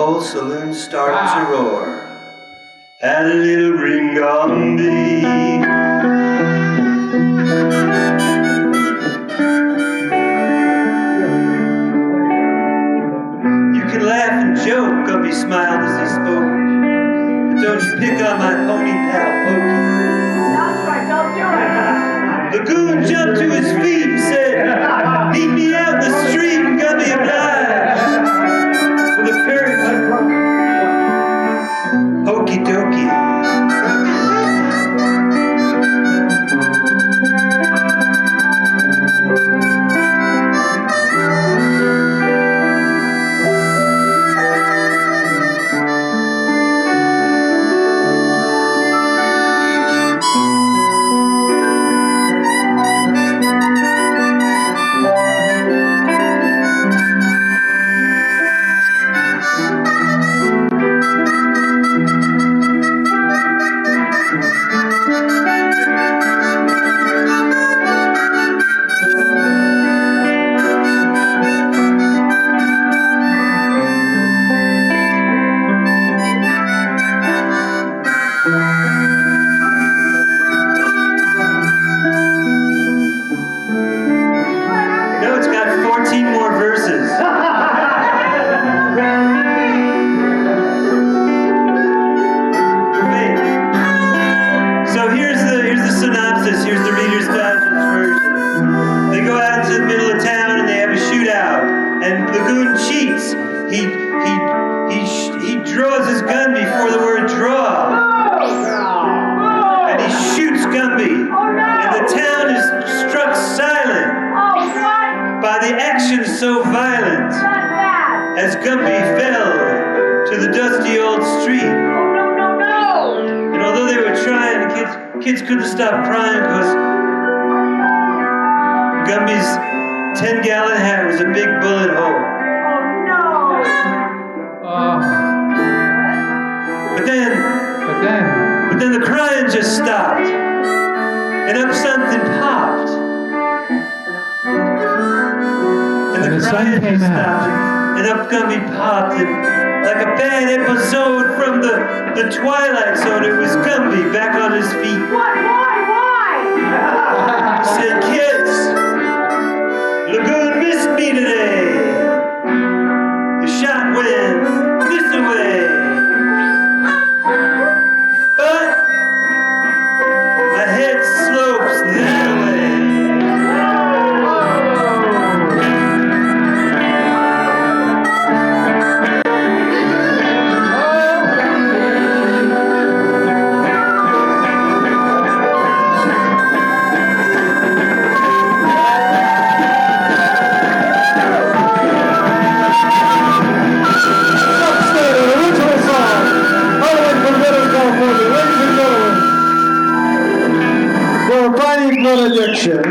whole saloon started to roar. Had a little ring on me. You can laugh and joke, Gumby smiled as he spoke. But don't you pick on my pony pal, Pokey. That's right, don't do it. The goon jumped to his feet and said, meet me out in the street and Gumby obliged. With a courage. Hokey dokey.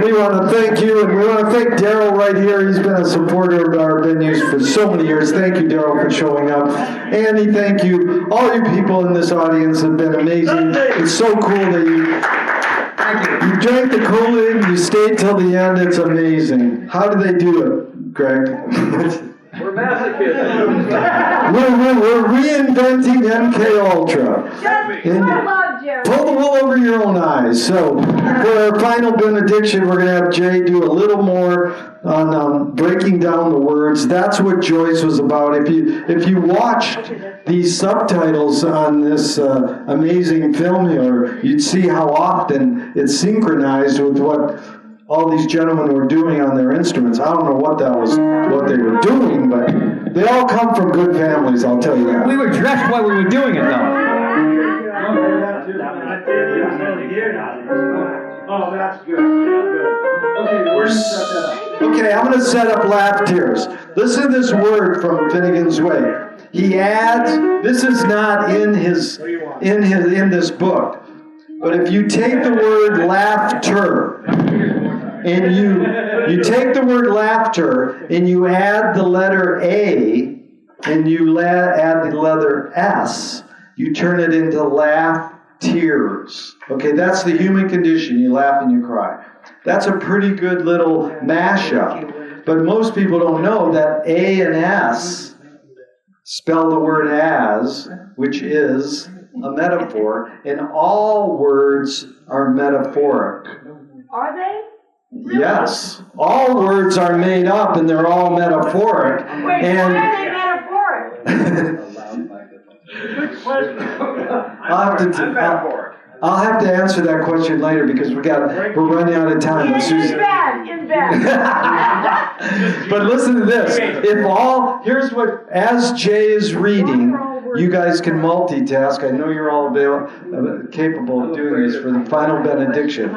We want to thank you, and we want to thank Daryl right here. He's been a supporter of our venues for so many years. Thank you, Daryl, for showing up. Andy, thank you. All you people in this audience have been amazing. It's so cool that you drank the Kool-Aid, you stayed till the end. It's amazing. How do they do it, Greg? We're masochists. We're reinventing MK Ultra. Pull the wool over your own eyes. So for our final benediction, we're going to have Jay do a little more on breaking down the words. That's what Joyce was about. If you watched these subtitles on this amazing film here, you'd see how often it's synchronized with what all these gentlemen were doing on their instruments. I don't know what they were doing, but they all come from good families, I'll tell you that. We were dressed while we were doing it, though. Oh, that's good. Okay, I'm going to set up laugh tears. Listen to this word from Finnegan's Way. He adds, this is not in this book, but if you take the word laughter and you take the word laughter and you add the letter A and you add the letter S, you turn it into laugh tears. Okay, that's the human condition. You laugh and you cry. That's a pretty good little mashup. But most people don't know that A and S spell the word as, which is a metaphor, and all words are metaphoric. Are they? Yes, all words are made up and they're all metaphoric. Wait, and why are they metaphoric? I'll have to answer that question later because we're running out of time. In bed. But listen to this. Here's what, as Jay is reading, you guys can multitask. I know you're all capable of doing this for the final benediction.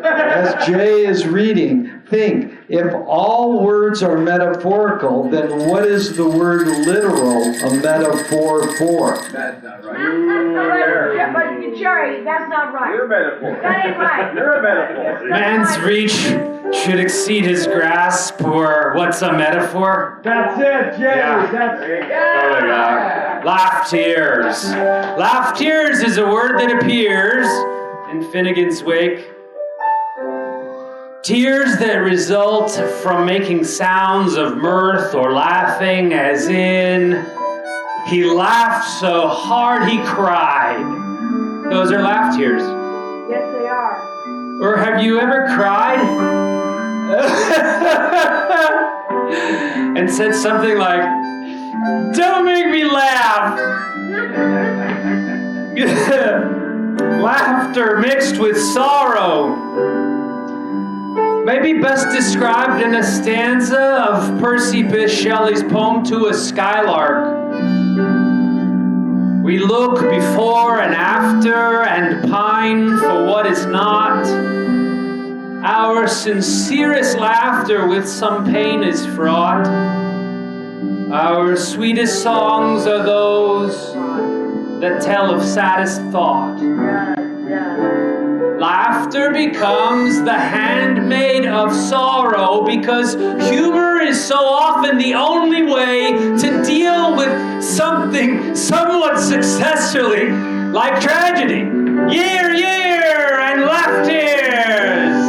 As Jay is reading, think, if all words are metaphorical, then what is the word literal a metaphor for? That's not right. But Jerry, that's not right. You're a metaphor. That ain't right. You're a metaphor. Man's reach should exceed his grasp, or what's a metaphor? That's it, Jay. Yeah. That's it. Oh my God. Laugh tears. Laugh tears is a word that appears in Finnegan's Wake. Tears that result from making sounds of mirth or laughing, as in, he laughed so hard he cried. Those are laugh tears. Yes, they are. Or have you ever cried? And said something like, "Don't make me laugh." Laughter mixed with sorrow. Maybe best described in a stanza of Percy Bysshe Shelley's poem To a Skylark. We look before and after and pine for what is not. Our sincerest laughter with some pain is fraught. Our sweetest songs are those that tell of saddest thought. Laughter becomes the handmaid of sorrow because humor is so often the only way to deal with something somewhat successfully, like tragedy. Year, and laugh tears.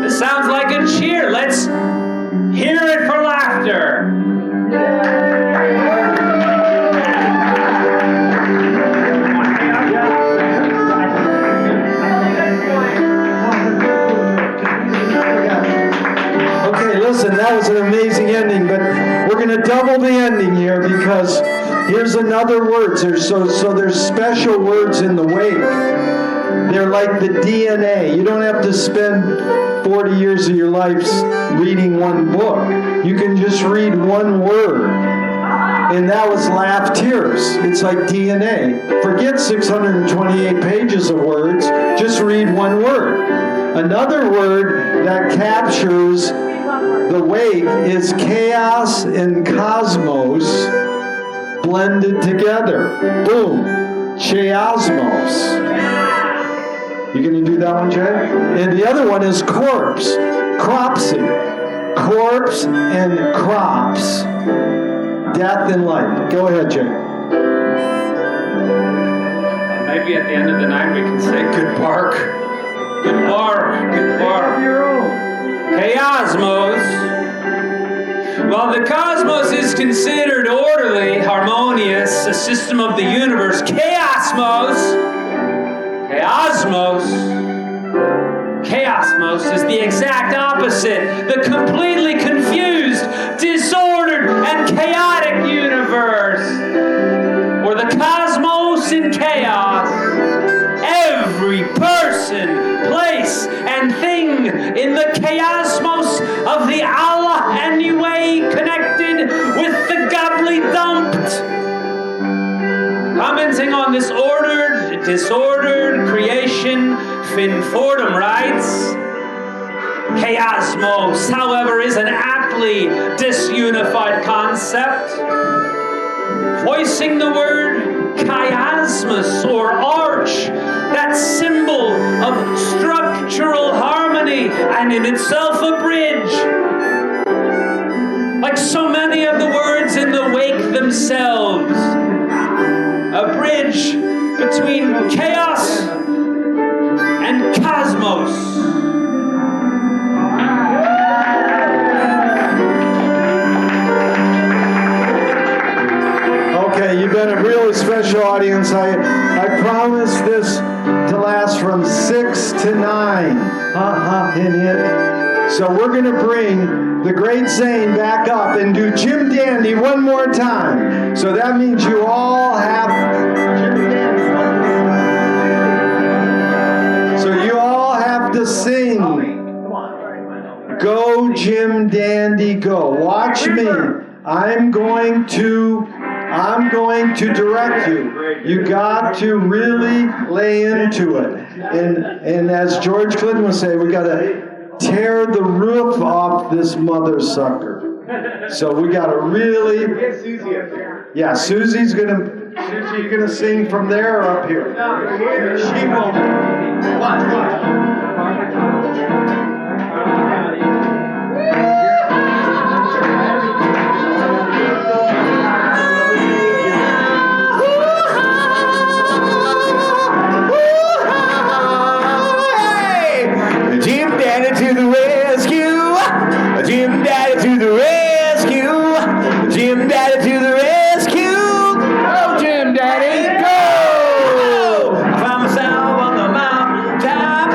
This sounds like a cheer. Let's hear it for laughter. Listen, that was an amazing ending, but we're going to double the ending here because here's another word. So there's special words in the wake. They're like the DNA. You don't have to spend 40 years of your life reading one book. You can just read one word. And that was laugh tears. It's like DNA. Forget 628 pages of words. Just read one word. Another word that captures the wake is chaos and cosmos blended together. Boom. Chiasmos. You gonna do that one, Jay? And the other one is corpse. Cropsy. Corpse and crops. Death and life. Go ahead, Jay. Maybe at the end of the night we can say good bark. Good bark. Good bark. Chiasmos. While the cosmos is considered orderly, harmonious, a system of the universe, Chiasmos is the exact opposite, the completely confused, disordered, and chaotic universe. Or the cosmos in chaos. Every person, place, and thing in the chiasmos of the Allah anyway connected with the godly dumped. Commenting on this disordered creation, Finfordham writes, Chiasmos, however, is an aptly disunified concept. Voicing the word chiasmus or arch, that symbol of structural harmony and in itself a bridge. Like so many of the words in the wake themselves, a bridge between chaos and cosmos. dance. I promise this to last from 6 to 9. Hint, hint. So we're going to bring the great Zane back up and do Jim Dandy one more time. So that means you all have Jim Dandy. So you all have to sing. Go, Jim Dandy, go. Watch me. I'm going to direct you. You got to really lay into it. And as George Clinton would say, we got to tear the roof off this mother sucker. So we got to really. Get Susie up here. Yeah, Susie's gonna sing from there or up here. She will. Watch. Jim Daddy to the rescue! Jim Daddy to the rescue! Jim Daddy to the rescue! Oh, Jim Daddy, go! I found myself on the mountain top,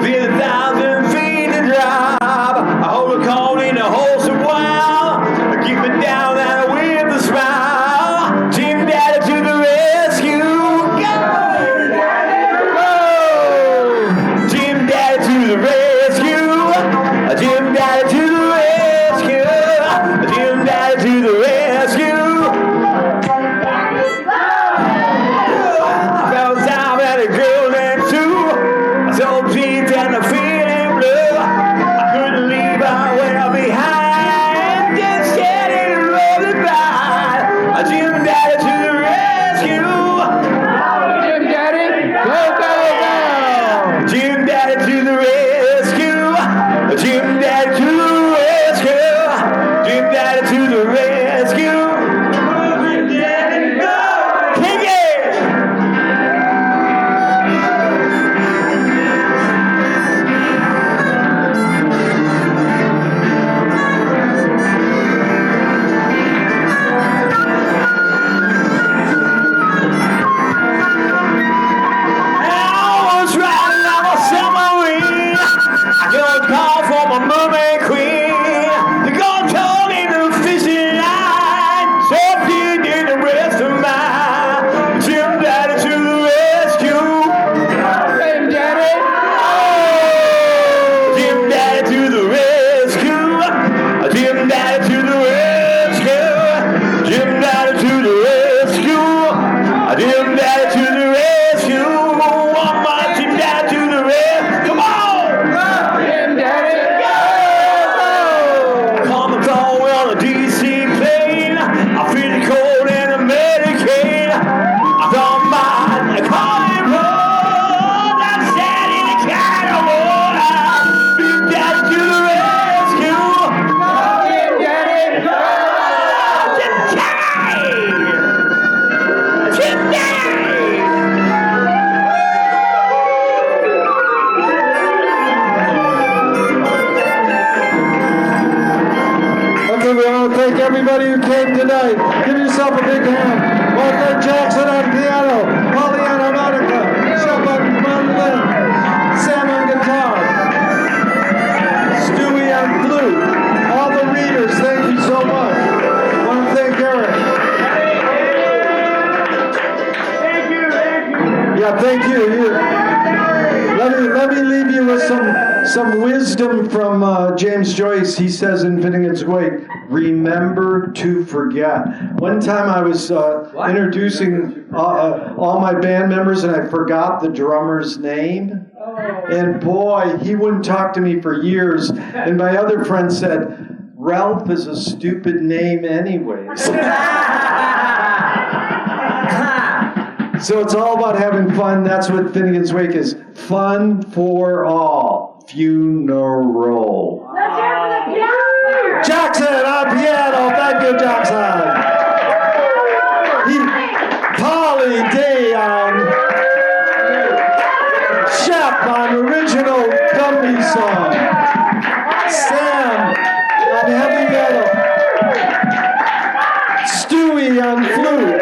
feel 1,000 feet to drop. I hold a cone in a wholesome while, I keep it down and with a smile. Jim Daddy to the rescue! Jim Daddy to the rescue! Jim Daddy to the rescue! Jim Daddy to the rescue! I fell down at a girl named Sue. I saw jeans and the feeling blue. I couldn't leave her well behind. Just standing and rolling by. Jim Daddy to the rescue! Jim Daddy, go, go, go! Jim Daddy to the rescue! Jim Daddy to the rescue! Jim Daddy to the rescue! Jim Daddy, go! Kick it! I was riding on a submarine. I got a call from a mermaid queen. The girl told me to fishing line. So she did the rest of mine. Jim Daddy to the rescue. Jim Daddy. Oh, Jim Daddy to the rescue. Jim Daddy to the rescue. Jim Daddy to the rescue. Jim Daddy to the rescue. One more Jim Daddy to the rescue. Come on! Jim Daddy, go! Come and go on a DC plane. I feel the cold and the Medicaid. I don't mind the calling road. I'm standing in a can of water. Jim Daddy to the rescue. Jim Daddy, go! Jim Daddy! Jim Daddy! Okay, we want to thank everybody who came tonight. Give yourself a big hand. Walter Jackson on piano, Polly on harmonica, Shep on mandolin, Sam on guitar, Stewie on flute. All the readers, thank you so much. I want to thank Eric. Yeah, thank you. Let me leave you with some wisdom from James Joyce. He says in Finnegan's Wake, remember to forget. One time I was introducing all my band members and I forgot the drummer's name. And boy, he wouldn't talk to me for years. And my other friend said, Ralph is a stupid name anyways. So it's all about having fun. That's what Finnegan's Wake is. Fun for all. Funeral. Let's hear for the piano player. Jackson on piano. Thank you, Jackson. Polly Day on Shep on original Gumby song. Sam on heavy metal. Stewie on flute.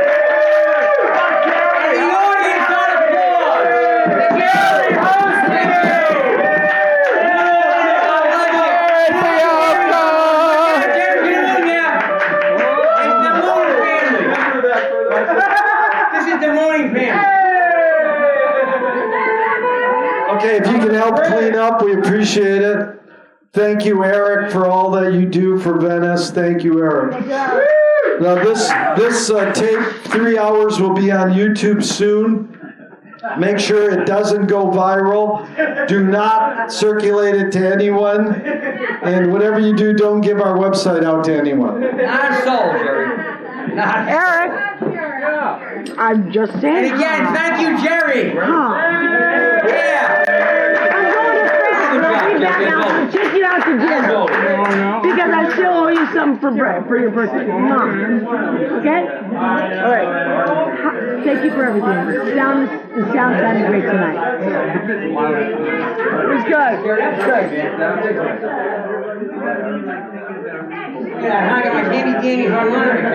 help clean up. We appreciate it. Thank you, Eric, for all that you do for Venice. Thank you, Eric. Now, this tape, 3 hours, will be on YouTube soon. Make sure it doesn't go viral. Do not circulate it to anyone. And whatever you do, don't give our website out to anyone. Not sold, Jerry. Not Eric, I'm just saying. And again, thank you, Jerry. Huh. Yeah. I'm going to take you out to dinner. Because I still owe you something for your birthday. Mom. Okay? All right. Thank you for everything. The sound sounded great tonight. It was good. Yeah, I got my handy dandy harmonica.